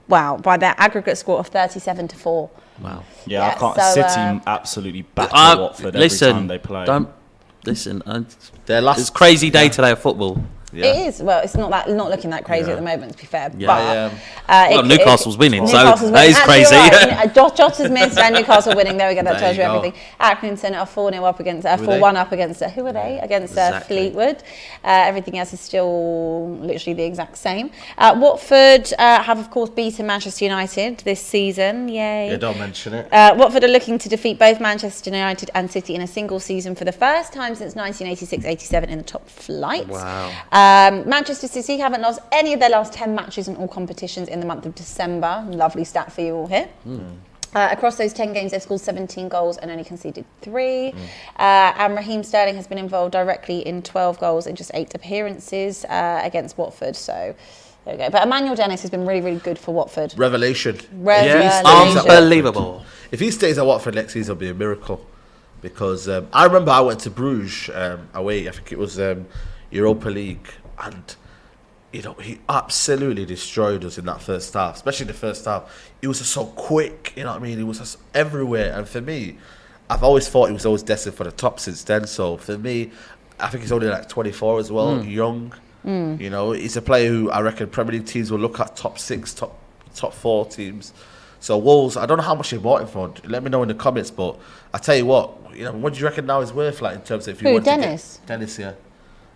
by their aggregate score of 37-4. Wow. Yeah, I Yeah, can't. so, City absolutely batter Watford every time they play. Their last it's a crazy day today of football. Yeah. It is. Well, it's not looking that crazy at the moment, to be fair. Yeah. But Newcastle's winning, so Newcastle's that is Actually, crazy. you're right. Jota's missed and Newcastle winning. There we go. That There tells you you go. everything. Accrington are 4-0 up against 4-1 up against who are they? Against Exactly. Fleetwood. Everything else is still literally the exact same. Watford have of course beaten Manchester United this season. Yay! Yeah, don't mention it. Watford are looking to defeat both Manchester United and City in a single season for the first time since 1986-87 in the top flight. Wow. Manchester City haven't lost any of their last 10 matches in all competitions in the month of December. Lovely stat for you all here. Across those 10 games, they've scored 17 goals and only conceded 3. And Raheem Sterling has been involved directly in 12 goals in just 8 appearances against Watford. So there we go. But Emmanuel Dennis has been really, really good for Watford. Revelation. Revelation. Unbelievable. If he stays at Watford next season, it'll be a miracle. Because I remember I went to Bruges away. I think it was Europa League, and he absolutely destroyed us in that first half, especially the first half. He was just so quick, you know what I mean? He was just everywhere. And for me, I've always thought he was always destined for the top since then. So for me, I think he's only like 24 as well, young. He's a player who I reckon Premier League teams will look at top 6, top 4 teams. So Wolves, I don't know how much they bought him for. Let me know in the comments. But I tell you what do you reckon now is worth, like in terms of if you Who, want Dennis? to get Dennis? Yeah,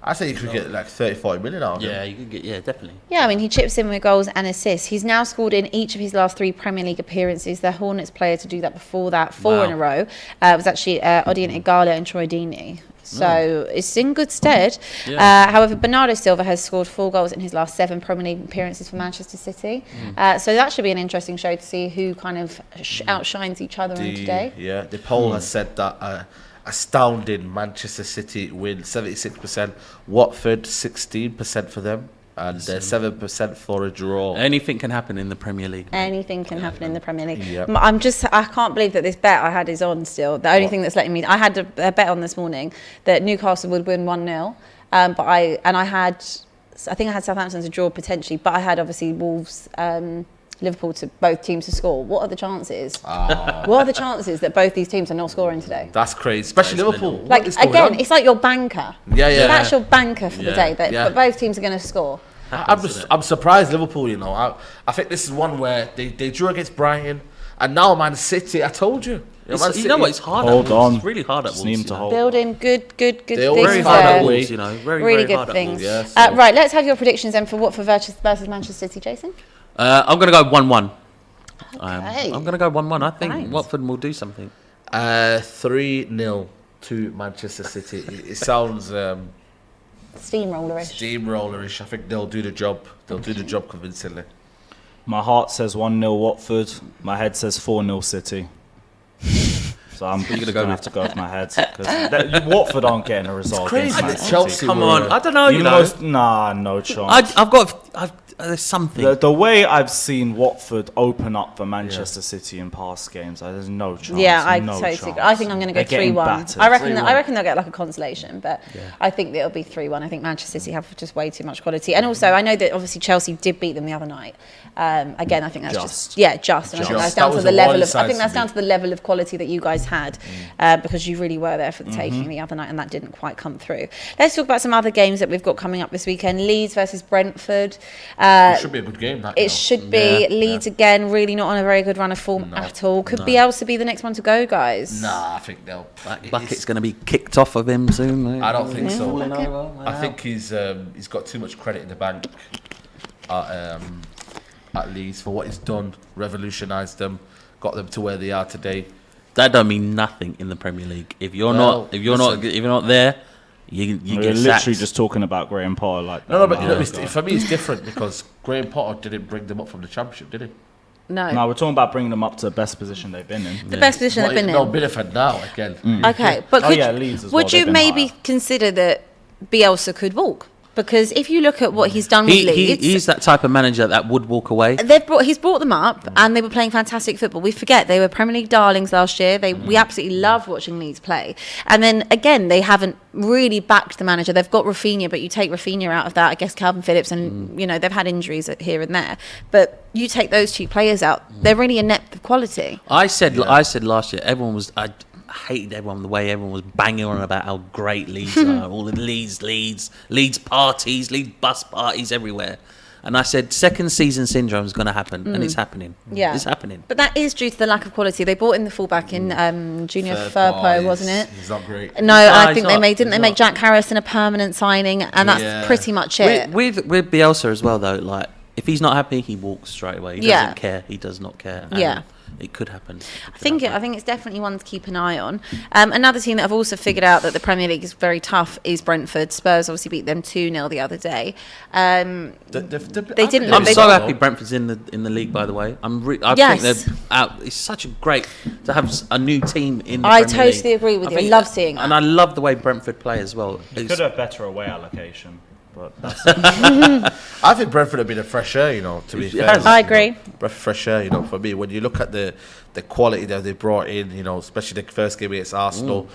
I say you could get like 30-40 million out of him. Yeah, you could get. Yeah, definitely. Yeah, I mean, he chips in with goals and assists. He's now scored in each of his last 3 Premier League appearances. The Hornets player to do that before that, 4 in a row, was actually Odion Igala and Troy Deeney. So it's in good stead. Yeah. However, Bernardo Silva has scored 4 goals in his last 7 Premier League appearances for Manchester City. So that should be an interesting show to see who kind of outshines each other on today. Yeah, the poll has said that astounding Manchester City win 76%, Watford 16% for them, and 7% for a draw. Anything can happen in the Premier League. Anything can happen in the Premier League. Yep. I can't believe that this bet I had is on still. The only thing that's letting me, I had a bet on this morning that Newcastle would win 1-0, but I think I had Southampton to draw potentially, but I had obviously Wolves, Liverpool to both teams to score. What are the chances? What are the chances that both these teams are not scoring today? That's crazy, especially Liverpool. Like What is going again, on? it's like your banker. Yeah. That's your banker for the day. But both teams are going to score. I'm surprised Liverpool. I think this is one where they drew against Brighton, and now Man City. I told you. Man You City, know what? It's hard. Hold at Wolves. on. It's really hard at Just Wolves. need him to hold. Building good They things always Very there. hard at Wolves, Wolves. You know, very Really very good hard things. at Wolves. Yeah, so- Right, let's have your predictions then for Watford versus Manchester City, Jason. I'm going to go 1-1. Okay. I'm going to go 1-1. I think Right. Watford will do something. 3-0 to Manchester City. It sounds Steamrollerish. I think they'll do the job. They'll do the job convincingly. My heart says 1-0 Watford. My head says 4-0 City. So I'm going to have to go with my head because Watford aren't getting a result. It's crazy. Chelsea. Come on, I don't know. No chance. There's something. The way I've seen Watford open up for Manchester City in past games, there's no chance. Yeah, I no totally chance. agree. I think I'm going to go 3-1. I reckon they'll get like a consolation, but I think it'll be 3-1. I think Manchester City have just way too much quality, and also I know that obviously Chelsea did beat them the other night. Again, I think that's just. And I think that's down to the level of. I think that's down to the level of quality that you guys had, because you really were there for the taking the other night, and that didn't quite come through. Let's talk about some other games that we've got coming up this weekend. Leeds versus Brentford. It should be a good game. It should be. Leeds again, really not on a very good run of form at all. Could Bielsa be the next one to go, guys? Nah, I think they'll. Bucket's going to be kicked off of him soon. Mate. I don't think so. I think he's got too much credit in the bank at Leeds for what he's done, revolutionised them, got them to where they are today. That don't mean nothing in the Premier League. If you're not there, you get literally sacked. just talking about Graham Potter like that. No, but for me it's different because Graham Potter didn't bring them up from the Championship, did he? No, we're talking about bringing them up to the best position they've been in. The best position they've been in. No, Bielsa now again. Okay, but Leeds as well. Would you maybe consider that Bielsa could walk? Because if you look at what he's done with Leeds, he's that type of manager that would walk away. He's brought them up, and they were playing fantastic football. We forget they were Premier League darlings last year. We absolutely loved watching Leeds play. And then again, they haven't really backed the manager. They've got Rafinha, but you take Rafinha out of that, I guess Calvin Phillips, and they've had injuries here and there. But you take those two players out, they're really inept of quality. I said last year, I hated everyone the way everyone was banging on about how great Leeds are, all the Leeds parties, Leeds bus parties everywhere. And I said, second season syndrome is going to happen, and it's happening. Yeah, it's happening. But that is due to the lack of quality. They brought in the fullback in Junior Firpo, wasn't it? He's not great. No, I think they made Jack Harrison a permanent signing, and that's pretty much it. With Bielsa as well, though, like if he's not happy, he walks straight away. He doesn't care. He does not care. And it could happen. I think it's definitely one to keep an eye on. Another team that I've also figured out that the Premier League is very tough is Brentford. Spurs obviously beat them 2-0 the other day. They didn't. I'm so happy Brentford's in the league. By the way, I think they're out. It's such a great to have a new team in the Premier League. I totally agree with you. I love seeing that. And I love the way Brentford play as well. They could have better away allocation. But I think Brentford have been a fresh air, to be fair. I agree. Fresh air, for me. When you look at the quality that they brought in, especially the first game against Arsenal,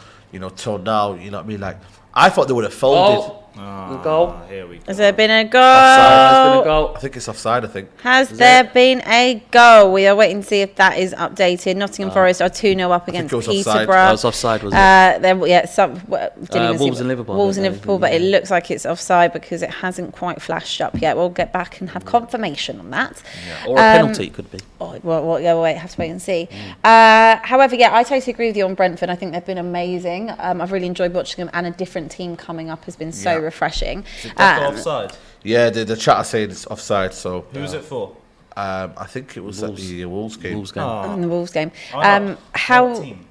till now, you know what I mean? Like, I thought they would have folded. Goal. Here we go. Has there been a goal? I think it's offside, Has there been a goal? We are waiting to see if that is updated. Nottingham Forest are 2-0 up against Peterborough. That was offside, was it? Wolves and Liverpool. Wolves and Liverpool, but it looks like it's offside because it hasn't quite flashed up yet. We'll get back and have confirmation on that. Yeah. Or a penalty could be. We'll have to wait and see. However, I totally agree with you on Brentford. I think they've been amazing. I've really enjoyed watching them, and a different team coming up has been so refreshing. Offside? Yeah, the chat are saying it's offside. So who's it for? I think it was at the Wolves game. The Wolves game. How team?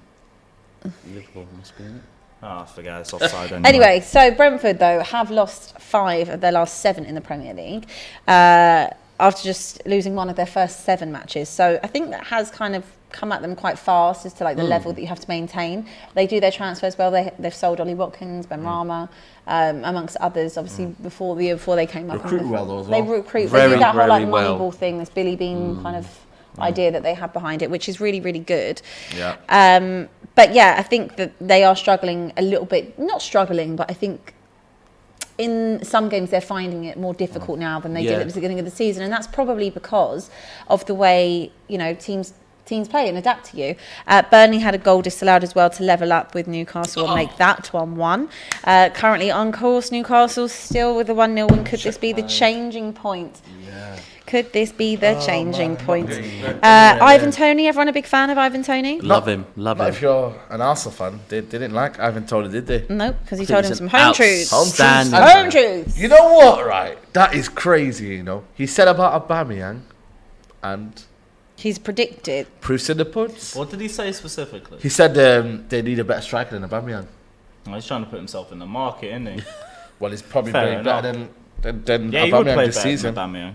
Liverpool must be in it. I forget it's offside anyway. Anyway, so Brentford though have lost 5 of their last 7 in the Premier League after just losing one of their first 7 matches. So I think that has kind of come at them quite fast as to the level that you have to maintain. They do their transfers well. They've sold Ollie Watkins, Ben Rama, amongst others. Obviously, before they came up, recruit well though as they well. recruit. Very, they do that whole very Moneyball thing, this Billy Bean kind of idea that they have behind it, which is really, really good. Yeah. But I think that they are struggling a little bit. Not struggling, but I think in some games they're finding it more difficult now than they did at the beginning of the season, and that's probably because of the way teams play and adapt to you. Burnley had a goal disallowed as well to level up with Newcastle and make that 1-1. Currently on course, Newcastle still with a 1-0 win. Could this be the changing point? Yeah. Could this be the changing point? Ivan Toney, everyone a big fan of Ivan Toney? Love him. If you're an Arsenal fan, they didn't like Ivan Toney, did they? No, because he told him some home truths. Home truths. You know what, right? That is crazy, He said about Aubameyang and He's predicted. Proofs in the puds. What did he say specifically? He said they need a better striker than Aubameyang. Oh, he's trying to put himself in the market, isn't he? Well, he's probably Fair playing better enough. than Yeah, he would Aubameyang play this better season. than Aubameyang.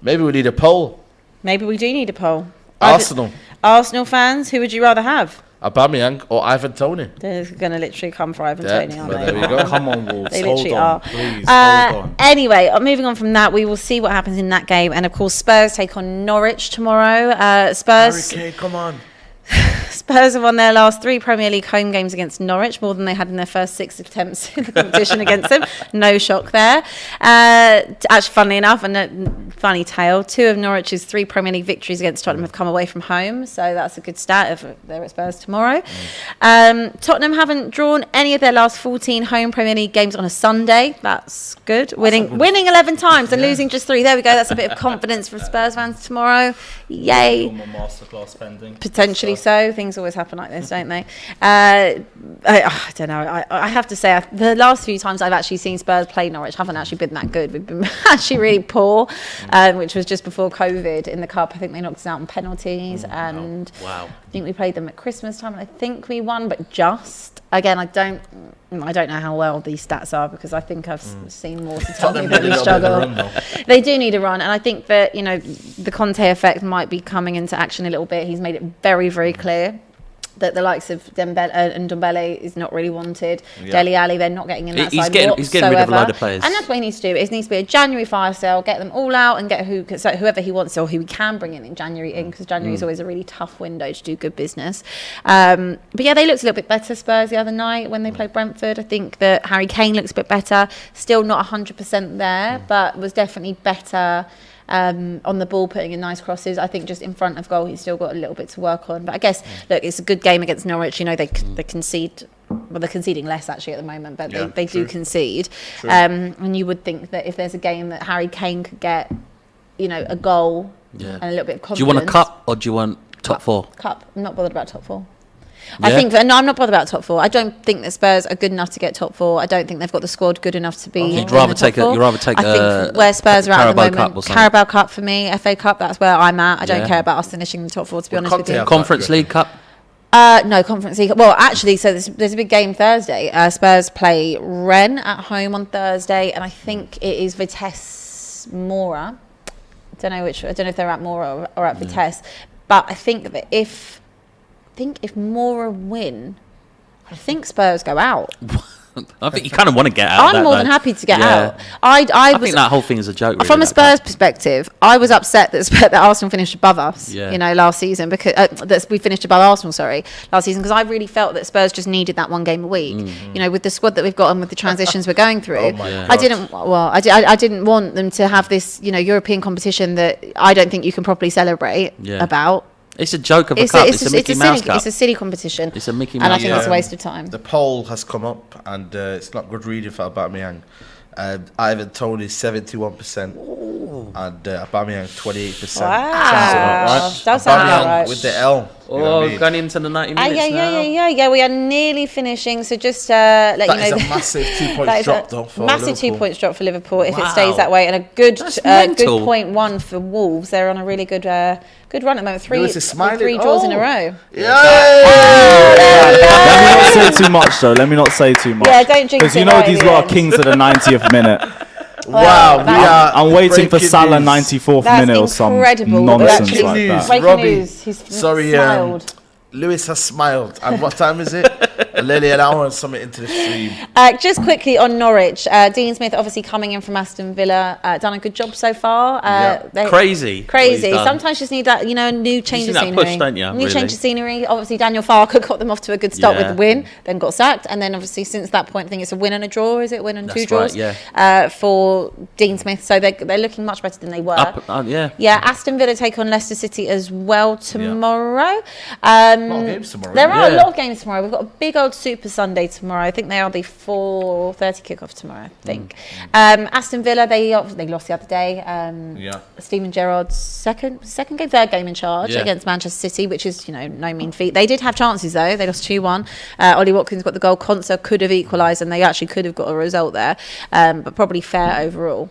Maybe we need a poll. Maybe we do need a poll. Arsenal, Arsenal fans, who would you rather have? Aubameyang or Ivan Toney? They're going to literally come for Ivan Yeah, Toney, aren't well, they? there we go. Come on, Wolves. They Hold literally on, are. please. Hold on. Anyway, moving on from that, we will see what happens in that game. And of course, Spurs take on Norwich tomorrow. Spurs. Harry Kane, come on. Spurs have won their last 3 Premier League home games against Norwich, more than they had in their first 6 attempts in the competition against them. No shock there. Actually, funnily enough, and a funny tale, 2 of Norwich's 3 Premier League victories against Tottenham have come away from home, so that's a good start if they're at Spurs tomorrow. Tottenham haven't drawn any of their last 14 home Premier League games on a Sunday. That's good. Winning 11 times and losing just 3. There we go. That's a bit of confidence for Spurs fans tomorrow. Yay. Masterclass spending. Potentially so. Things always happen like this, don't they? I don't know. I have to say, the last few times I've actually seen Spurs play Norwich haven't actually been that good. We've been actually really poor, which was just before COVID in the Cup. I think they knocked us out on penalties. And Wow. I think we played them at Christmas time, and I think we won, but just. Again, I don't know how well these stats are, because I think I've seen more to tell me that we struggle. They do need a run, and I think that the Conte effect might be coming into action a little bit. He's made it very, very clear that the likes of Dembele and Ndombele is not really wanted. Dele Alli, they're not getting in that side whatsoever. He's getting rid of a load of players. And that's what he needs to do. It needs to be a January fire sale, get them all out and get whoever he wants or who he can bring in January because January is always a really tough window to do good business. But yeah, they looked a little bit better, Spurs, the other night when they played Brentford. I think that Harry Kane looks a bit better. Still not 100% there, but was definitely better on the ball, putting in nice crosses. I think just in front of goal, he's still got a little bit to work on. But I guess, look, it's a good game against Norwich. They concede. Well, they're conceding less actually at the moment, but they do concede. And you would think that if there's a game that Harry Kane could get, a goal and a little bit of confidence. Do you want a cup or do you want top 4? Cup. I'm not bothered about top 4. Yeah. I think that I'm not bothered about top 4. I don't think that Spurs are good enough to get top 4. I don't think they've got the squad good enough to be. You'd rather take I think where Spurs are at the moment. Cup or Carabao Cup for me, FA Cup. That's where I'm at. I don't care about us finishing in the top 4. To be honest with you. Conference League Cup. No, Conference League. Well, actually, so there's a big game Thursday. Spurs play Rennes at home on Thursday, and I think it is Vitesse Mora. I don't know if they're at Mora or at Vitesse, but I think that if Mora win, I think Spurs go out. I think you kind of want to get out. I'm more than happy to get out. I think that whole thing is a joke. Really, from a Spurs perspective, I was upset that Arsenal finished above us. Last season because that we finished above Arsenal. Last season because I really felt that Spurs just needed that one game a week. With the squad that we've got and with the transitions we're going through, I didn't want them to have this European competition that I don't think you can properly celebrate about. It's a joke of a cup. It's a Mickey Mouse Cup. It's a silly competition. It's a Mickey Mouse. And I think it's a waste of time. The poll has come up, and it's not good reading for Aubameyang. Ivan Toney 71%, and Aubameyang 28%. Wow, that sounds right. With the L. Going into the 90 minutes now. Yeah. We are nearly finishing. So just let you know that is a massive 2 points drop, though. For massive Liverpool. 2 points drop for Liverpool if it stays that way, and a good mental. 0.1 for Wolves. They're on a really good run at the moment. Three draws in a row. Let me not say too much, though. Let me not say too much. Yeah, don't jinx it. Because these lot are kings at the 90th minute. Wow, I'm waiting for Salah 94th minute or some nonsense like that. Breaking Robbie, news. He's sorry, smiled. Lewis has smiled. And what time is it? Lily, an hour and something into the stream. Just quickly on Norwich, Dean Smith obviously coming in from Aston Villa, done a good job so far. Crazy. Sometimes you just need that, a new change of scenery. Push, don't you? New change of scenery. Obviously, Daniel Farke got them off to a good start with the win, then got sacked, and then obviously since that point, I think it's a win and a draw. Is it win and two draws? Right, for Dean Smith, so they're looking much better than they were. Aston Villa take on Leicester City as well tomorrow. A lot of games tomorrow. There are a lot of games tomorrow. We've got a big old Super Sunday tomorrow. I think they are the 4:30 kickoff tomorrow. I think. Aston Villa they lost the other day. Steven Gerrard's third game in charge against Manchester City, which is no mean feat. They did have chances though. They lost 2-1. Ollie Watkins got the goal. Konsa could have equalised, and they actually could have got a result there. But probably fair overall.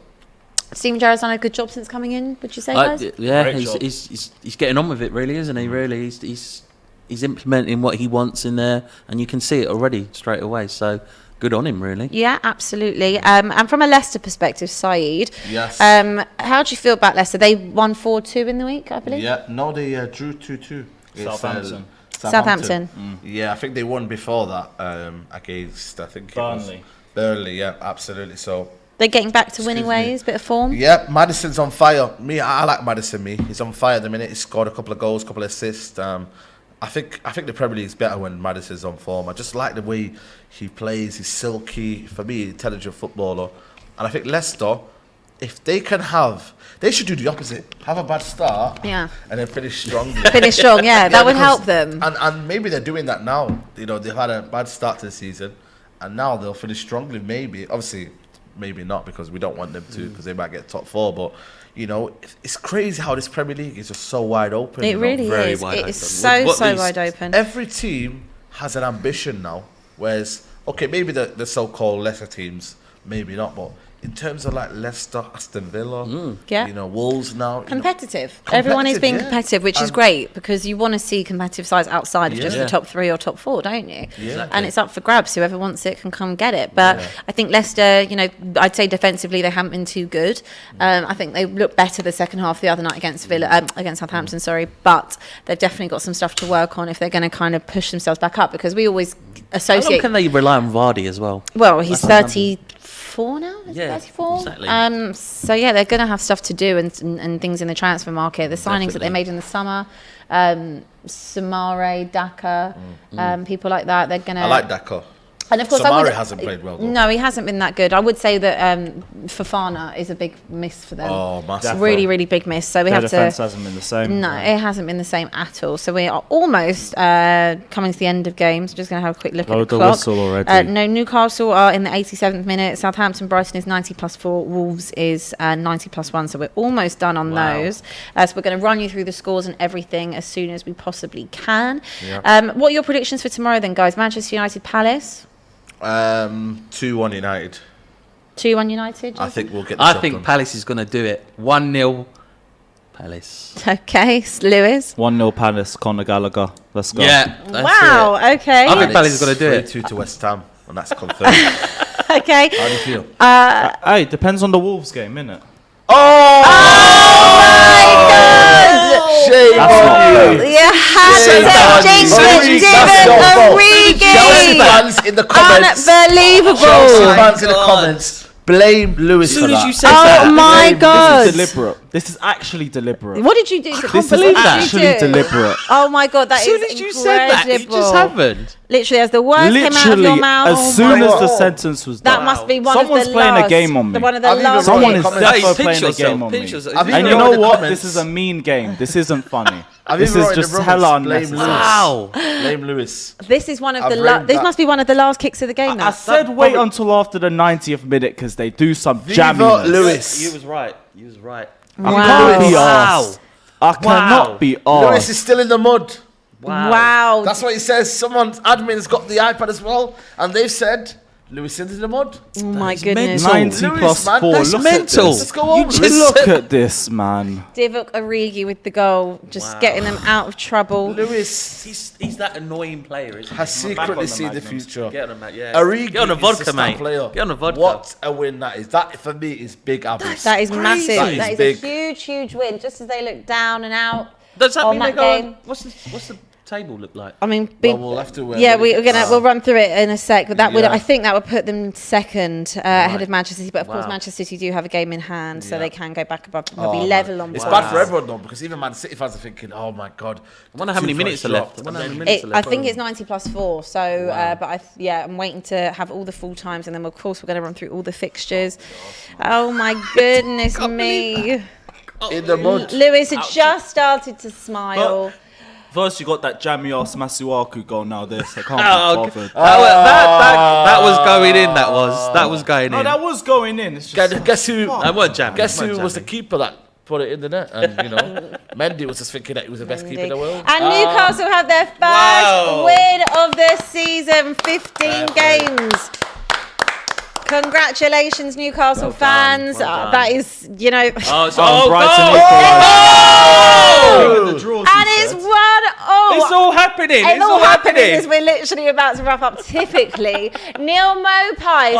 Steven Gerrard's done a good job since coming in, would you say, guys? Yeah, Great job. he's getting on with it, really, isn't he? Really, he's implementing what he wants in there, and you can see it already straight away. So good on him, really. Yeah, absolutely. And from a Leicester perspective, Saeed, Yes. how do you feel about Leicester? They won 4-2 in the week, I believe. Yeah, no, they drew 2-2. Southampton. Southampton. Yeah, I think they won before that against, I think Burnley. it was Burnley, yeah, absolutely. So, They're getting back to winning Excuse me. ways, bit of form. yeah, Maddison's on fire. I like Maddison, He's on fire at the minute. He's scored a couple of goals, couple of assists. I think the Premier League's better when Maddison's on form. I just like the way he plays. He's silky, for me, intelligent footballer. And I think Leicester, if they can they should do the opposite. Have a bad start, Yeah. and then finish strong. Finish strong, yeah, that would because- help them. And maybe they're doing that now. You know, they've had a bad start to the season, and now they'll finish strongly. Maybe, obviously, maybe not, because we don't want them to, because they might get top 4. But you know, it's crazy how this Premier League is just so wide open. It you know? really very is. wide It is open. so What wide open. Every team has an ambition now. Whereas, okay, maybe the so-called lesser teams, maybe not, but in terms of like Leicester, Aston Villa, Yeah. you know, Wolves now. Competitive. Everyone is being yeah. competitive, which is And- great, because you want to see competitive sides outside of just the Yeah. top 3 or top 4, don't you? Yeah. And it's up for grabs. Whoever wants it can come get it. But I think Leicester, you know, I'd say defensively they haven't been too good. I think they looked better the second half the other night against against Southampton. Sorry, but they've definitely got some stuff to work on if they're going to kind of push themselves back up, because we always How associate. long can they rely on Vardy as well? Well, he's That's 34 now. Is Yeah, 34. exactly. So yeah, they're going to have stuff to do and things in the transfer market. The signings that they Definitely. made in the summer, Samare, Daka, people like that. They're going to. I like Daka. And of course, Samari hasn't played well, though. No, he hasn't been that good. I would say that Fofana is a big miss for them. Oh, massive. Really, really big miss. So we Their have to. defence hasn't been the same. No, it hasn't been the same at all. So we are almost coming to the end of games. I'm just going to have a quick look at the the clock. whistle already. No, Newcastle are in the 87th minute. Southampton, Brighton is 90+4. Wolves is 90+1. So we're almost done on those. So we're going to run you through the scores and everything as soon as we possibly can. What are your predictions for tomorrow then, guys? Manchester United, Palace? 2-1 United. 2-1 United? I think we'll get the I job think done. Palace is going to do it. 1-0 Palace. Okay, Lewis. 1-0 Palace, Conor Gallagher. Let's go. Yeah, that's Wow, it. okay. I think Palace is going to do it. 3-2 to West Ham, and that's confirmed. Okay. How do you feel? Hey, depends on the Wolves game, innit? Shame on you. You had to jinx it, Divock Chelsea Origi. fans in the comments. Unbelievable. Chelsea my fans in the God. comments. Blame Lewis As for soon as that. you said Oh that. my God. This is deliberate. This is actually deliberate. What did you do? This is actually deliberate. Oh my God, that As is soon as you said that, it incredible. just happened. Literally, as the words came out of your Literally, mouth. as soon as the sentence was that done. must be one Someone's of the playing last. a game on me. One of the I've even last. wrote Someone in is the comments. definitely Hey, pinch playing a yourself, game on me. pinch yourself. I've And And even you wrote know in the what? comments. This is a mean game. This isn't funny. I've This even is wrote in the just comments, hella blame unnecessary. Lewis. Wow. Blame Lewis. This is one of I've the. read This that. must be one of the last kicks of the game. I said wait until after the 90th minute because they do some Viva jamminess. Lewis. You was right. You was right. I can't be Wow. arsed. I cannot be Lewis arsed. is still in the mud. Wow. That's what he says. Someone's admin's got the iPad as well, and they've said Lewis is in the mud. Oh my goodness. 90 Lewis, plus man, 4. that's Look mental. at Let's this. go on. Look at this, man. Divock Origi with the goal, just getting them out of trouble. Lewis He's that annoying player, isn't has back on secretly the seen the Magnums. future. Get on him, mate. Yeah. Origi Get on the is vodka, star mate. player. Get on the vodka. What a win that is. That for me is big, Abby. That is massive. That is That is big. a huge, huge win. Just as they look down and out Does that on mean they that go? game. What's the table look like? I mean, Well, we'll have to. yeah, we'll run through it in a sec. But that would, Yeah. I think, that would put them second ahead of Manchester City. But of course, Wow. Manchester City do have a game in hand, so Yeah. they can go back above. They'll Oh, be man. level on It's points. bad for everyone though, because even Man City fans are thinking, "Oh my God." I wonder how many minutes are left. I think it's 90+4. So, but I'm waiting to have all the full times, and then of course we're going to run through all the fixtures. Oh my goodness me! In the mud. Lewis had just started to smile. First, you got that jammy ass Masuaku goal. Now this, I can't Oh, be bothered. that was going in. That was going No, in. that was going in. It's just Guess who? That weren't jamming. Guess Weren't who was the jamming. keeper that put it in the net? And you know, Mendy was just thinking that he was the best keeper in the world. And Newcastle have their first win of the season, 15 games. Congratulations, Newcastle fans. That is, Brighton and it's 1-0. It's all happening. It's all happening as we're literally about to wrap up. Typically, Neil Mopai he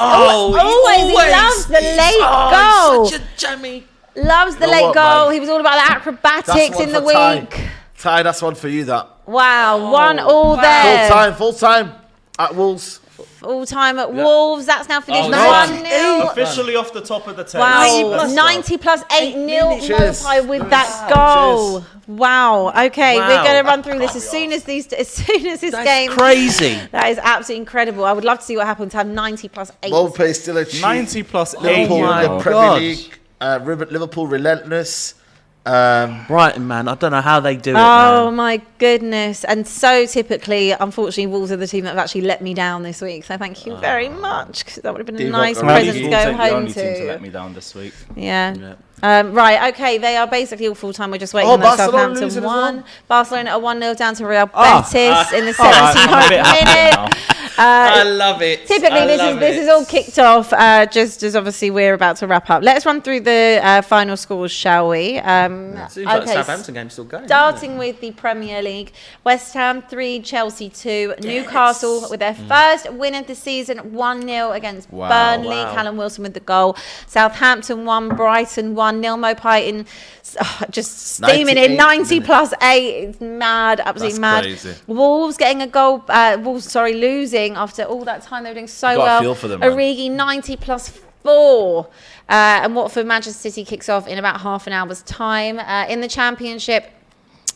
loves the late goal. Such a jammy. Loves the late goal. He was all about the acrobatics in the week. Ty, that's one for you. That. Wow, 1-all there. Full time at Wolves. Full time at Wolves. That's now finished 1-0. Officially off the top of the table. Wow, 90 plus 8 Neil Mopai with that goal. Wow. Okay, we're going to run through this as soon as this game. Crazy. That is absolutely incredible. I would love to see what happens to have 90 plus 8. Mopai still achieved 90 plus 8. Liverpool in the Premier League. Liverpool relentless. Brighton, man, I don't know how they do it. Oh my goodness! And so typically, unfortunately, Wolves are the team that have actually let me down this week. So thank you very much, because that would have been a nice present to go home to. Team to let me down this week. Yeah. Right, okay, they are basically all full time. We're just waiting on that Southampton 1. Barcelona are 1-0 down to Real Betis in the 79th minute. I love it. Typically, this is all kicked off just as obviously we're about to wrap up. Let's run through the final scores, shall we? Seems like the Southampton game's still going. Starting with the Premier League, West Ham 3, Chelsea 2, Newcastle with their first win of the season, 1-0 against Burnley. Callum Wilson with the goal. Southampton 1, Brighton 1. Neil Mopai just steaming in 90 plus 8. It's mad, absolutely mad. Crazy. Wolves getting a goal. Losing after all that time. They were doing so well. Feel for them, Origi 90 plus 4. And Watford Manchester City kicks off in about half an hour's time. In the Championship,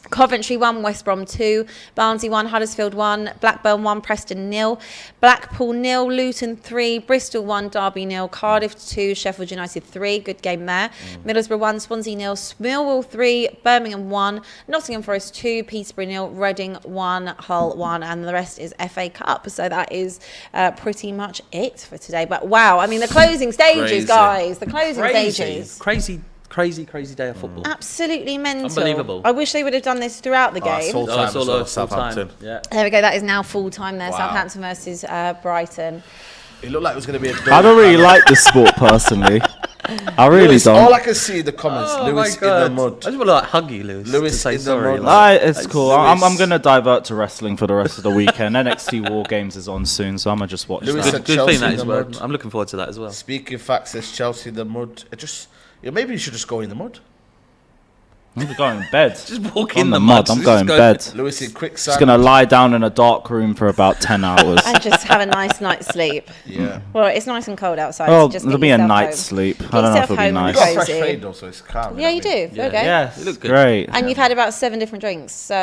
Coventry 1, West Brom 2, Barnsley 1, Huddersfield 1, Blackburn 1, Preston 0, Blackpool 0, Luton 3, Bristol 1, Derby 0, Cardiff 2, Sheffield United 3, good game there, Middlesbrough 1, Swansea 0, Millwall 3, Birmingham 1, Nottingham Forest 2, Peterborough 0, Reading 1, Hull 1, and the rest is FA Cup. So that is pretty much it for today. But wow, I mean the closing stages, guys, the closing stages. Crazy day of football. Absolutely mental. Unbelievable. I wish they would have done this throughout the game. Southampton. Yeah. There we go. That is now full time there. Wow. Southampton versus Brighton. It looked like it was going to be I don't really like this sport personally. I really don't. All I can see in the comments, Lewis in the mud. I just want to hug you, Lewis. Lewis say in sorry. the mud. It's cool. I'm going to divert to wrestling for the rest of the weekend. NXT War Games is on soon, so I'm going to just watch that. Good thing that as well. I'm looking forward to that as well. Speaking facts, says Chelsea in the mud. Maybe you should just go in the mud. I'm going in bed. Just walk in the mud. I'm going in bed. Lewis in quicksand. Just going to lie down in a dark room for about 10 hours. And just have a nice night's sleep. Yeah. Well, it's nice and cold outside. Well, so just it'll be a night's sleep. I don't know if it'll be nice. You've got a fresh fade though, so it's calm. Yeah, you do. Yeah. Okay. Yes, you look good. Great. And you've had about 7 different drinks, so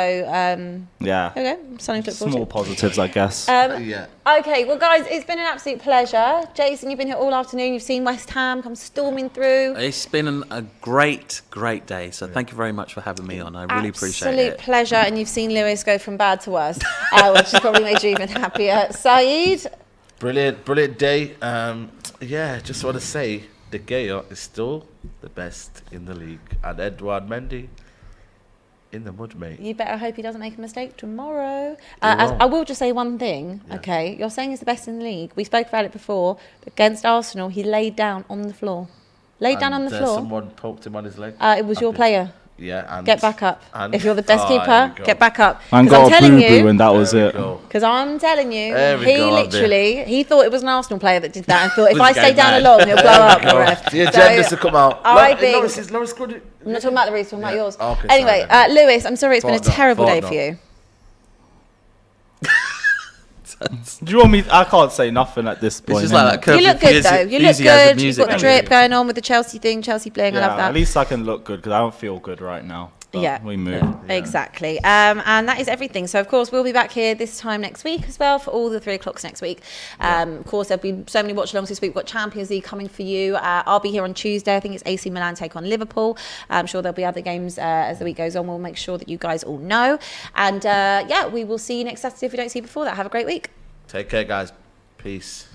yeah. Okay, something to look forward Small to. positives, I guess. Yeah. Okay, well, guys, it's been an absolute pleasure. Jason, you've been here all afternoon. You've seen West Ham come storming through. It's been a great day. So thank you very much for having me on. I really appreciate it. Absolute pleasure. And you've seen Lewis go from bad to worse, which has probably made you even happier. Saeed? Brilliant day. Just want to say De Gea is still the best in the league. And Edouard Mendy in the mud, mate. You better hope he doesn't make a mistake tomorrow. I will just say one thing, okay? You're saying he's the best in the league. We spoke about it before. Against Arsenal, he laid down on the floor. Someone poked him on his leg. It was your player. Yeah, and get back up. And if you're the best keeper, get back up. And got a boo-boo and that was it. Because I'm telling you, he thought it was an Arsenal player that did that and thought if I stay down along, he'll blow up the ref. The agendas to come out. I think... Loris could... I'm not talking about the Reeds, I'm talking about yours. Okay, anyway, Lewis, I'm sorry, it's been a terrible day for you. Do you want me? I can't say nothing at this point. It's just like that. You look good though. You look good. You've got the drip going on with the Chelsea thing, Chelsea playing. Yeah, I love that. At least I can look good because I don't feel good right now. Yeah, we move. Exactly. And that is everything. So of course we'll be back here this time next week as well for all the 3 o'clocks next week. Of course there'll be so many watch alongs this week. We've got Champions League coming for you. I'll be here on Tuesday. I think it's AC Milan take on Liverpool. I'm sure there'll be other games as the week goes on. We'll make sure that you guys all know. And we will see you next Saturday if we don't see you before that. Have a great week. Take care, guys. Peace.